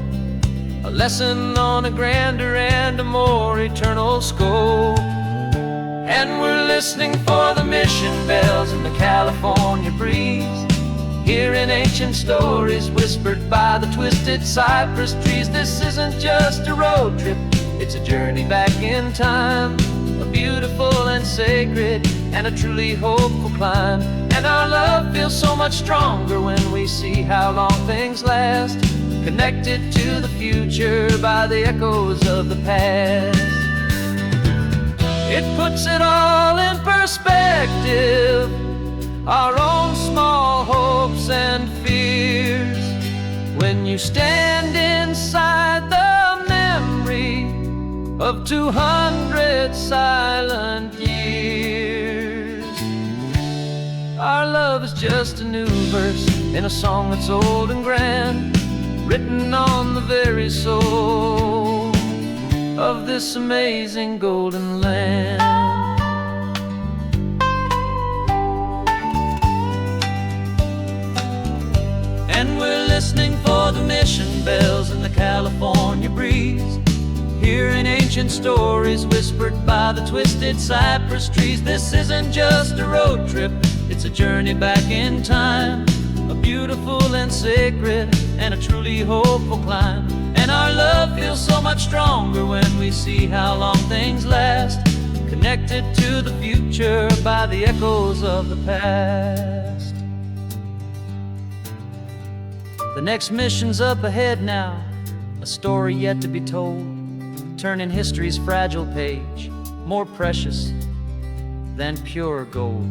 a lesson on a grander and a more eternal scope. And we're listening for the mission bells in the California breeze, hearing ancient stories whispered by the twisted cypress trees. This isn't just a road trip, it's a journey back in time, a beautiful and sacred and a truly hopeful climb. And our love feels so much stronger when we see how long things last, connected to the future by the echoes of the past. It puts it all in perspective, our own small hopes and fears, when you stand inside the memory of 200 silent years. Our love is just a new verse in a song that's old and grand, written on the very soul of this amazing golden land. And we're listening for the mission bells in the California breeze, hearing ancient stories whispered by the twisted cypress trees. This isn't just a road trip, it's a journey back in time, a beautiful and sacred, and a truly hopeful climb. And our love feels so much stronger when we see how long things last, connected to the future by the echoes of the past. The next mission's up ahead now, a story yet to be told, turning history's fragile page more precious than pure gold.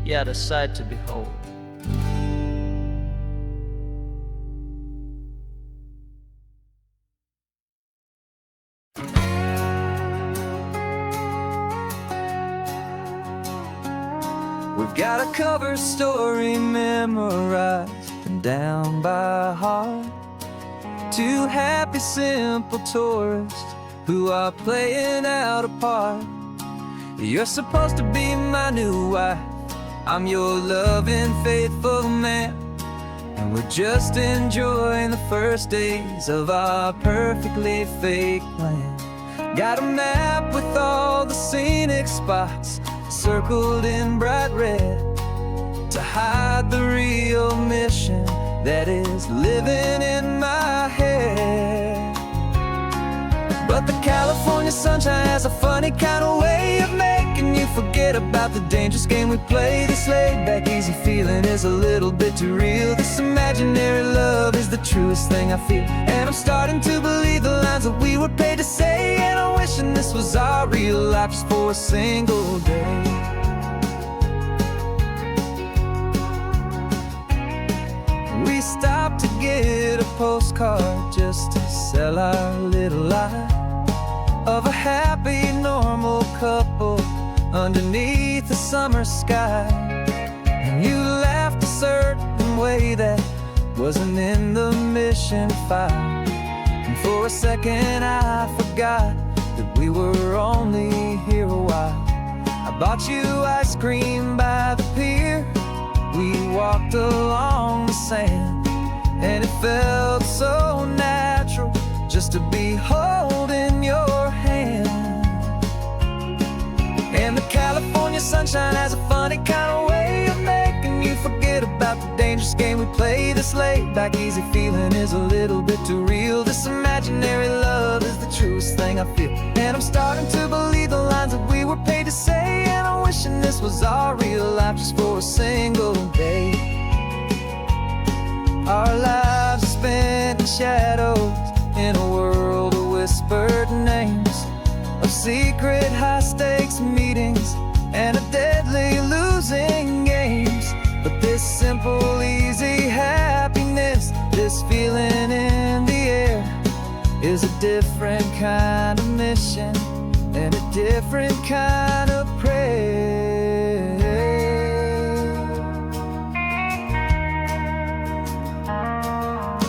Yet a sight to behold. We've got a cover story memorized and down by heart. Two happy, simple tourists who are playing out a part. You're supposed to be my new wife, I'm your loving, faithful man, and we're just enjoying the first days of our perfectly fake plan. Got a map with all the scenic spots circled in bright red to hide the real mission that is living in my head. But the California sunshine has a funny kind of way of making you forget about the dangerous game we play. This laid-back, easy feeling is a little bit too real. This imaginary love is the truest thing I feel, and I'm starting to believe the lines that we were paid to say. And I'm wishing this was our real life just for a single day. We stopped to get a postcard just to sell our little lie of a happy, normal couple underneath the summer sky. And you laughed a certain way that wasn't in the mission file, and for a second I forgot that we were only here a while. I bought you ice cream by the pier, we walked along the sand, and it felt so natural just to be holding your hand. And the California sunshine has a funny kind of way of making you forget about the dangerous game we play. This laid-back, easy feeling is a little bit too real. This imaginary love is the truest thing I feel, and I'm starting to believe the lines that we were paid to say. And I'm wishing this was our real life just for a single day. Our lives are spent in shadows, in a world of whispered names, of secret high-stakes meetings and of deadly losing games. But this simple, easy happiness, this feeling in the air, is a different kind of mission and a different kind of prayer.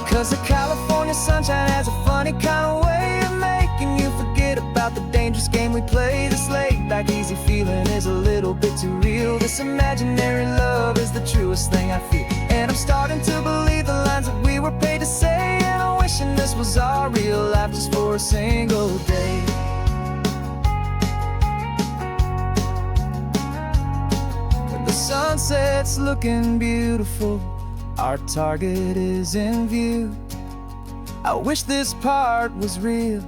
'Cause the California sunshine has a funny kind of way of making you forget about the dangerous game we play. This laid-back, easy feeling is a little bit too real. This imaginary love is the truest thing I feel, and I'm starting to believe the lines that we were paid to say. And I'm wishing this was our real life just for a single day. When the sunset's looking beautiful, our target is in view. I wish this part was real,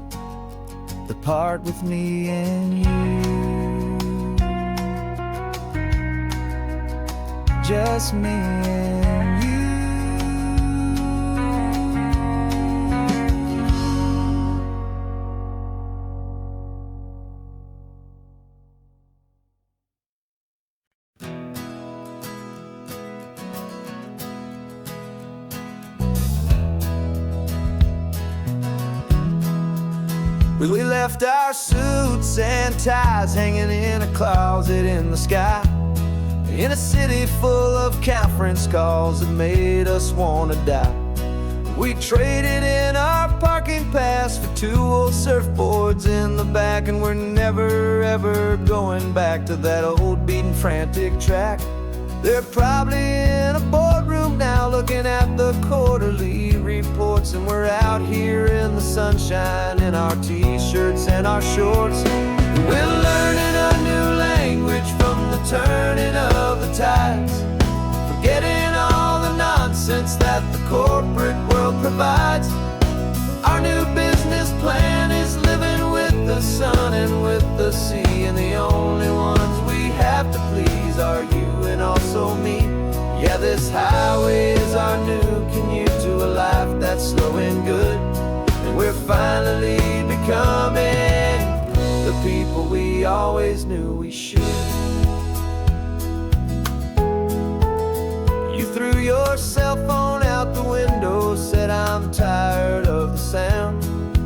the part with me and you. Just me and you. We left our suits and ties hanging in a closet in the sky, in a city full of conference calls that made us wanna die. We traded in our parking pass for 2 old surfboards in the back, and we're never ever going back to that old beaten frantic track. They're probably in a boardroom now looking at the quarterly reports, and we're out here in the sunshine in our t-shirts and our shorts. We're learning a new language from the turning of the tides, nonsense that the corporate world provides. Our new business plan is living with the sun and with the sea, and the only ones we have to please are you and also me. Yeah, this highway is our new commute to a life that's slow and good, and we're finally becoming the people we always knew we should. You threw your cell phone out the window, said I'm tired of the sound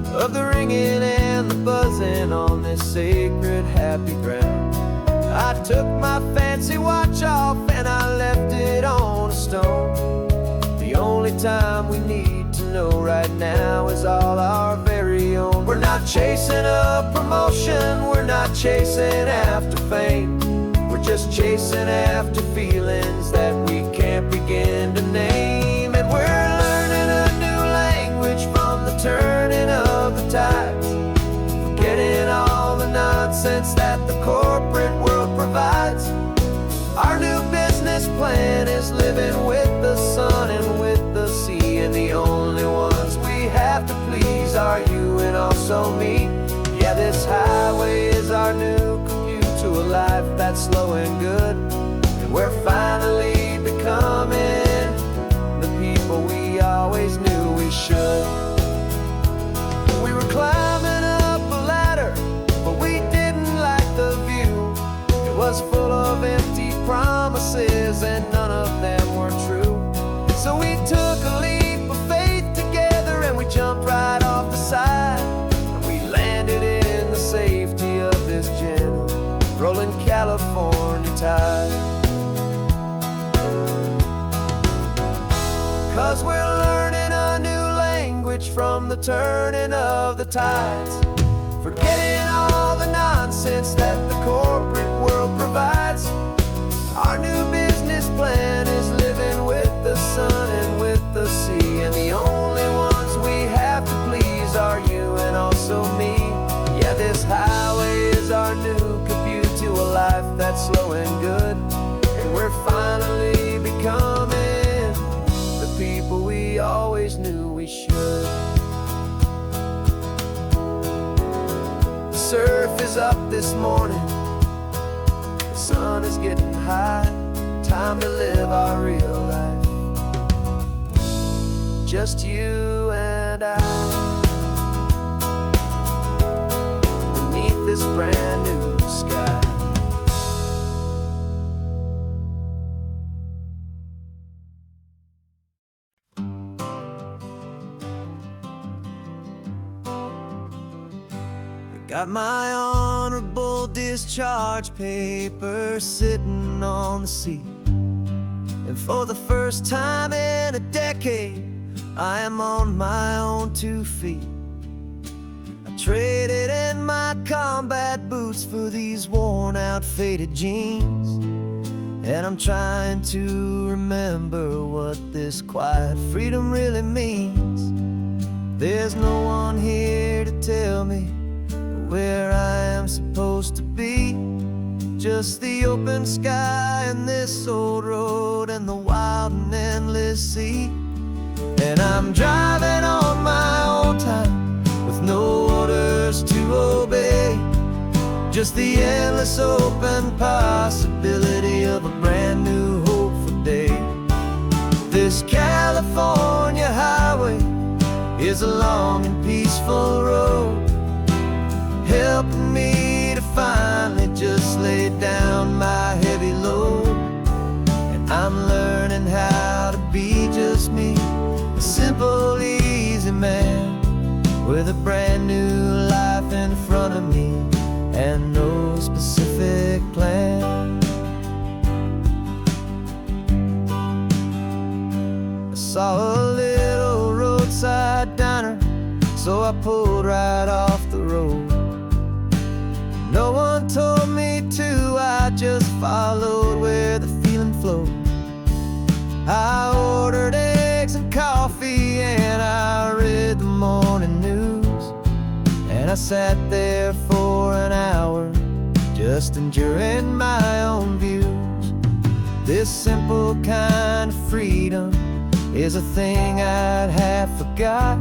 of the ringing and the buzzing on this sacred happy ground. I took my fancy watch off and I left it on a stone. The only time we need to know right now is all our very own. We're not chasing a promotion, we're not chasing after fame. We're just chasing after feelings that we can't begin to name. And we're learning a new language from the turning of the tides, forgetting all the nonsense that the corporate world provides. Our new business plan is living with the sun and with the sea, and the only ones we have to please are you and also me. Yeah, this highway is our new commute to a life that's slow and good, and we're finally becoming the people we always knew we should. We were climbing up a ladder, but we didn't like the view. It was full of empty promises and none of them were true. So we took a leap of faith together and we jumped right off the side, and we landed in the safety of this gentle rolling California tide. 'Cause we're learning a new language from the turning of the tides, forgetting all the nonsense that the corporate world provides. Our new business plan is living with the sun and with the sea, and the only ones we have to please are you and also me. Yeah, this highway is our new commute to a life that's slow and good, and we're finally becoming the people we always knew we should. The surf is up this morning, the sun is getting high, time to live our real life, just you and I, beneath this brand new sky. Got my honorable discharge paper sitting on the seat, and for the first time in a decade I am on my own 2 feet. I traded in my combat boots for these worn out faded jeans, and I'm trying to remember what this quiet freedom really means. There's no one here to tell me where I am supposed to be, just the open sky and this old road and the wild and endless sea. And I'm driving on my own time with no orders to obey, just the endless open possibility of a brand new hopeful day. This California highway is a long and peaceful road, helping me to finally just lay down my heavy load. And I'm learning how to be just me, a simple, easy man with a brand new life in front of me and no specific plan. I saw a little roadside diner, so I pulled right off the road. No one told me to, I just followed where the feeling flowed. I ordered eggs and coffee and I read the morning news, and I sat there for an hour just enduring my own views. This simple kind of freedom is a thing I'd have forgot.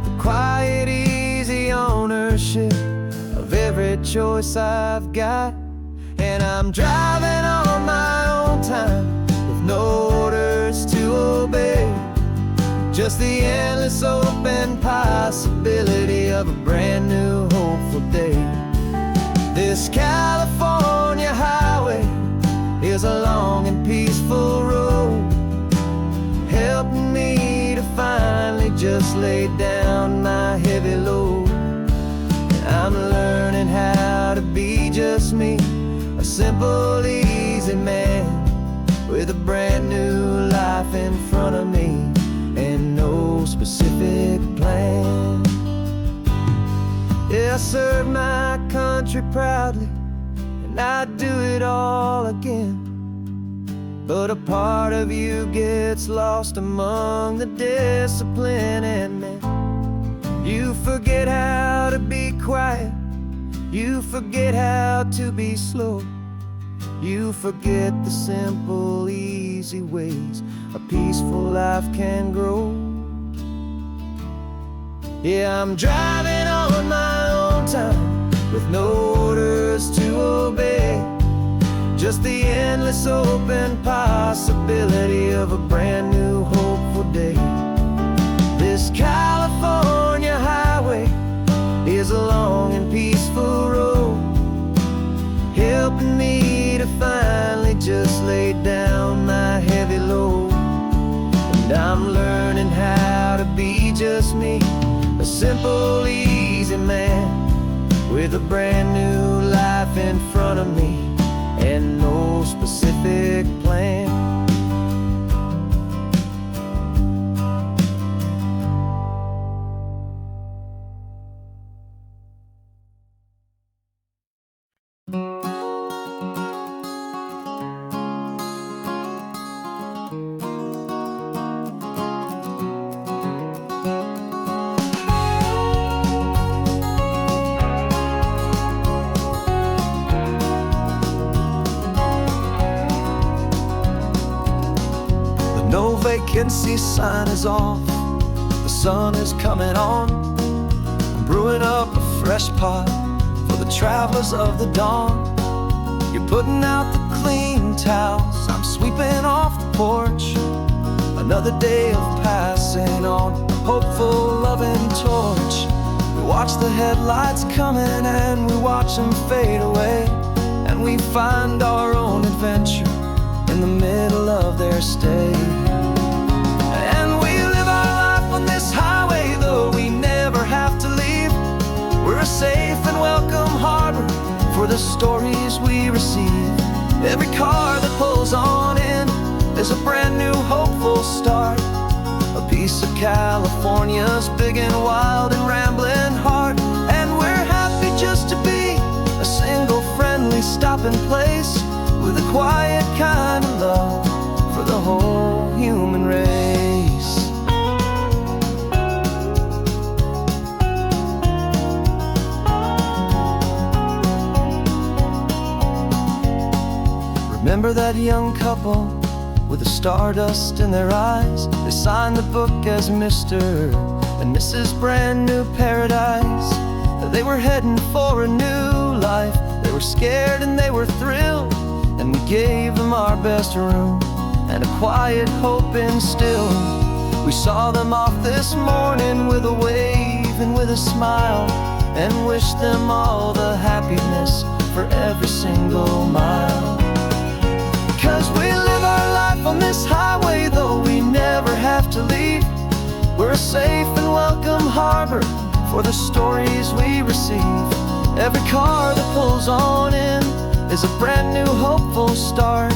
The quiet, easy ownership of every choice I've got. And I'm driving on my own time with no orders to obey, just the endless open possibility of a brand new hopeful day. This California highway is a long and peaceful road, helping me to finally just lay down my heavy load. And I'm learning how to be just me, a simple, easy man with a brand new life in front of me and no specific plan. Yeah, I serve my country proudly, and I'd do it all again. But a part of you gets lost among the discipline, and man, you forget how to be quiet, you forget how to be slow, you forget the simple, easy ways a peaceful life can grow. Yeah, I'm driving on my own time with no orders to obey, just the endless open possibility of a brand new hopeful day. This California highway is a long and peaceful road, helping me to finally just lay down my heavy load. And I'm learning how to be just me, a simple, easy man with a brand new life in front of me and no specific plan. No vacancy sign is off, the sun is coming on. I'm brewing up a fresh pot for the travelers of the dawn. You're putting out the clean towels, I'm sweeping off the porch. Another day of passing on, a hopeful, loving torch. We watch the headlights coming and we watch them fade away, and we find our own adventure in the middle of their stay. And we live our life on this highway, though we never have to leave. We're a safe and welcome harbor for the stories we receive. Every car that pulls on in is a brand new hopeful start, a piece of California's big and wild and rambling heart. And we're happy just to be a single friendly stopping place with a quiet kind of love for the whole human race. Remember that young couple with the stardust in their eyes? They signed the book as Mr. and Mrs. Brand New Paradise. They were heading for a new life. They were scared and they were thrilled, and we gave them our best room and a quiet hope instilled. We saw them off this morning with a wave and with a smile, and wished them all the happiness for every single mile. 'Cause we live our life on this highway, though we never have to leave. We're a safe and welcome harbor for the stories we receive. Every car that pulls on in is a brand new hopeful start,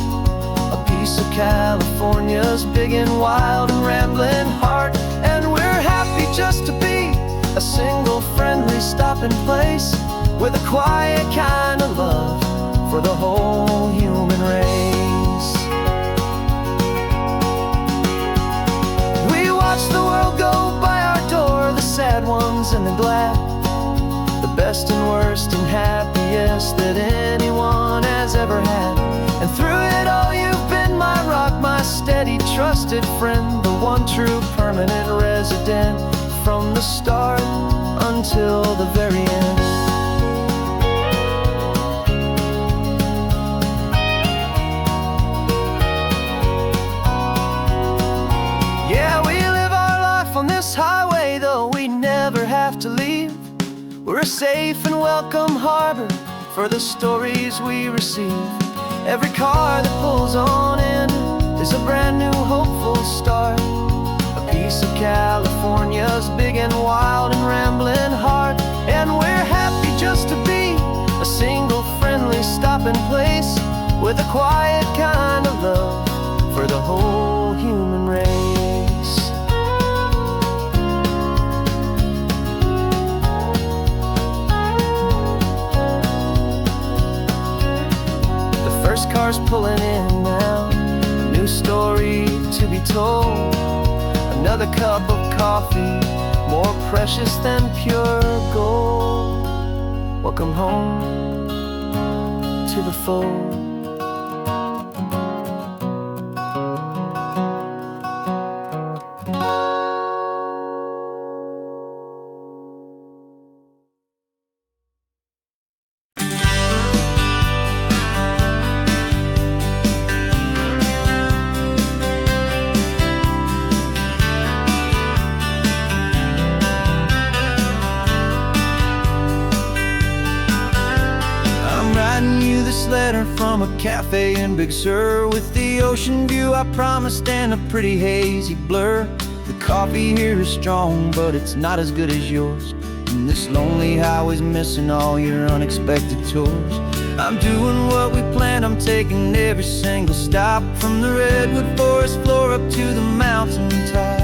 a piece of California's big and wild and rambling heart. And we're happy just to be a single friendly stopping place with a quiet kind of love for the whole human race. We watch the world go by our door, the sad ones and the glad, the best and worst and happiest that anyone has ever had. And through it all you've been my rock, my steady, trusted friend, the one true permanent resident, from the start until the very end. Yeah, we live our life on this highway, though we never have to leave. We're a safe and welcome harbor for the stories we receive. Every car that pulls on in is a brand new hopeful start, a piece of California's big and wild and rambling heart. And we're happy just to be a single friendly stopping place, with a quiet kind of love for the whole human race. First car's pulling in now, a new story to be told. Another cup of coffee, more precious than pure gold. Welcome home to the fold. This letter from a cafe in Big Sur, with the ocean view I promised and a pretty hazy blur. The coffee here is strong, but it's not as good as yours, and this lonely highway's missing all your unexpected tours. I'm doing what we planned, I'm taking every single stop, from the redwood forest floor up to the mountain top.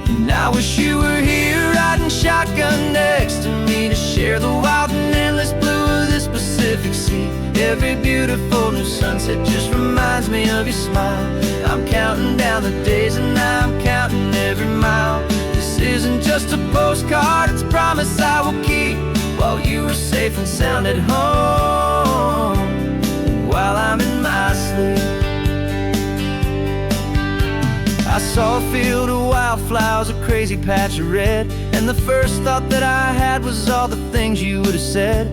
And I wish you were here riding shotgun next to me, to share the wild and endless blue of this Pacific Sea. Every beautiful new sunset just reminds me of your smile. I'm counting down the days and I'm counting every mile. This isn't just a postcard, it's a promise I will keep, while you are safe and sound at home, and while I'm in my sleep. I saw a field of wildflowers, a crazy patch of red, and the first thought that I had was all the things you would have said.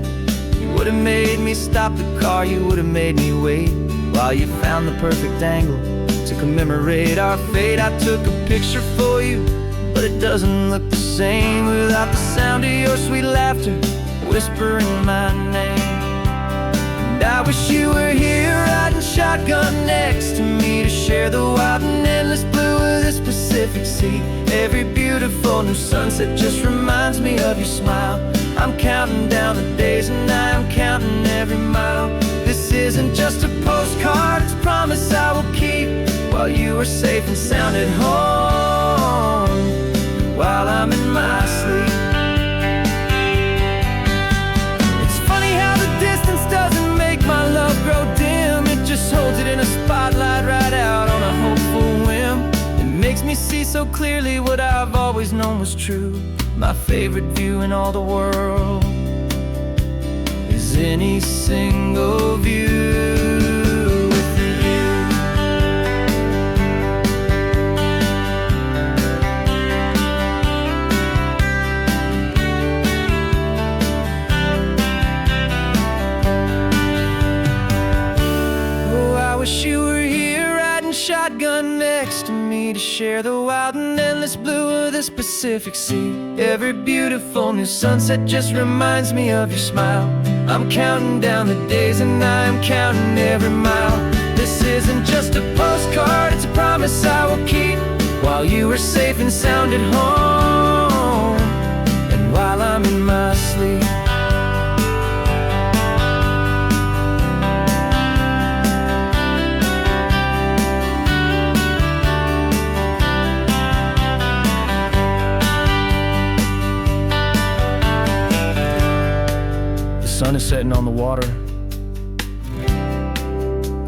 You would have made me stop the car, you would have made me wait, while you found the perfect angle to commemorate our fate. I took a picture for you, but it doesn't look the same without the sound of your sweet laughter whispering my name. And I wish you were here riding shotgun next to me, to share the wild and endless blue of this Pacific Sea. Every beautiful new sunset just reminds me of your smile. I'm counting down the days and I'm counting every mile. This isn't just a postcard, it's a promise I will keep, while you are safe and sound at home, while I'm in my sleep. It's funny how the distance doesn't make my love grow dim, it just holds it in a spotlight right out on a hopeful whim. It makes me see so clearly what I've always known was true. My favorite view in all the world is any single view with you. Oh, I wish you were here riding shotgun next to me, to share the wild and endless blue of this Pacific Sea. Every beautiful new sunset just reminds me of your smile. I'm counting down the days and I'm counting every mile. This isn't just a postcard, it's a promise I will keep, while you are safe and sound at home, and while I'm in my sleep. The sun is setting on the water.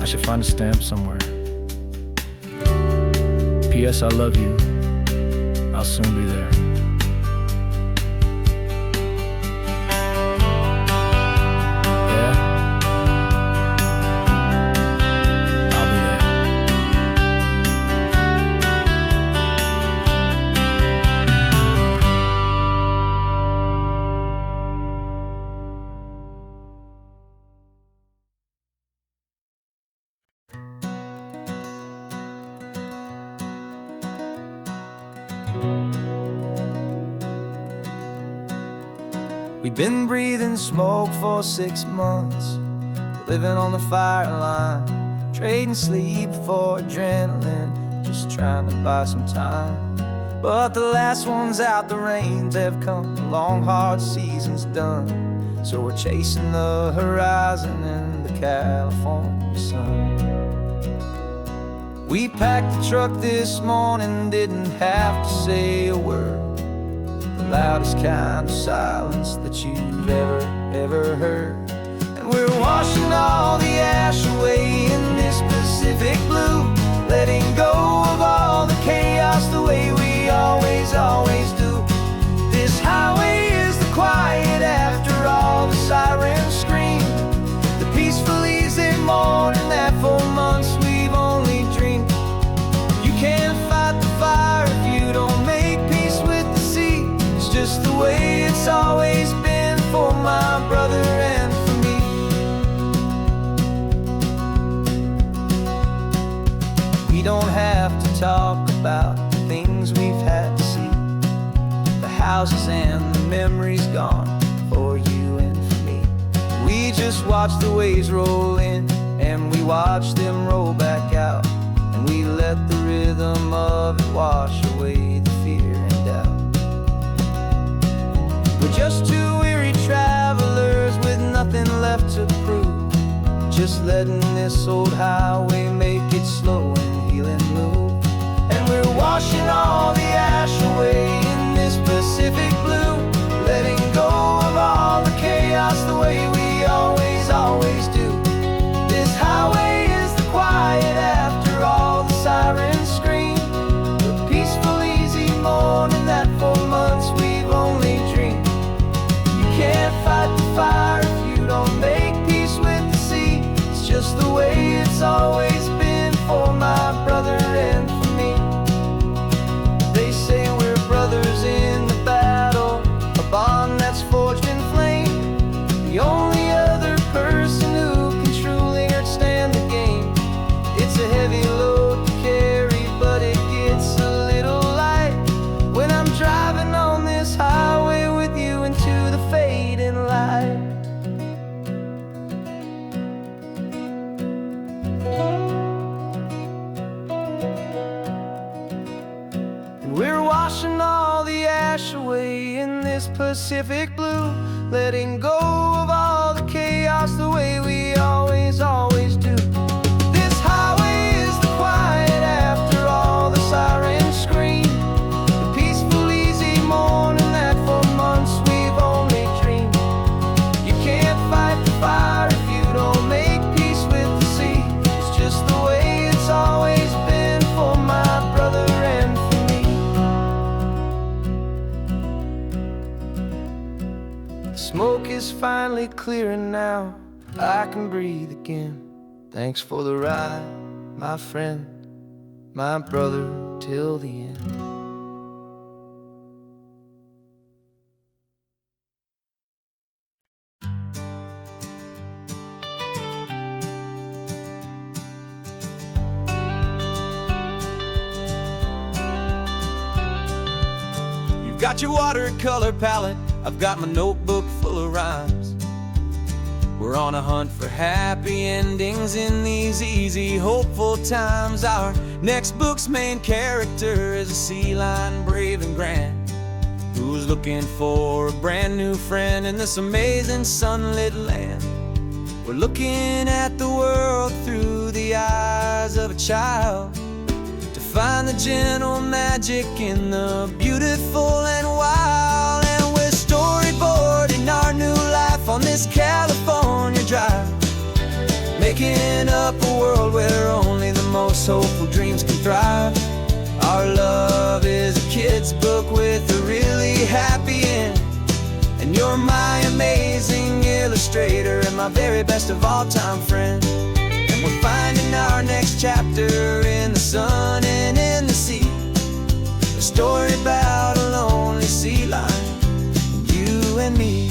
I should find a stamp somewhere. P.S. I love you. I'll soon be there. Yeah? I'll be there. We'd been breathing smoke for 6 months, living on the fire line, trading sleep for adrenaline, just trying to buy some time. But the last one's out, the rains have come, the long hard season's done. So we're chasing the horizon in the California sun. We packed the truck this morning, didn't have to say a word. The loudest kind of silence that you've ever heard. And we're washing all the ash away in this Pacific blue, letting go of all the chaos the way we always do. This highway is the quiet after all the sirens scream, the peaceful easy morning that for months we've only dreamed. You can't fight the fire if you don't make peace with the sea. It's just the way it's always been for my brother and for me. We don't have to talk about the things we've had to see, the houses and the memories gone for you and for me. We just watch the waves roll in, and we watch them roll back out, and we let the rhythm of it wash away the fear and doubt. We're just two weary travelers with nothing left to prove, just letting this old highway make its slow and healing move. And we're washing all the ash away in this Pacific blue, letting go of all the chaos the way we always do. This highway is the quiet after all the sirens scream, the peaceful easy morning that for months we've only dreamed. You can't fight the fire if you don't make peace with the sea. It's just the way it's always been for my brother and for me. They say we're brothers in the battle, a bond that's forged in flame. The only other person who can truly understand the game. It's a heavy load to carry, but it gets a little light when I'm driving on this highway with you into the fading light. And we're washing all the ash away in this Pacific blue, letting go of all the chaos the way we always do. This highway is the quiet after all the sirens scream, the peaceful easy morning that for months we've only dreamed. You can't fight the fire if you don't make peace with the sea. It's just the way it's always been for my brother and for me. The smoke is finally clearing now, I can breathe again. Thanks for the ride, my friend, my brother, till the end. You've got your watercolor palette, I've got my notebook full of rhymes. We're on a hunt for happy endings in these easy, hopeful times. Our next book's main character is a sea lion, brave and grand, who's looking for a brand new friend in this amazing sunlit land. We're looking at the world through the eyes of a child, to find the gentle magic in the beautiful and wild. And we're storyboarding our new life on this California drive, making up a world where only the most hopeful dreams can thrive. Our love is a kid's book with a really happy end, and you're my amazing illustrator and my very best of all time friend. And we're finding our next chapter in the sun and in the sea, a story about a lonely sea lion, you and me.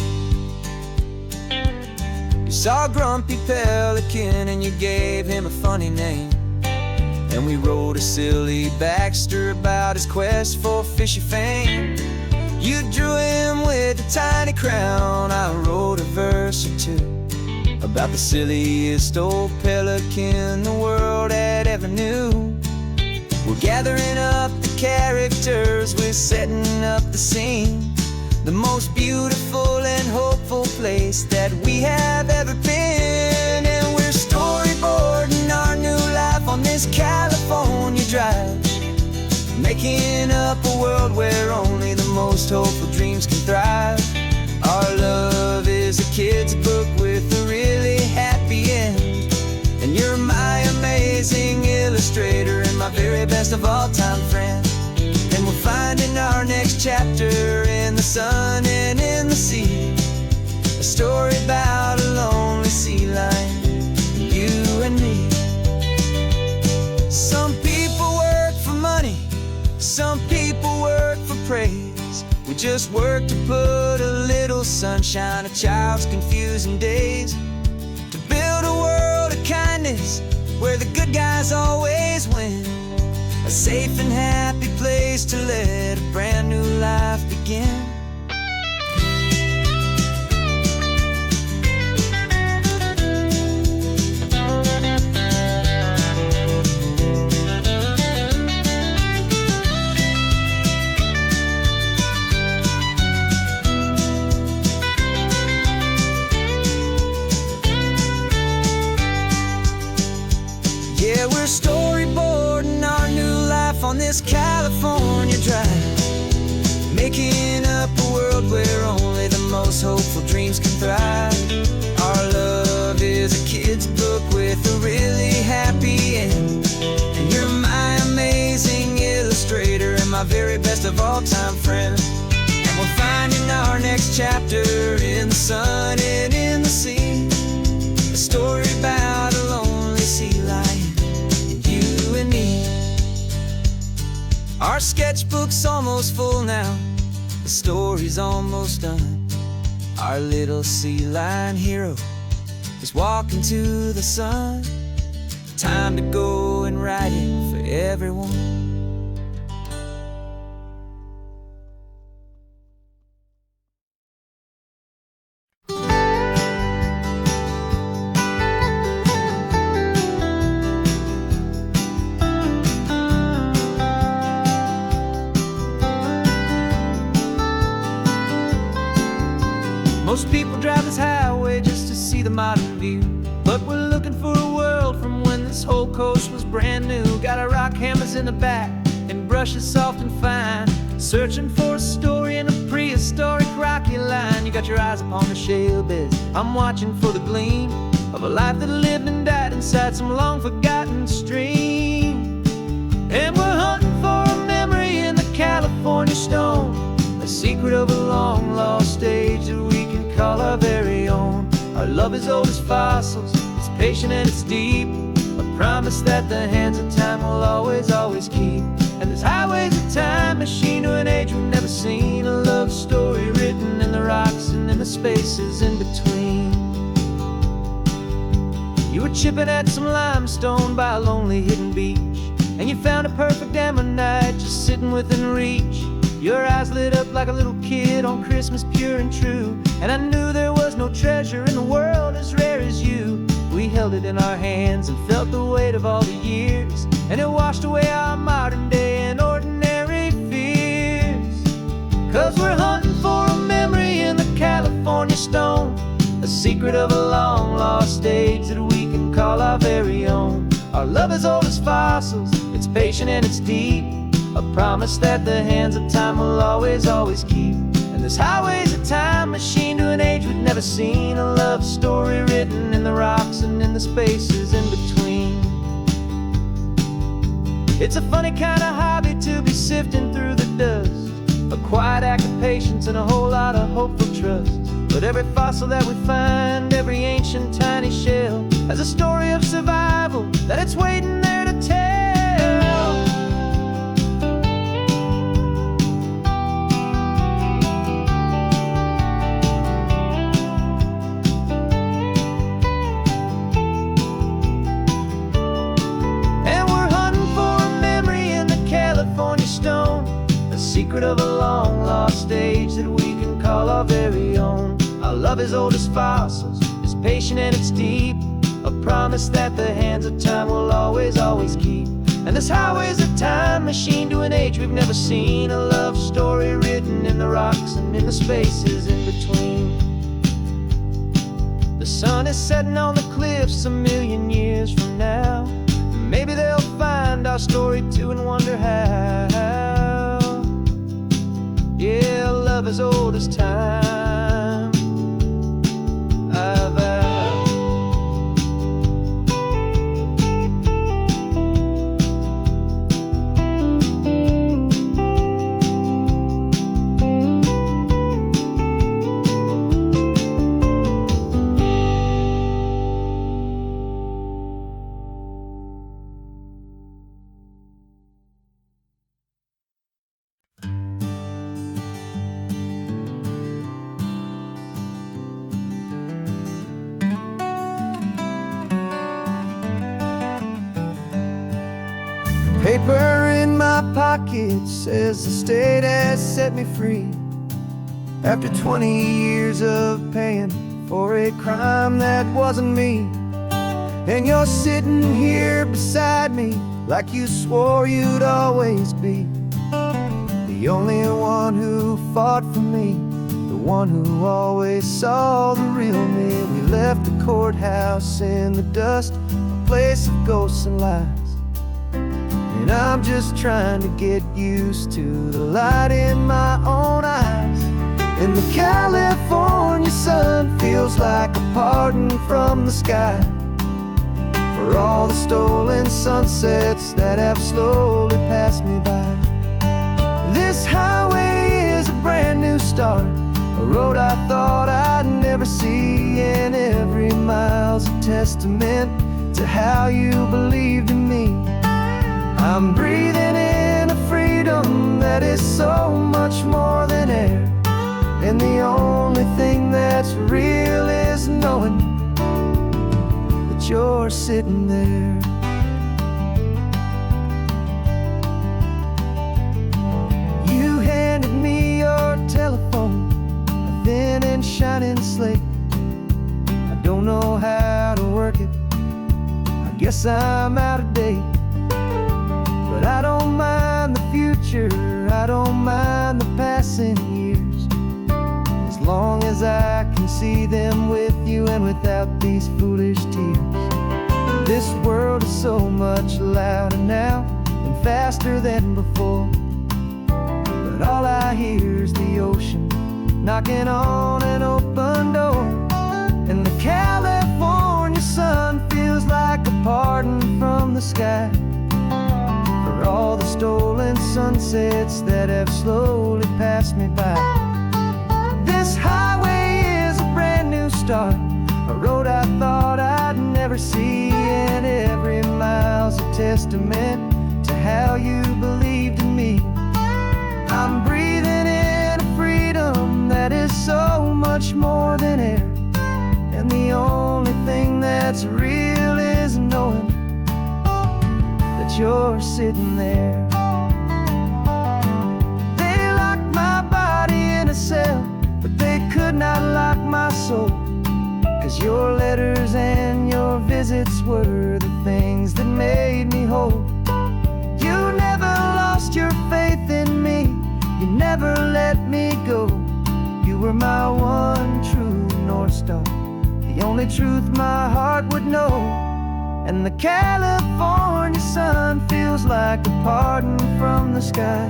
You saw a grumpy pelican and you gave him a funny name, and we wrote a silly Baxter about his quest for fishy fame. You drew him with a tiny crown. I wrote a verse or two about the silliest old pelican the world had ever knew. We're gathering up the characters, we're setting up the scene, the most beautiful and hopeful place that we have ever been. And we're storyboarding our new life on this California drive, making up a world where only the most hopeful dreams can thrive. Our love is a kid's book with a really happy end, and you're my amazing illustrator and my very best of all time friend. And we're finding our next chapter in the sun and in the sea, a story about a lonely sea lion, you and me. Some people work for money, some people work for praise. We just work to put a little sunshine, a child's confusing days, to build a world of kindness where the good guys always win, a safe and happy place to let a brand new life begin. Yeah, we're storyboarding our new life on this California drive, making up a world where only the most hopeful dreams can thrive. Our love is a kid's book with a really happy end, and you're my amazing illustrator and my very best of all time friend. And we're finding our next chapter in the sun and in the sea, a story about a lonely sea lion, you and me. Our sketchbook's almost full now, the story's almost done. Our little sea lion hero is walking to the sun. Time to go and write it for everyone. Most people drive this highway just to see the modern view, but we're looking for a world from when this whole coast was brand new. Got our rock hammers in the back and brushes soft and fine, searching for a story in a prehistoric rocky line. You got your eyes upon the shale beds, I'm watching for the gleam of a life that lived and died inside some long forgotten stream. And we're hunting for a memory in the California stone, a secret of a long lost age that we can call our very own. Our love is old as fossils, it's patient and it's deep, a promise that the hands of time will always, always keep. And this highway's a time machine to an age we've never seen, a love story written in the rocks and in the spaces in between. You were chipping at some limestone by a lonely hidden beach, and you found a perfect ammonite just sitting within reach. Your eyes lit up like a little kid on Christmas, pure and true, and I knew there was no treasure in the world as rare as you. We held it in our hands and felt the weight of all the years, and it washed away our modern day and ordinary fears. 'Cause we're hunting for a memory in the California stone, a secret of a long lost age that we can call our very own. Our love is old as fossils, it's patient and it's deep, a promise that the hands of time will always, always keep. And this highway's a time machine to an age we've never seen, a love story written in the rocks and in the spaces in between. It's a funny kind of hobby to be sifting through the dust, a quiet act of patience and a whole lot of hopeful trust. But every fossil that we find, every ancient tiny shell, has a story of survival that it's waiting there to tell. And we're hunting for a memory in the California stone, a secret secret of a long lost age that we can call our very own. Our love is old as fossils, it's patient and it's deep, a promise that the hands of time will always, always keep. And this highway's a time machine to an age we've never seen, a love story written in the rocks and in the spaces in between. The sun is setting on the cliffs a million years from now. Maybe they'll find our story too and wonder how. Yeah, love as old as time, I vow. Paper in my pocket says the state has set me free after 20 years of paying for a crime that wasn't me. And you're sitting here beside me like you swore you'd always be the only one who fought for me, the one who always saw the real me. We left the courthouse in the dust, a place of ghosts and lies. And I'm just trying to get used to the light in my own eyes. And the California sun feels like a pardon from the sky for all the stolen sunsets that have slowly passed me by. This highway is a brand new start, a road I thought I'd never see, and every mile's a testament to how you believed in me. I'm breathing in a freedom that is so much more than air, and the only thing that's real is knowing that you're sitting there. You handed me your telephone, a thin and shining slate. I don't know how to work it, I guess I'm out of date. But I don't mind the future, I don't mind the passing years, as long as I can see them with you and without these foolish tears. This world is so much louder now and faster than before, but all I hear is the ocean knocking on an open door. And the California sun feels like a pardon from the sky for all the stolen sunsets that have slowly passed me by. This highway is a brand new start, a road I thought I'd never see, and every mile's a testament to how you believed in me. I'm breathing in a freedom that is so much more than air, and the only thing that's real is knowing that you're sitting there. They locked my body in a cell, but they could not lock my soul, 'cause your letters and your visits were the things that made me whole. You never lost your faith in me, you never let me go. You were my one true North Star, the only truth my heart would know. And the California sun feels like a pardon from the sky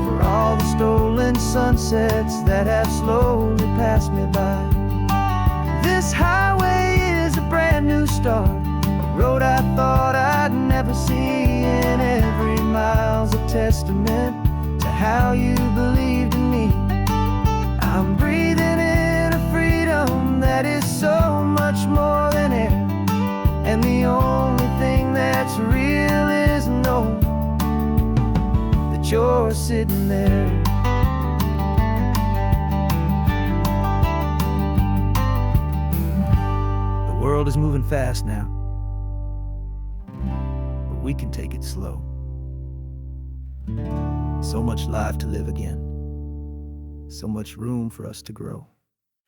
for all the stolen sunsets that have slowly passed me by. This highway is a brand new start, a road I thought I'd never see, and every mile's a testament to how you believed in me. I'm breathing in a freedom that is so much more than air, and the only thing that's real is knowing that you're sitting there. The world is moving fast now, but we can take it slow. So much life to live again. So much room for us to grow.